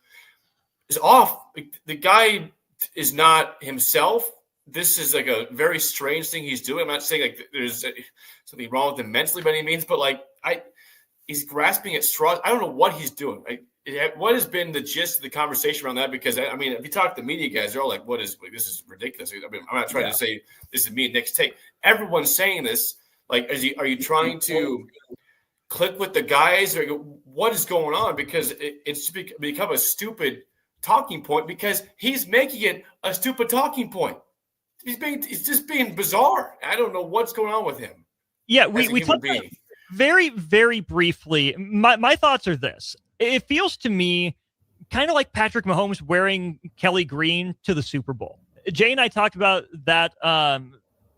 off. The guy is not himself. This is like a very strange thing he's doing. I'm not saying like there's something wrong with him mentally by any means, but like he's grasping at straws. I don't know what he's doing. What has been the gist of the conversation around that? Because I mean, if you talk to the media guys, they're all like, this is ridiculous. I mean, I'm not trying to say this is me and Nick's take. Everyone's saying this. Like, are you trying to click with the guys, or what is going on? Because it's become a stupid talking point because he's making it a stupid talking point. It's just being bizarre. I don't know what's going on with him. Yeah, we talked very, very briefly. My thoughts are this. It feels to me kind of like Patrick Mahomes wearing Kelly Green to the Super Bowl. Jay and I talked about that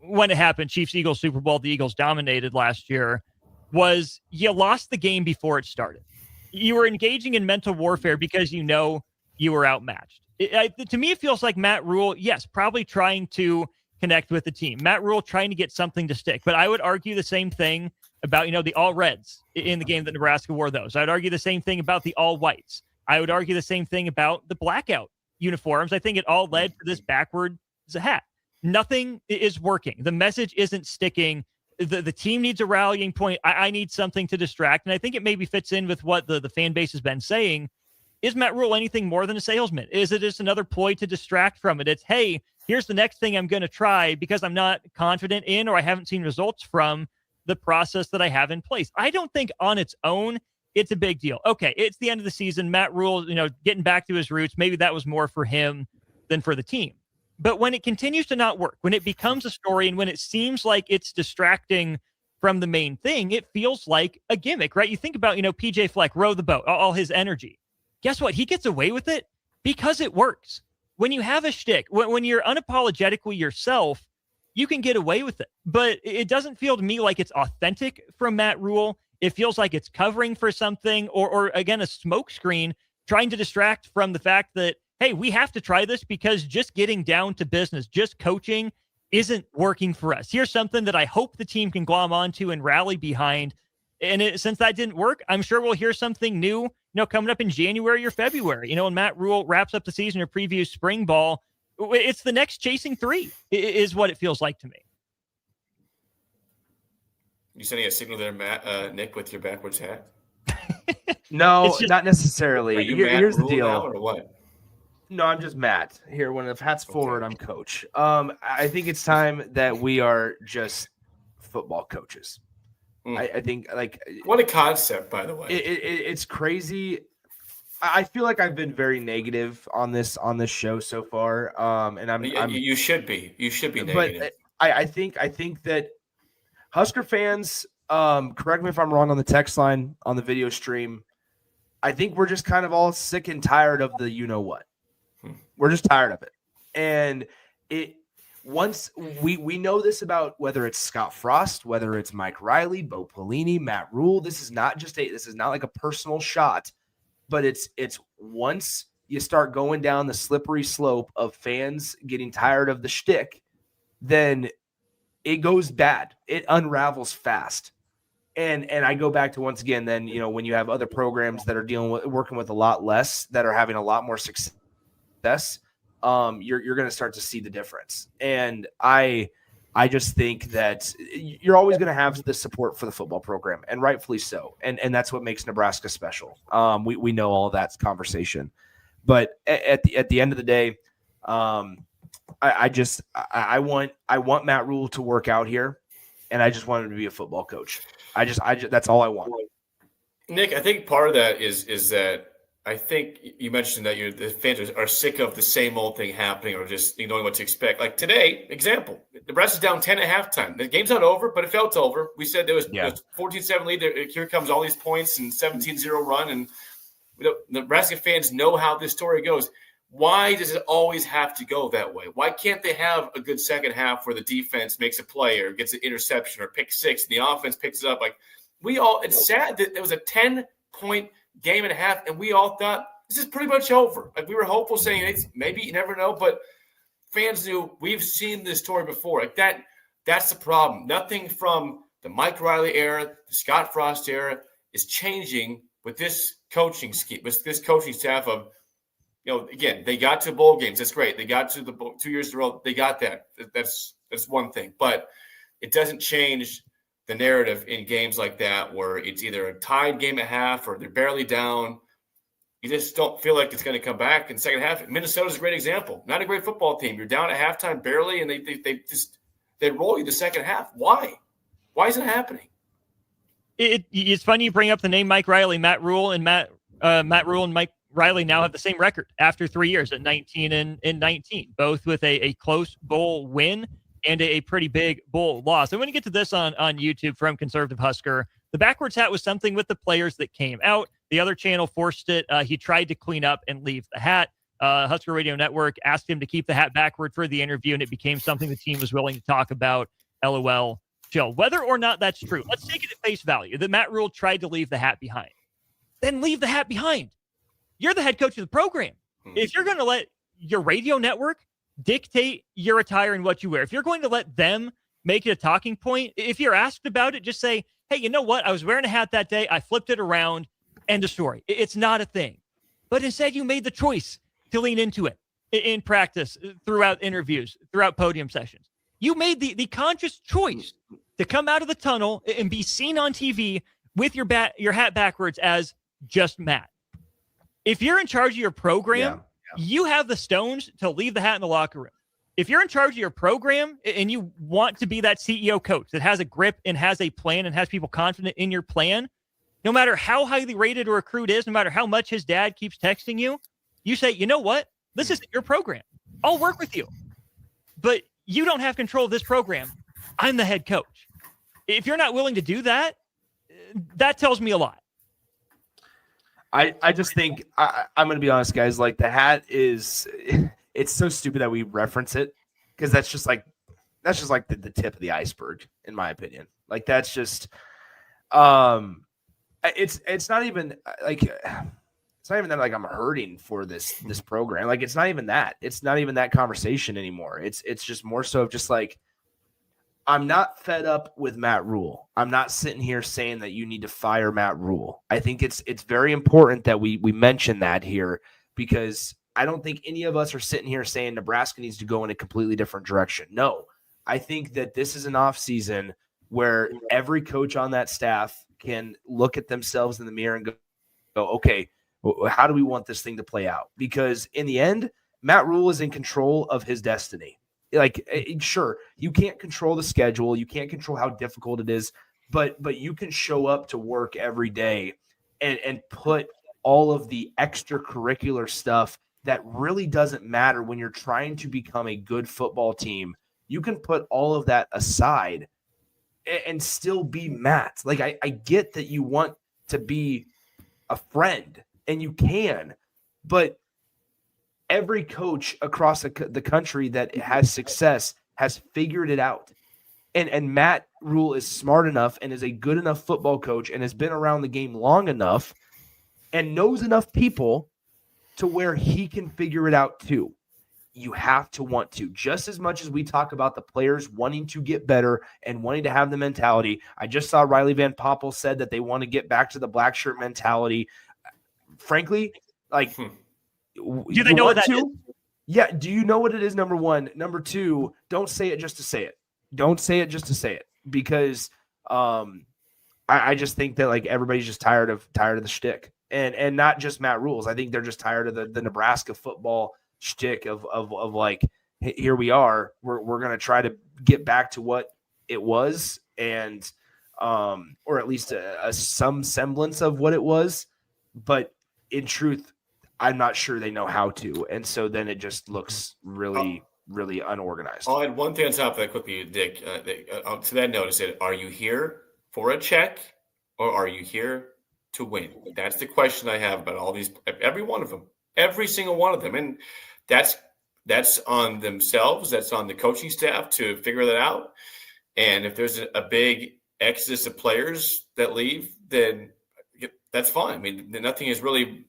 when it happened. Chiefs-Eagles Super Bowl, the Eagles dominated last year, was you lost the game before it started. You were engaging in mental warfare because you know you were outmatched. To me, it feels like Matt Rule, yes, probably trying to connect with the team. Matt Rule trying to get something to stick. But I would argue the same thing about, the all reds in the game that Nebraska wore those. I'd argue the same thing about the all whites. I would argue the same thing about the blackout uniforms. I think it all led to this backwards hat. Nothing is working. The message isn't sticking. The team needs a rallying point. I need something to distract. And I think it maybe fits in with what the fan base has been saying. Is Matt Rule anything more than a salesman? Is it just another ploy to distract from it? It's, hey, here's the next thing I'm going to try because I'm not confident in or I haven't seen results from the process that I have in place. I don't think on its own it's a big deal. Okay, it's the end of the season. Matt Rule, getting back to his roots, maybe that was more for him than for the team. But when it continues to not work, when it becomes a story and when it seems like it's distracting from the main thing, it feels like a gimmick, right? You think about, PJ Fleck, row the boat, all his energy. Guess what? He gets away with it because it works. When you have a shtick, when you're unapologetically yourself, you can get away with it. But it doesn't feel to me like it's authentic from Matt Rule. It feels like it's covering for something or again, a smokescreen trying to distract from the fact that, hey, we have to try this because just getting down to business, just coaching isn't working for us. Here's something that I hope the team can glom onto and rally behind. And since that didn't work, I'm sure we'll hear something new, coming up in January or February. When Matt Rule wraps up the season or previews spring ball, it's the next chasing three is what it feels like to me. You sending a signal there, Matt, Nick, with your backwards hat? No, not necessarily. Here's the deal. Or what? No, I'm just Matt. Here, when the hat's forward, I'm coach. I think it's time that we are just football coaches. I think, what a concept, by the way. It's crazy. I feel like I've been very negative on this show so far. And you should be. You should be negative. But I think that Husker fans, correct me if I'm wrong on the text line on the video stream. I think we're just kind of all sick and tired of the what. We're just tired of it. And once we know this about whether it's Scott Frost, whether it's Mike Riley, Bo Pelini, Matt Rule, this is not like a personal shot, but it's once you start going down the slippery slope of fans getting tired of the shtick, then it goes bad. It unravels fast. And I go back to, once again, then, when you have other programs that are working with a lot less, that are having a lot more success, you're going to start to see the difference. And I just think that you're always going to have the support for the football program, and rightfully so. And that's what makes Nebraska special. We know all that conversation, but at the end of the day, I want Matt Rule to work out here, and I just want him to be a football coach. I just that's all I want. Nick, I think part of that is that I think you mentioned that the fans are sick of the same old thing happening, or just knowing what to expect. Like today, example, Nebraska's down 10 at halftime. The game's not over, but it felt over. We said there was 14-7 lead. Here comes all these points and 17-0 run. And Nebraska fans know how this story goes. Why does it always have to go that way? Why can't they have a good second half where the defense makes a play or gets an interception or pick six and the offense picks it up? Like, it's sad that it was a 10-point game and a half, and we all thought this is pretty much over. Like, we were hopeful, saying maybe, you never know, but fans knew we've seen this story before. Like, that's the problem. Nothing from the Mike Riley era, the Scott Frost era is changing with this coaching scheme, with this coaching staff of, again, they got to bowl games. That's great. They got to the 2 years in a row. They got that. That's one thing. But it doesn't change the narrative in games like that, where it's either a tied game at half or they're barely down. You just don't feel like it's going to come back in the second half. Minnesota's a great example. Not a great football team. You're down at halftime barely, and they roll you the second half. Why? Why is it happening? It's funny you bring up the name Mike Riley. Matt Rule and Mike Riley now have the same record after 3 years at 19 and 19, both with a close bowl win and a pretty big bowl loss. I'm going to get to this on YouTube from Conservative Husker. The backwards hat was something with the players that came out. The other channel forced it. He tried to clean up and leave the hat. Husker Radio Network asked him to keep the hat backward for the interview, and it became something the team was willing to talk about. LOL. Chill. Whether or not that's true, let's take it at face value that Matt Rule tried to leave the hat behind. Then leave the hat behind. You're the head coach of the program. If you're going to let your radio network dictate your attire and what you wear, if you're going to let them make it a talking point, if you're asked about it, just say, hey, you know what? I was wearing a hat that day. I flipped it around. End of story. It's not a thing. But instead, you made the choice to lean into it in practice, throughout interviews, throughout podium sessions. You made the conscious choice to come out of the tunnel and be seen on TV with your hat backwards as just Matt. If you're in charge of your program, you have the stones to leave the hat in the locker room. If you're in charge of your program and you want to be that CEO coach that has a grip and has a plan and has people confident in your plan, no matter how highly rated a recruit is, no matter how much his dad keeps texting you, you say, you know what? This isn't your program. I'll work with you. But you don't have control of this program. I'm the head coach. If you're not willing to do that, that tells me a lot. I just think I'm going to be honest, guys. Like, the hat it's so stupid that we reference it, because that's just like the tip of the iceberg, in my opinion. Like, that's just it's not even like that. Like, I'm hurting for this program. Like, it's not even that. It's not even that conversation anymore. It's just more so of just like, I'm not fed up with Matt Rule. I'm not sitting here saying that you need to fire Matt Rule. I think it's very important that we mention that here, because I don't think any of us are sitting here saying Nebraska needs to go in a completely different direction. No, I think that this is an off season where every coach on that staff can look at themselves in the mirror and go, okay, how do we want this thing to play out? Because in the end, Matt Rule is in control of his destiny. Like, sure, you can't control the schedule. You can't control how difficult it is, but you can show up to work every day and put all of the extracurricular stuff that really doesn't matter when you're trying to become a good football team. You can put all of that aside and still be Matt. Like, I get that you want to be a friend, and you can, but every coach across the country that has success has figured it out. And Matt Rule is smart enough and is a good enough football coach and has been around the game long enough and knows enough people to where he can figure it out too. you have to want to. Just as much as we talk about the players wanting to get better and wanting to have the mentality. I just saw Riley Van Poppel said that they want to get back to the black shirt mentality. Frankly, like, do they know what that is? Yeah. Do you know what it is? Number one. Number two, don't say it just to say it. Don't say it just to say it, because I just think that like everybody's just tired of the shtick, and not just Matt Rules. I think they're just tired of the Nebraska football shtick of like, hey, here we are. We're going to try to get back to what it was, and or at least some semblance of what it was. But in truth, I'm not sure they know how to. And so then it just looks really, really unorganized. I'll add one thing on top of that quickly, Dick. To that note, I said, are you here for a check or are you here to win? That's the question I have about all these, every one of them, every single one of them. And that's on themselves. That's on the coaching staff to figure that out. And if there's a big exodus of players that leave, then that's fine. I mean, nothing hasn't really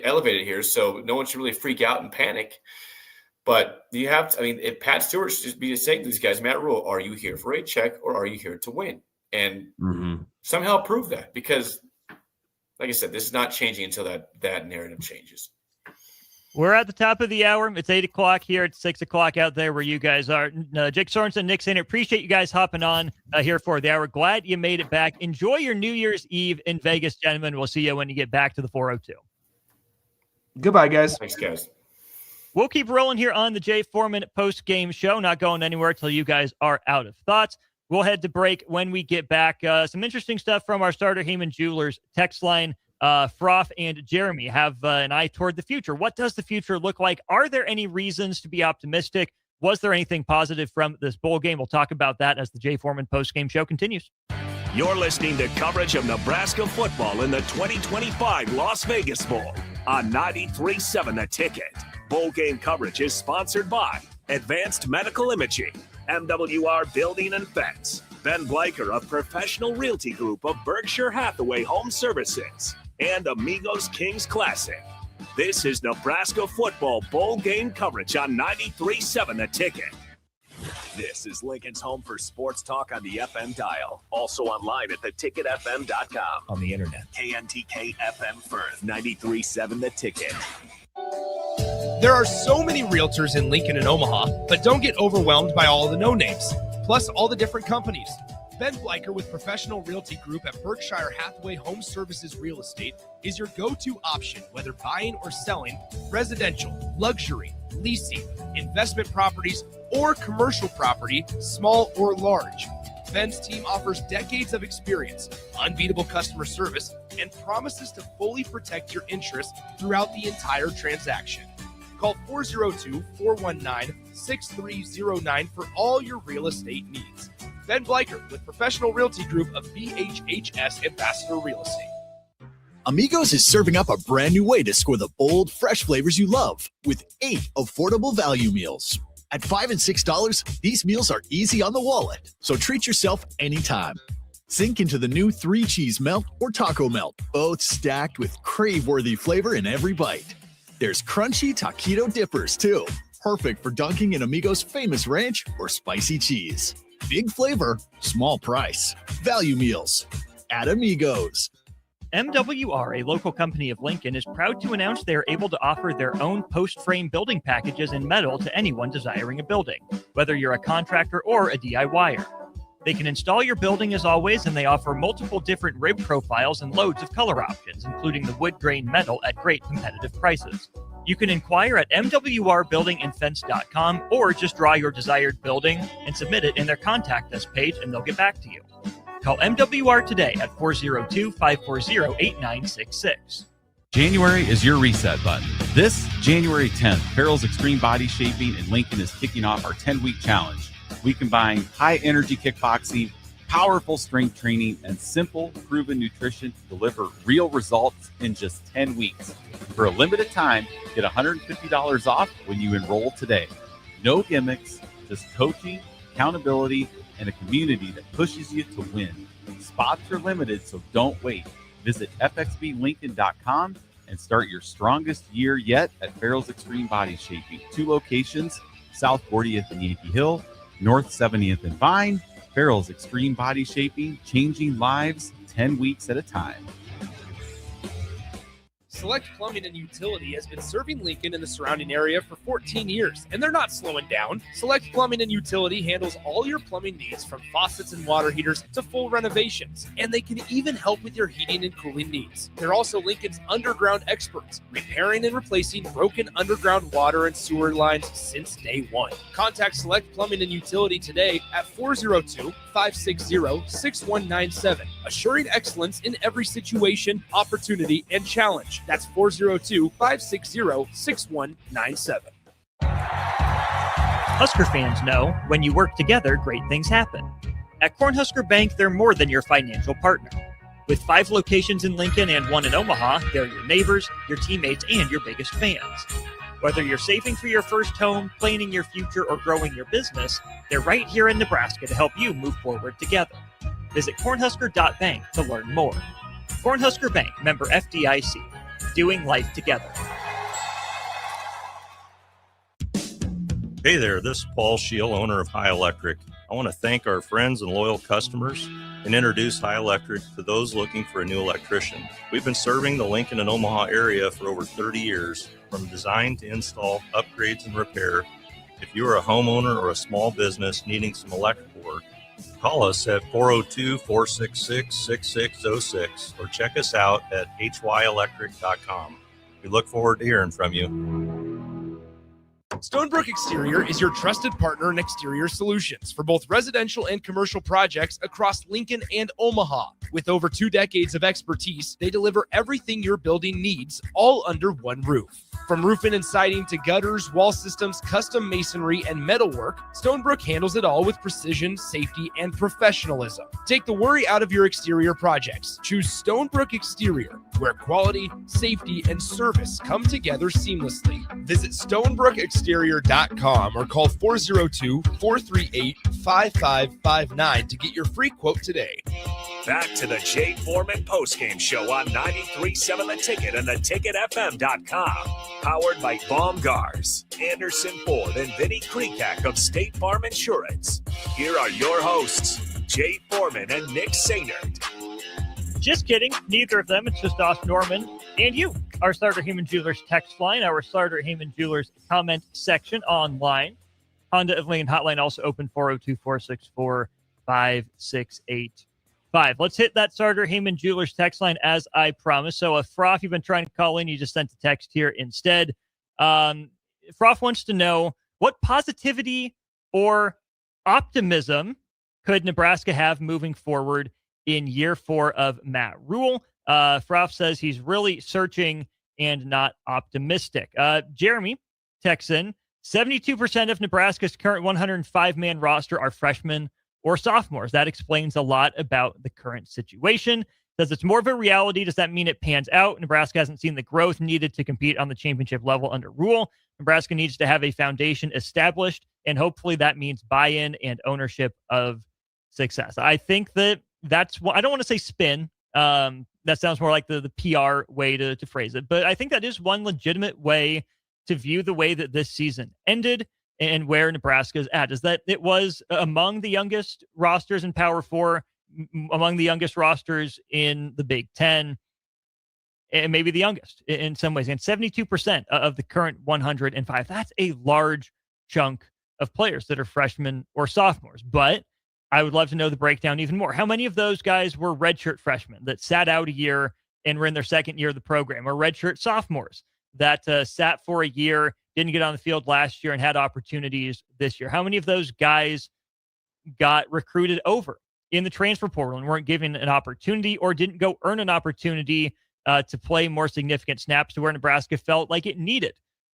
elevated here, so no one should really freak out and panic. But you have to, I mean, if Pat Stewart should just be saying to these guys, Matt Rule, are you here for a check or are you here to win? And somehow prove that, because, like I said, this is not changing until that narrative changes. We're at the top of the hour. It's 8 o'clock here. It's 6 o'clock out there where you guys are. Jake Sorensen, Nick Sainer, appreciate you guys hopping on here for the hour. Glad you made it back. Enjoy your New Year's Eve in Vegas, gentlemen. We'll see you when you get back to the 402. Goodbye, guys. Thanks, guys. We'll keep rolling here on the Jay Foreman Postgame Show. Not going anywhere till you guys are out of thoughts. We'll head to break. When we get back, some interesting stuff from our starter Heyman Jewelers text line. Froth and Jeremy have an eye toward the future. What does the future look like? Are there any reasons to be optimistic? Was there anything positive from this bowl game? We'll talk about that as the Jay Foreman Postgame Show continues. You're listening to coverage of Nebraska football in the 2025 Las Vegas Bowl on 93.7 The Ticket. Bowl game coverage is sponsored by Advanced Medical Imaging, MWR Building and Fence, Ben Bleicher of Professional Realty Group of Berkshire Hathaway Home Services, and Amigos Kings Classic. This is Nebraska football bowl game coverage on 93.7 The Ticket. This is Lincoln's home for sports talk on the FM dial. Also online at theticketfm.com. On the internet. KNTK FM Firth, 93.7 The Ticket. There are so many realtors in Lincoln and Omaha, but don't get overwhelmed by all the no-names, plus all the different companies. Ben Bleicher with Professional Realty Group at Berkshire Hathaway Home Services Real Estate is your go-to option, whether buying or selling residential, luxury, leasing, investment properties, or commercial property, small or large. Ben's team offers decades of experience, unbeatable customer service, and promises to fully protect your interests throughout the entire transaction. Call 402-419-6309 for all your real estate needs. Ben Bleicher with Professional Realty Group of BHHS Ambassador Real Estate. Amigos is serving up a brand new way to score the bold, fresh flavors you love with 8 affordable value meals. At $5 and $6, these meals are easy on the wallet, so treat yourself anytime. Sink into the new 3-cheese melt or taco melt, both stacked with crave-worthy flavor in every bite. There's crunchy taquito dippers, too, perfect for dunking in Amigos' famous ranch or spicy cheese. Big flavor, small price. Value meals at Amigos. MWR, a local company of Lincoln, is proud to announce they are able to offer their own post-frame building packages in metal to anyone desiring a building, whether you're a contractor or a DIYer. They can install your building as always, and they offer multiple different rib profiles and loads of color options, including the wood grain metal at great competitive prices. You can inquire at mwrbuildingandfence.com or just draw your desired building and submit it in their contact us page, and they'll get back to you. Call MWR today at 402-540-8966. January is your reset button. This January 10th, Farrell's Extreme Body Shaping in Lincoln is kicking off our 10-week challenge. We combine high-energy kickboxing, powerful strength training, and simple, proven nutrition to deliver real results in just 10 weeks. For a limited time, get $150 off when you enroll today. No gimmicks, just coaching, accountability, and a community that pushes you to win. Spots are limited, so don't wait. Visit fxblincoln.com and start your strongest year yet at Farrell's Extreme Body Shaping. 2 locations, South 40th and Yankee Hill, North 70th and Vine. Farrell's Extreme Body Shaping, changing lives 10 weeks at a time. Select Plumbing and Utility has been serving Lincoln and the surrounding area for 14 years, and they're not slowing down. Select Plumbing and Utility handles all your plumbing needs, from faucets and water heaters to full renovations, and they can even help with your heating and cooling needs. They're also Lincoln's underground experts, repairing and replacing broken underground water and sewer lines since day one. Contact Select Plumbing and Utility today at 402-560-6197, assuring excellence in every situation, opportunity, and challenge. That's 402-560-6197. Husker fans know when you work together, great things happen. At Cornhusker Bank, they're more than your financial partner. With 5 locations in Lincoln and 1 in Omaha, they're your neighbors, your teammates, and your biggest fans. Whether you're saving for your first home, planning your future, or growing your business, they're right here in Nebraska to help you move forward together. Visit cornhusker.bank to learn more. Cornhusker Bank, member FDIC. Doing life together. Hey there, this is Paul Scheel, owner of High Electric. I want to thank our friends and loyal customers and introduce High Electric to those looking for a new electrician. We've been serving the Lincoln and Omaha area for over 30 years, from design to install, upgrades, and repair. If you are a homeowner or a small business needing some electrical work, call us at 402-466-6606 or check us out at hyelectric.com. We look forward to hearing from you. Stonebrook Exterior is your trusted partner in exterior solutions for both residential and commercial projects across Lincoln and Omaha. With over 2 decades of expertise, they deliver everything your building needs, all under one roof. From roofing and siding to gutters, wall systems, custom masonry, and metalwork, Stonebrook handles it all with precision, safety, and professionalism. Take the worry out of your exterior projects. Choose Stonebrook Exterior, where quality, safety, and service come together seamlessly. Visit StonebrookExterior.com or call 402-438-5559 to get your free quote today. Back to the Jay Foreman Postgame Show on 93.7 The Ticket and theticketfm.com. Powered by Baumgars, Anderson Ford, and Vinny Kreekak of State Farm Insurance. Here are your hosts, Jay Foreman and Nick Sainert. Just kidding. Neither of them. It's just us, Norman, and you. Our Starter Heyman Jewelers text line, our Starter Heyman Jewelers comment section online. Honda of Lincoln hotline also open, 402-464-5685. Let's hit that Starter Heyman Jewelers text line as I promised. So if Froth, you've been trying to call in, you just sent a text here instead. Froth wants to know, what positivity or optimism could Nebraska have moving forward in year 4 of Matt Rule? Froth says he's really searching and not optimistic. Jeremy texts in, 72% of Nebraska's current 105-man roster are freshmen or sophomores. That explains a lot about the current situation. Says it's more of a reality. Does that mean it pans out? Nebraska hasn't seen the growth needed to compete on the championship level under Rule. Nebraska needs to have a foundation established, and hopefully that means buy-in and ownership of success. I think that's what, I don't want to say spin. That sounds more like the PR way to phrase it. But I think that is one legitimate way to view the way that this season ended and where Nebraska's at, is that it was among the youngest rosters in Power 4, among the youngest rosters in the Big Ten, and maybe the youngest in some ways. And 72% of the current 105, that's a large chunk of players that are freshmen or sophomores. But I would love to know the breakdown even more. How many of those guys were redshirt freshmen that sat out a year and were in their second year of the program, or redshirt sophomores that sat for a year, didn't get on the field last year and had opportunities this year? How many of those guys got recruited over in the transfer portal and weren't given an opportunity, or didn't go earn an opportunity to play more significant snaps to where Nebraska felt like it needed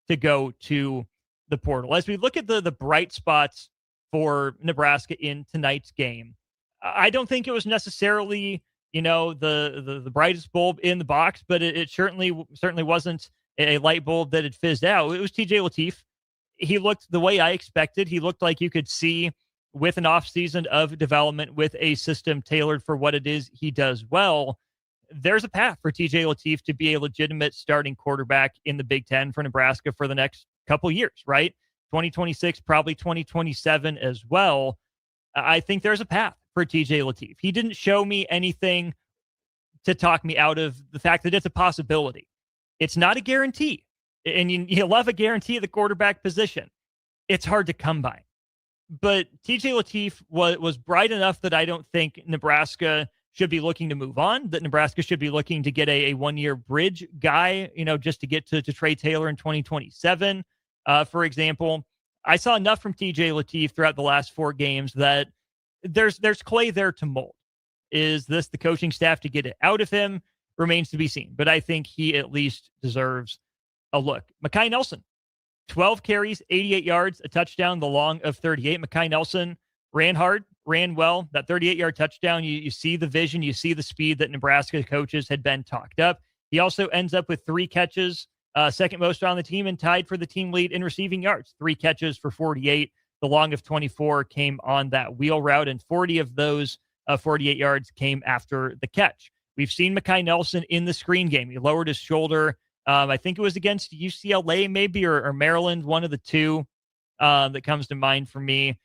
to go to the portal? As we look at the bright spots for Nebraska in tonight's game, I don't think it was necessarily, the brightest bulb in the box, but it certainly wasn't a light bulb that had fizzed out. It was TJ Lateef. He looked the way I expected. He looked like you could see, with an offseason of development, with a system tailored for what it is he does well, there's a path for TJ Lateef to be a legitimate starting quarterback in the Big Ten for Nebraska for the next couple years, right? 2026, probably 2027 as well. I think there's a path for TJ Lateef. He didn't show me anything to talk me out of the fact that it's a possibility. It's not a guarantee. And you love a guarantee at the quarterback position. It's hard to come by. But TJ Lateef was bright enough that I don't think Nebraska should be looking to move on, that Nebraska should be looking to get a one-year bridge guy, just to get to Trey Taylor in 2027, for example. I saw enough from TJ Lateef throughout the last 4 games that there's clay there to mold. Is this the coaching staff to get it out of him? Remains to be seen. But I think he at least deserves a look. Mekhi Nelson, 12 carries, 88 yards, a touchdown, the long of 38. Mekhi Nelson ran hard, ran well. That 38-yard touchdown, you see the vision, you see the speed that Nebraska coaches had been talked up. He also ends up with 3 catches, second most on the team, and tied for the team lead in receiving yards. 3 catches for 48. The long of 24 came on that wheel route, and 40 of those 48 yards came after the catch. We've seen Mekhi Nelson in the screen game. He lowered his shoulder. I think it was against UCLA maybe, or Maryland, one of the two that comes to mind for me.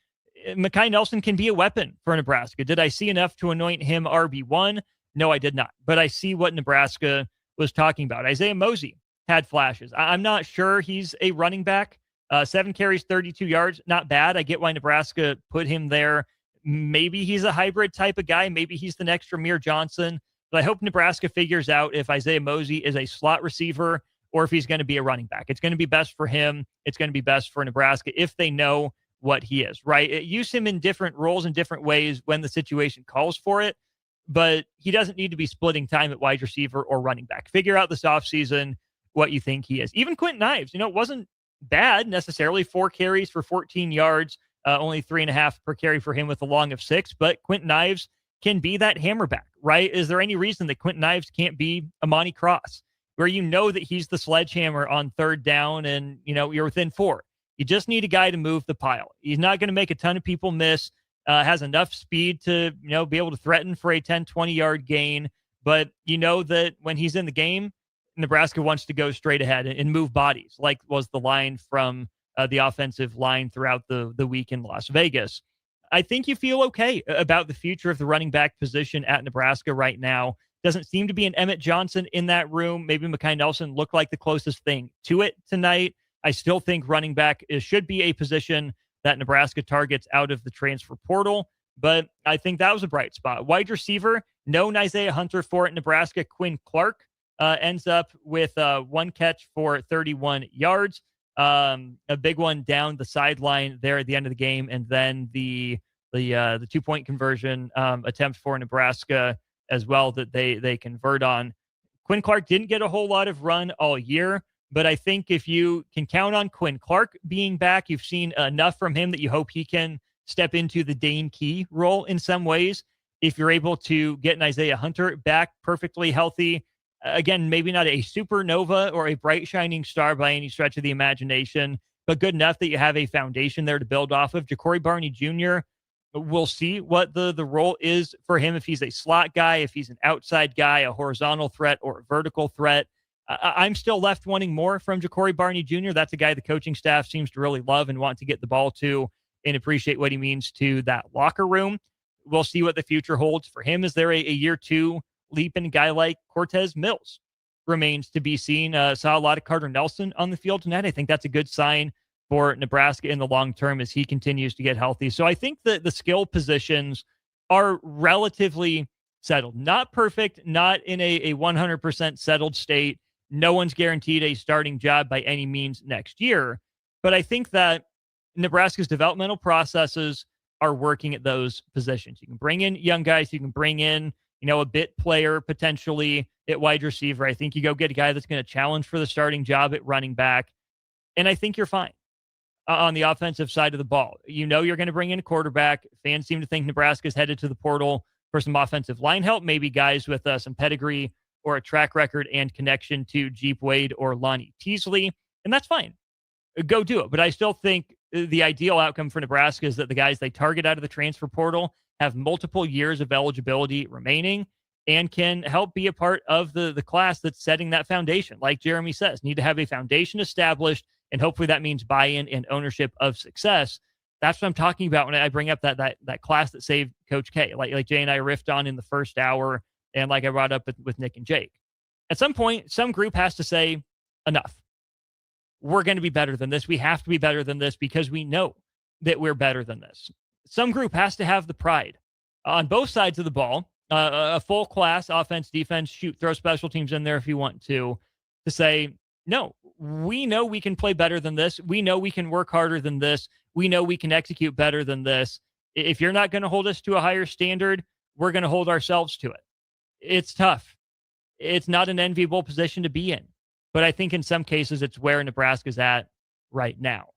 Mekhi Nelson can be a weapon for Nebraska. Did I see enough to anoint him RB1? No, I did not. But I see what Nebraska was talking about. Isaiah Mosey had flashes. I'm not sure he's a running back. 7 carries, 32 yards. Not bad. I get why Nebraska put him there. Maybe he's a hybrid type of guy. Maybe he's the next Ramir Johnson. But I hope Nebraska figures out if Isaiah Mosey is a slot receiver or if he's going to be a running back. It's going to be best for him. It's going to be best for Nebraska if they know what he is, right? Use him in different roles in different ways when the situation calls for it, but he doesn't need to be splitting time at wide receiver or running back. Figure out this offseason what you think he is. Even Quentin Ives, it wasn't bad necessarily. 4 carries for 14 yards, only 3.5 per carry for him with a long of 6, but Quentin Ives can be that hammerback, right? Is there any reason that Quentin Ives can't be Amani Cross, where that he's the sledgehammer on 3rd down and, you're within 4? You just need a guy to move the pile. He's not going to make a ton of people miss, has enough speed to, be able to threaten for a 10, 20-yard gain. But that when he's in the game, Nebraska wants to go straight ahead and move bodies, like was the line from the offensive line throughout the week in Las Vegas. I think you feel okay about the future of the running back position at Nebraska right now. Doesn't seem to be an Emmett Johnson in that room. Maybe Mekhi Nelson looked like the closest thing to it tonight. I still think running back should be a position that Nebraska targets out of the transfer portal, but I think that was a bright spot. Wide receiver, no Isaiah Hunter for it. Nebraska. Quinn Clark ends up with 1 catch for 31 yards. A big one down the sideline there at the end of the game, and then the 2-point conversion attempt for Nebraska as well that they convert on. Quinn Clark didn't get a whole lot of run all year, but I think if you can count on Quinn Clark being back, you've seen enough from him that you hope he can step into the Dane Key role in some ways. If you're able to get an Isaiah Hunter back perfectly healthy, again, maybe not a supernova or a bright shining star by any stretch of the imagination, but good enough that you have a foundation there to build off of. Ja'Cory Barney Jr., we'll see what the role is for him, if he's a slot guy, if he's an outside guy, a horizontal threat or a vertical threat. I'm still left wanting more from Ja'Cory Barney Jr. That's a guy the coaching staff seems to really love and want to get the ball to and appreciate what he means to that locker room. We'll see what the future holds for him. Is there a year 2 leap in a guy like Cortez Mills? Remains to be seen. Saw a lot of Carter Nelson on the field tonight. I think that's a good sign for Nebraska in the long term as he continues to get healthy. So I think that the skill positions are relatively settled. Not perfect, not in a 100% settled state. No one's guaranteed a starting job by any means next year. But I think that Nebraska's developmental processes are working at those positions. You can bring in young guys. You can bring in, a bit player potentially at wide receiver. I think you go get a guy that's going to challenge for the starting job at running back. And I think you're fine on the offensive side of the ball. You're going to bring in a quarterback. Fans seem to think Nebraska's headed to the portal for some offensive line help, maybe guys with some pedigree or a track record and connection to Jeep Wade or Lonnie Teasley. And that's fine. Go do it. But I still think the ideal outcome for Nebraska is that the guys they target out of the transfer portal have multiple years of eligibility remaining. and can help be a part of the class that's setting that foundation. Like Jeremy says, need to have a foundation established, and hopefully that means buy-in and ownership of success. That's what I'm talking about when I bring up that class that saved Coach K, like Jay and I riffed on in the first hour, and like I brought up with Nick and Jake. At some point, some group has to say, enough. We're going to be better than this. We have to be better than this because we know that we're better than this. Some group has to have the pride on both sides of the ball, a full class, offense, defense, shoot, throw special teams in there if you want to say, no, we know we can play better than this. We know we can work harder than this. We know we can execute better than this. If you're not going to hold us to a higher standard, we're going to hold ourselves to it. It's tough. It's not an enviable position to be in. But I think in some cases, it's where Nebraska's at right now.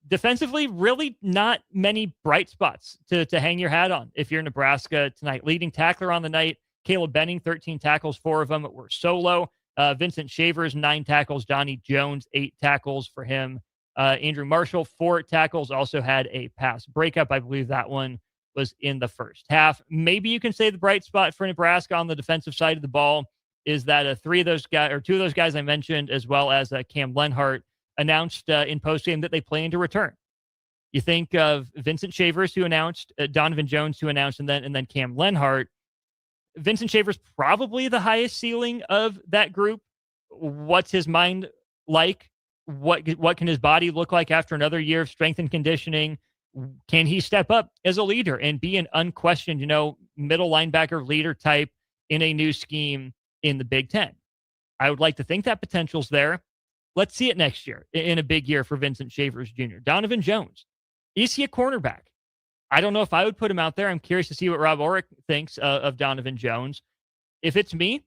Defensively, really not many bright spots to hang your hat on if you're Nebraska tonight. Leading tackler on the night, Caleb Benning, 13 tackles, 4 of them were solo. Vincent Shavers, 9 tackles. Donnie Jones, 8 tackles for him. Andrew Marshall, 4 tackles, also had a pass breakup. I believe that one was in the first half. Maybe you can say the bright spot for Nebraska on the defensive side of the ball is that 2 of those guys I mentioned, as well as Cam Lenhart, announced in postgame that they plan to return. You think of Vincent Shavers, who announced, Donovan Jones, who announced, and then Cam Lenhart. Vincent Shavers probably the highest ceiling of that group. What's his mind like? What can his body look like after another year of strength and conditioning? Can he step up as a leader and be an unquestioned, middle linebacker leader type in a new scheme in the Big Ten? I would like to think that potential's there. Let's see it next year in a big year for Vincent Shavers Jr. Donovan Jones, is he a cornerback? I don't know if I would put him out there. I'm curious to see what Rob Orrick thinks of Donovan Jones. If it's me,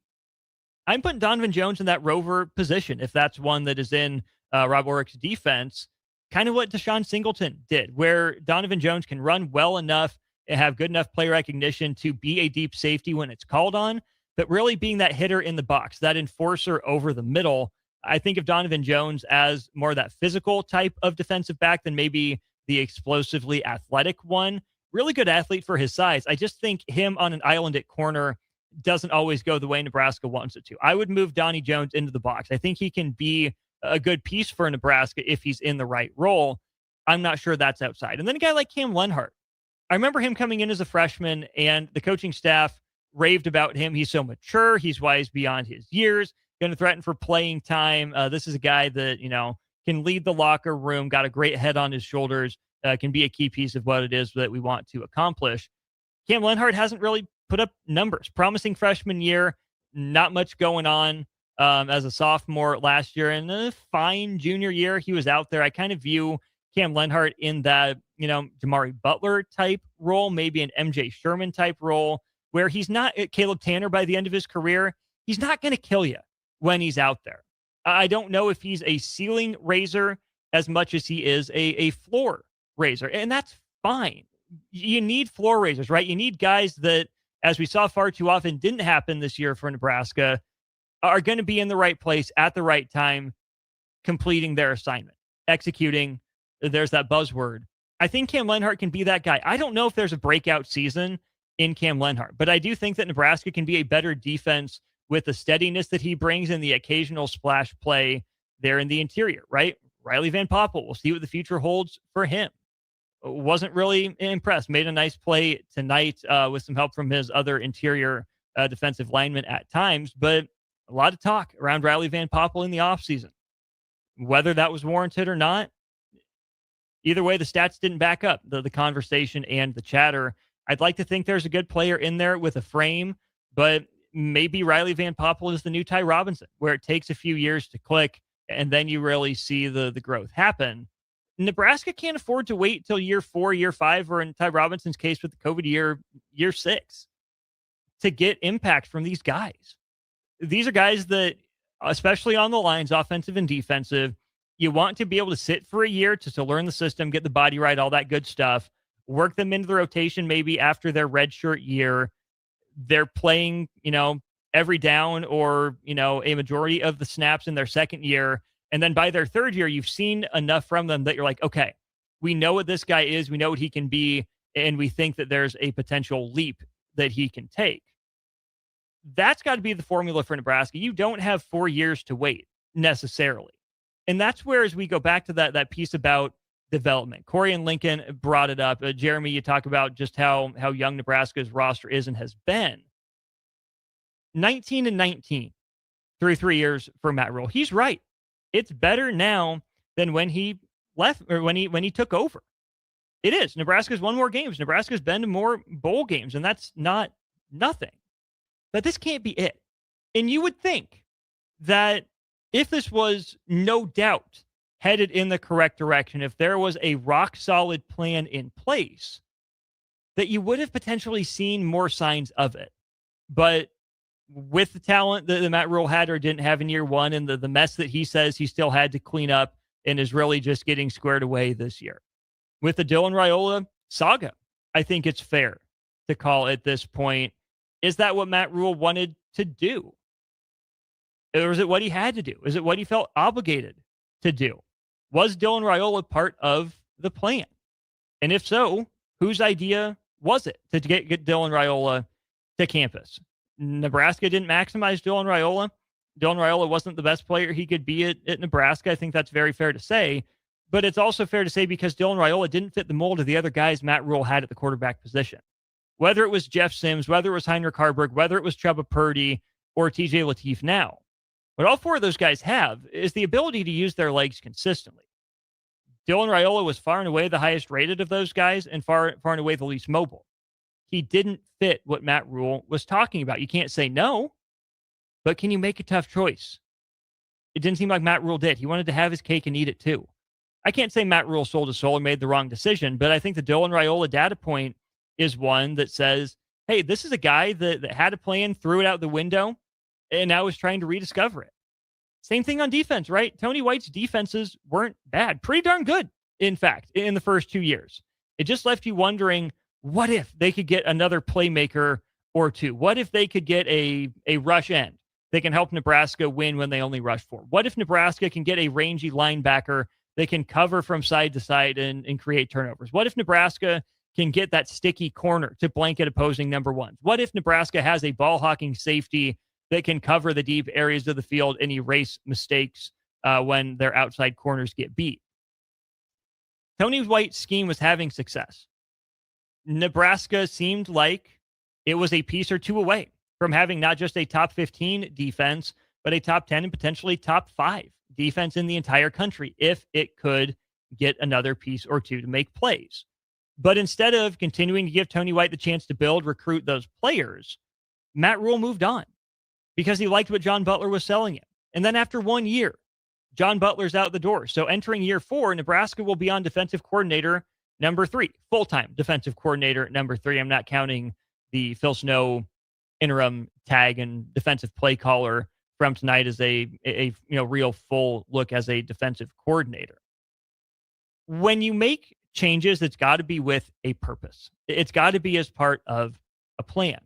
I'm putting Donovan Jones in that rover position, if that's one that is in Rob Orrick's defense, kind of what Deshaun Singleton did, where Donovan Jones can run well enough and have good enough play recognition to be a deep safety when it's called on, but really being that hitter in the box, that enforcer over the middle. I think of Donovan Jones as more that physical type of defensive back than maybe the explosively athletic one. Really good athlete for his size. I just think him on an island at corner doesn't always go the way Nebraska wants it to. I would move Donnie Jones into the box. I think he can be a good piece for Nebraska if he's in the right role. I'm not sure that's outside. And then a guy like Cam Lenhart. I remember him coming in as a freshman, and the coaching staff raved about him. He's so mature. He's wise beyond his years. Going to threaten for playing time. This is a guy that, can lead the locker room, got a great head on his shoulders, can be a key piece of what it is that we want to accomplish. Cam Lenhart hasn't really put up numbers. Promising freshman year, not much going on as a sophomore last year, and a fine junior year. He was out there. I kind of view Cam Lenhart in that, Jamari Butler type role, maybe an MJ Sherman type role, where he's not Caleb Tanner by the end of his career. He's not going to kill you when he's out there. I don't know if he's a ceiling raiser as much as he is a floor raiser, and that's fine. You need floor raisers, right? You need guys that, as we saw far too often, didn't happen this year for Nebraska, are going to be in the right place at the right time, completing their assignment, executing. There's that buzzword. I think Cam Lenhart can be that guy. I don't know if there's a breakout season in Cam Lenhart, but I do think that Nebraska can be a better defense with the steadiness that he brings and the occasional splash play there in the interior, right? Riley Van Poppel, we'll see what the future holds for him. Wasn't really impressed. Made a nice play tonight with some help from his other interior defensive linemen at times, but a lot of talk around Riley Van Poppel in the offseason. Whether that was warranted or not, either way, the stats didn't back up the conversation and the chatter. I'd like to think there's a good player in there with a frame, but maybe Riley Van Poppel is the new Ty Robinson, where it takes a few years to click, and then you really see the growth happen. Nebraska can't afford to wait till year 4, year 5, or in Ty Robinson's case with the COVID year 6, to get impact from these guys. These are guys that, especially on the lines, offensive and defensive, you want to be able to sit for a year to learn the system, get the body right, all that good stuff, work them into the rotation maybe after their redshirt year. They're playing, every down or, a majority of the snaps in their second year. And then by their third year, you've seen enough from them that you're like, okay, we know what this guy is. We know what he can be. And we think that there's a potential leap that he can take. That's got to be the formula for Nebraska. You don't have 4 years to wait necessarily. And that's where, as we go back to that piece about development, Corey and Lincoln brought it up. Jeremy, you talk about just how young Nebraska's roster is and has been. 19-19 through 3 years for Matt Rule. He's right. It's better now than when he left or when he took over. It is. Nebraska's won more games. Nebraska's been to more bowl games, and that's not nothing. But this can't be it. And you would think that if this was no doubt headed in the correct direction, if there was a rock solid plan in place, that you would have potentially seen more signs of it. But with the talent that Matt Rule had or didn't have in year one, and the mess that he says he still had to clean up and is really just getting squared away this year. With the Dylan Raiola saga, I think it's fair to call at this point, is that what Matt Rule wanted to do? Or is it what he had to do? Is it what he felt obligated to do? Was Dylan Raiola part of the plan? And if so, whose idea was it to get Dylan Raiola to campus? Nebraska didn't maximize Dylan Raiola. Dylan Raiola wasn't the best player he could be at Nebraska. I think that's very fair to say. But it's also fair to say because Dylan Raiola didn't fit the mold of the other guys Matt Rule had at the quarterback position. Whether it was Jeff Sims, whether it was Heinrich Harburg, whether it was Chuba Purdy or TJ Lateef now. What all four of those guys have is the ability to use their legs consistently. Dylan Raiola was far and away the highest rated of those guys and far and away the least mobile. He didn't fit what Matt Rule was talking about. You can't say no, but can you make a tough choice? It didn't seem like Matt Rule did. He wanted to have his cake and eat it too. I can't say Matt Rule sold his soul or made the wrong decision, but I think the Dylan Raiola data point is one that says, hey, this is a guy that had a plan, threw it out the window, and now is trying to rediscover it. Same thing on defense, right? Tony White's defenses weren't bad. Pretty darn good, in fact, in the first 2 years. It just left you wondering, what if they could get another playmaker or two? What if they could get a rush end? They can help Nebraska win when they only rush 4. What if Nebraska can get a rangy linebacker that can cover from side to side and create turnovers? What if Nebraska can get that sticky corner to blanket opposing number ones? What if Nebraska has a ball hawking safety that can cover the deep areas of the field and erase mistakes when their outside corners get beat? Tony White's scheme was having success. Nebraska seemed like it was a piece or two away from having not just a top 15 defense, but a top 10 and potentially top 5 defense in the entire country if it could get another piece or two to make plays. But instead of continuing to give Tony White the chance to build, recruit those players, Matt Rule moved on because he liked what John Butler was selling him. And then after 1 year, John Butler's out the door. So entering year 4, Nebraska will be on defensive coordinator number 3, full-time defensive coordinator number 3. I'm not counting the Phil Snow interim tag and defensive play caller from tonight as a real full look as a defensive coordinator. When you make changes, it's got to be with a purpose. It's got to be as part of a plan.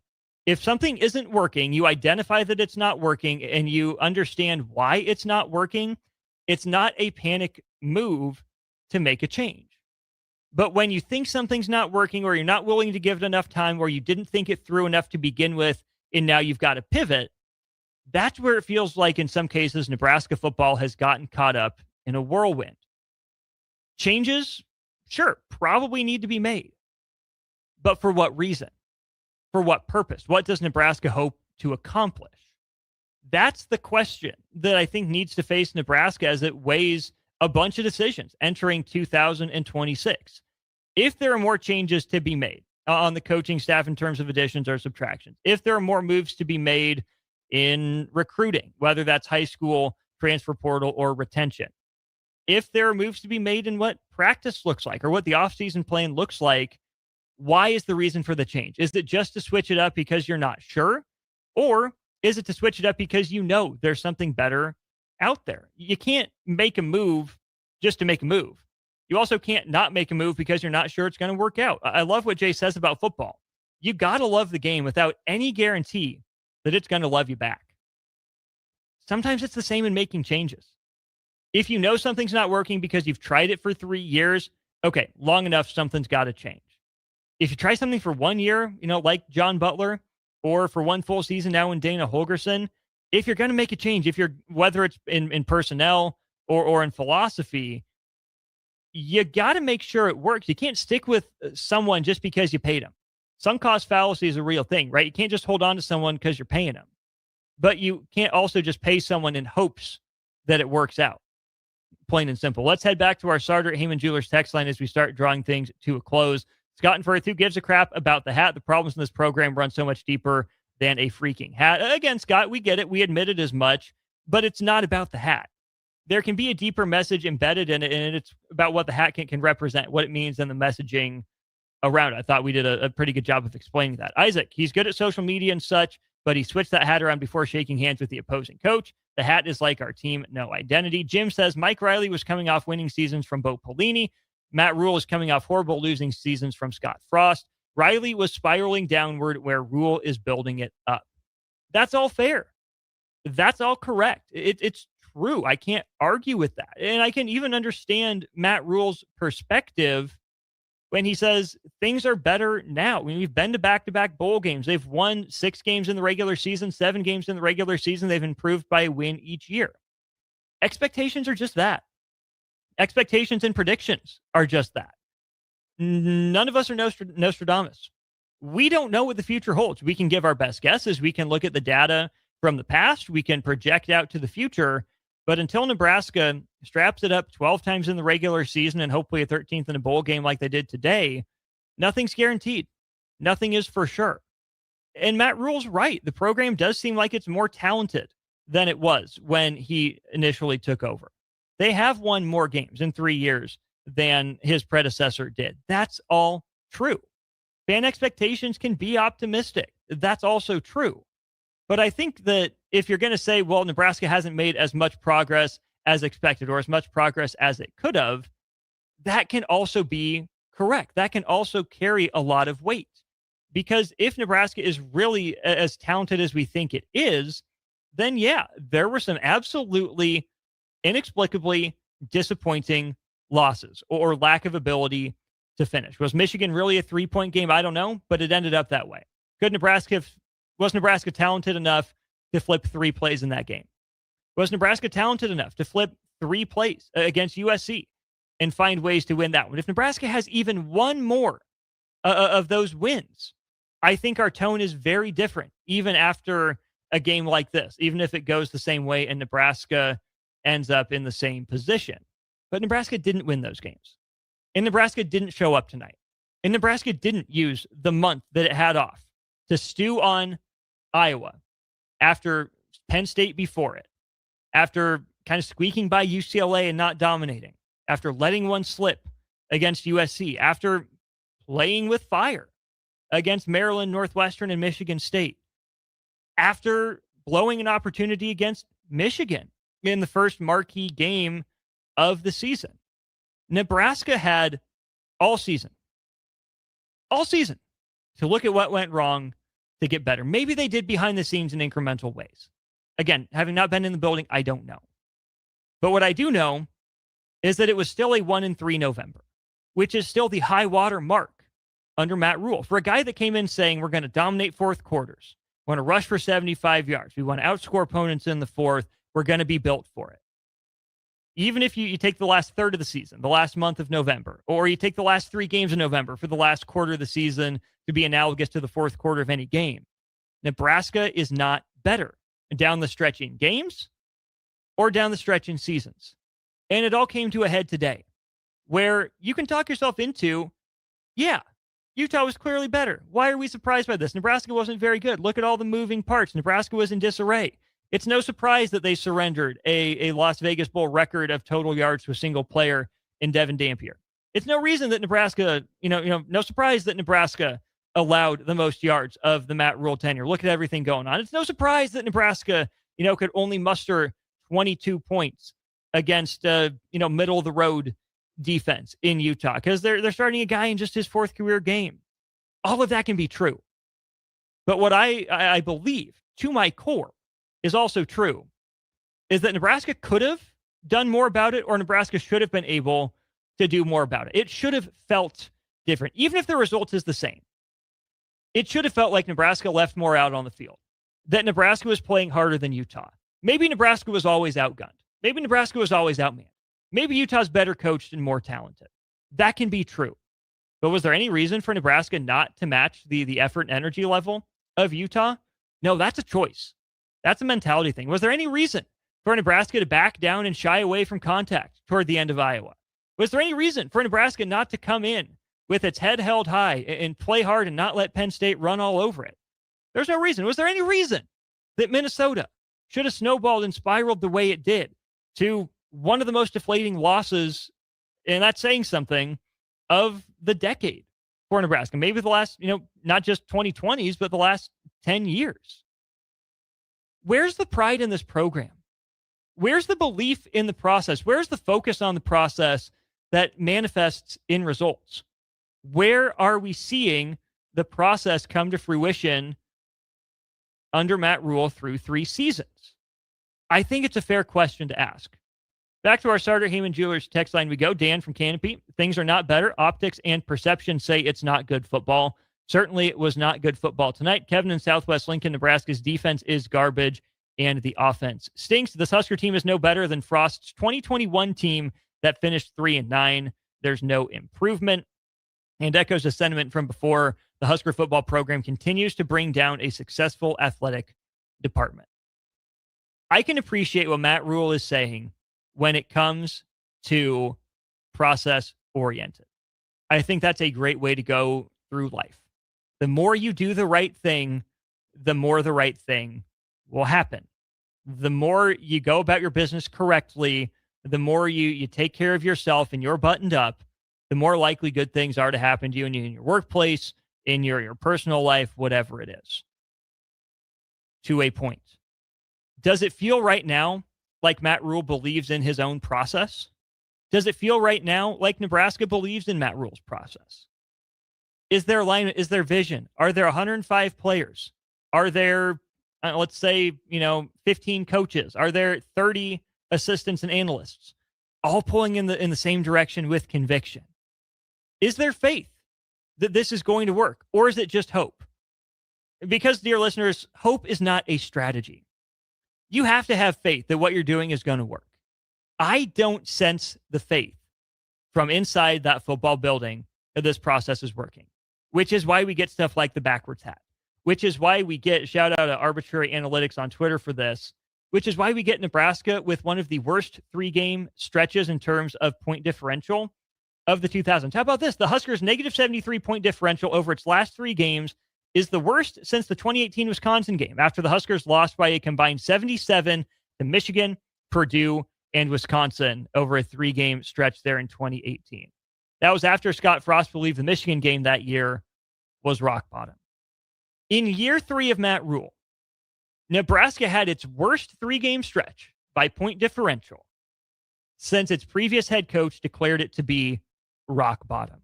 If something isn't working, you identify that it's not working and you understand why it's not working. It's not a panic move to make a change. But when you think something's not working or you're not willing to give it enough time or you didn't think it through enough to begin with and now you've got to pivot, that's where it feels like in some cases Nebraska football has gotten caught up in a whirlwind. Changes, sure, probably need to be made. But for what reason? For what purpose? What does Nebraska hope to accomplish? That's the question that I think needs to face Nebraska as it weighs a bunch of decisions entering 2026. If there are more changes to be made on the coaching staff in terms of additions or subtractions, if there are more moves to be made in recruiting, whether that's high school, transfer portal, or retention, if there are moves to be made in what practice looks like or what the offseason plan looks like, why is the reason for the change? Is it just to switch it up because you're not sure? Or is it to switch it up because you know there's something better out there? You can't make a move just to make a move. You also can't not make a move because you're not sure it's going to work out. I love what Jay says about football. You got to love the game without any guarantee that it's going to love you back. Sometimes it's the same in making changes. If you know something's not working because you've tried it for 3 years, okay, long enough, something's got to change. If you try something for 1 year, like John Butler, or for one full season now in Dana Holgerson, if you're going to make a change, whether it's in personnel or in philosophy, you got to make sure it works. You can't stick with someone just because you paid them. Sunk cost fallacy is a real thing, right? You can't just hold on to someone because you're paying them. But you can't also just pay someone in hopes that it works out. Plain and simple. Let's head back to our Sartor Heyman Jewelers text line as we start drawing things to a close. Scott and Firth, who gives a crap about the hat? The problems in this program run so much deeper than a freaking hat. Again, Scott, we get it. We admit it as much, but it's not about the hat. There can be a deeper message embedded in it, and it's about what the hat can represent, what it means, and the messaging around it. I thought we did a pretty good job of explaining that. Isaac, he's good at social media and such, but he switched that hat around before shaking hands with the opposing coach. The hat is like our team, no identity. Jim says Mike Riley was coming off winning seasons from Bo Pelini. Matt Rule is coming off horrible losing seasons from Scott Frost. Riley was spiraling downward where Rule is building it up. That's all fair. That's all correct. It's true. I can't argue with that. And I can even understand Matt Rule's perspective when he says things are better now. I mean, we've been to back-to-back bowl games. They've won 6 games in the regular season, 7 games in the regular season. They've improved by a win each year. Expectations are just that. Expectations and predictions are just that. None of us are Nostradamus. We don't know what the future holds. We can give our best guesses. We can look at the data from the past. We can project out to the future. But until Nebraska straps it up 12 times in the regular season and hopefully a 13th in a bowl game like they did today, nothing's guaranteed. Nothing is for sure. And Matt Rule's right. The program does seem like it's more talented than it was when he initially took over. They have won more games in 3 years than his predecessor did. That's all true. Fan expectations can be optimistic. That's also true. But I think that if you're going to say, well, Nebraska hasn't made as much progress as expected or as much progress as it could have, that can also be correct. That can also carry a lot of weight. Because if Nebraska is really as talented as we think it is, then yeah, there were some absolutely inexplicably disappointing losses or lack of ability to finish. Was Michigan really a 3-point game? I don't know, but it ended up that way. Was Nebraska talented enough to flip 3 plays in that game? Was Nebraska talented enough to flip 3 plays against USC and find ways to win that one? If Nebraska has even one more of those wins, I think our tone is very different, even after a game like this, even if it goes the same way and Nebraska ends up in the same position. But Nebraska didn't win those games. And Nebraska didn't show up tonight. And Nebraska didn't use the month that it had off to stew on Iowa after Penn State before it, after kind of squeaking by UCLA and not dominating, after letting one slip against USC, after playing with fire against Maryland, Northwestern, and Michigan State, after blowing an opportunity against Michigan in the first marquee game of the season. Nebraska had all season to look at what went wrong to get better. Maybe they did behind the scenes in incremental ways. Again, having not been in the building, I don't know. But what I do know is that it was still a 1-3 November, which is still the high water mark under Matt Rule. For a guy that came in saying we're going to dominate fourth quarters, we want to rush for 75 yards, we want to outscore opponents in the fourth, we're going to be built for it. Even if you take the last third of the season, the last month of November, or you take the last 3 games of November for the last quarter of the season to be analogous to the fourth quarter of any game, Nebraska is not better down the stretch in games or down the stretch in seasons. And it all came to a head today where you can talk yourself into, yeah, Utah was clearly better. Why are we surprised by this? Nebraska wasn't very good. Look at all the moving parts. Nebraska was in disarray. It's no surprise that they surrendered a Las Vegas Bowl record of total yards to a single player in Devin Dampier. It's no reason that Nebraska, no surprise that Nebraska allowed the most yards of the Matt Rule tenure. Look at everything going on. It's no surprise that Nebraska, could only muster 22 points against, middle of the road defense in Utah because they're starting a guy in just his 4th career game. All of that can be true. But what I believe to my core is also true is that Nebraska could have done more about it, or Nebraska should have been able to do more about it. It should have felt different, even if the result is the same. it should have felt like Nebraska left more out on the field, that Nebraska was playing harder than Utah. Maybe Nebraska was always outgunned. Maybe Nebraska was always outmanned. Maybe Utah's better coached and more talented. That can be true. But was there any reason for Nebraska not to match the effort and energy level of Utah? No, that's a choice. That's a mentality thing. Was there any reason for Nebraska to back down and shy away from contact toward the end of Iowa? Was there any reason for Nebraska not to come in with its head held high and play hard and not let Penn State run all over it? There's no reason. Was there any reason that Minnesota should have snowballed and spiraled the way it did to one of the most deflating losses, and that's saying something, of the decade for Nebraska? Maybe the last, not just 2020s, but the last 10 years. Where's the pride in this program? Where's the belief in the process? Where's the focus on the process that manifests in results? Where are we seeing the process come to fruition under Matt Rule through 3 seasons? I think it's a fair question to ask. Back to our starter Heyman Jewelers text line we go. Dan from Canopy. Things are not better. Optics and perception say it's not good football. Certainly it was not good football tonight. Kevin in Southwest Lincoln, Nebraska's defense is garbage and the offense stinks. This Husker team is no better than Frost's 2021 team that finished 3-9. There's no improvement. And echoes a sentiment from before. The Husker football program continues to bring down a successful athletic department. I can appreciate what Matt Rule is saying when it comes to process-oriented. I think that's a great way to go through life. The more you do the right thing, the more the right thing will happen. The more you go about your business correctly, the more you take care of yourself and you're buttoned up, the more likely good things are to happen to you in your workplace, in your personal life, whatever it is. To a point. Does it feel right now like Matt Rule believes in his own process? Does it feel right now like Nebraska believes in Matt Rule's process? Is there alignment? Is there vision? Are there 105 players? Are there, let's say, 15 coaches? Are there 30 assistants and analysts all pulling in the same direction with conviction? Is there faith that this is going to work? Or is it just hope? Because, dear listeners, hope is not a strategy. You have to have faith that what you're doing is going to work. I don't sense the faith from inside that football building that this process is working, which is why we get stuff like the backwards hat, which is why we get, shout out to Arbitrary Analytics on Twitter for this, which is why we get Nebraska with one of the worst 3-game stretches in terms of point differential of the 2000s. How about this? The Huskers' negative 73 point differential over its last 3 games is the worst since the 2018 Wisconsin game, after the Huskers lost by a combined 77 to Michigan, Purdue, and Wisconsin over a 3-game stretch there in 2018. That was after Scott Frost believed the Michigan game that year was rock bottom. In year 3 of Matt Rule, Nebraska had its worst 3-game stretch by point differential since its previous head coach declared it to be rock bottom.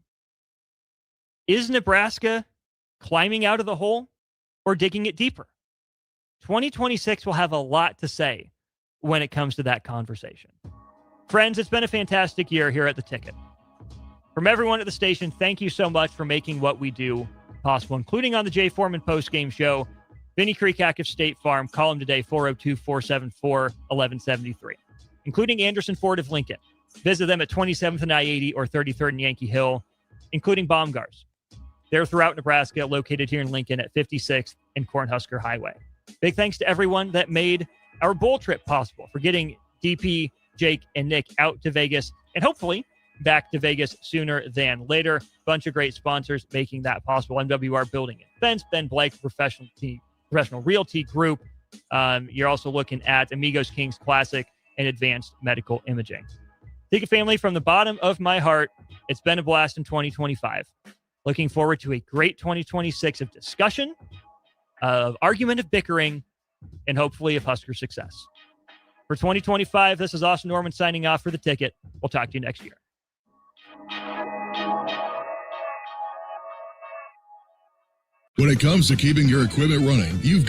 Is Nebraska climbing out of the hole or digging it deeper? 2026 will have a lot to say when it comes to that conversation. Friends, it's been a fantastic year here at The Ticket. From everyone at the station, thank you so much for making what we do possible, including on the Jay Foreman Postgame Show. Vinny Krikak of State Farm, call him today, 402-474-1173, including Anderson Ford of Lincoln. Visit them at 27th and I-80 or 33rd and Yankee Hill, including Baumgars. They're throughout Nebraska, located here in Lincoln at 56th and Cornhusker Highway. Big thanks to everyone that made our bowl trip possible, for getting DP, Jake, and Nick out to Vegas, and hopefully back to Vegas sooner than later. Bunch of great sponsors making that possible. MWR Building and Fence, Ben Blake, Professional Realty Group. You're also looking at Amigos Kings Classic and Advanced Medical Imaging. Ticket family, from the bottom of my heart, it's been a blast in 2025. Looking forward to a great 2026 of discussion, of argument, of bickering, and hopefully of Husker success. For 2025, this is Austin Norman signing off for The Ticket. We'll talk to you next year. When it comes to keeping your equipment running, you've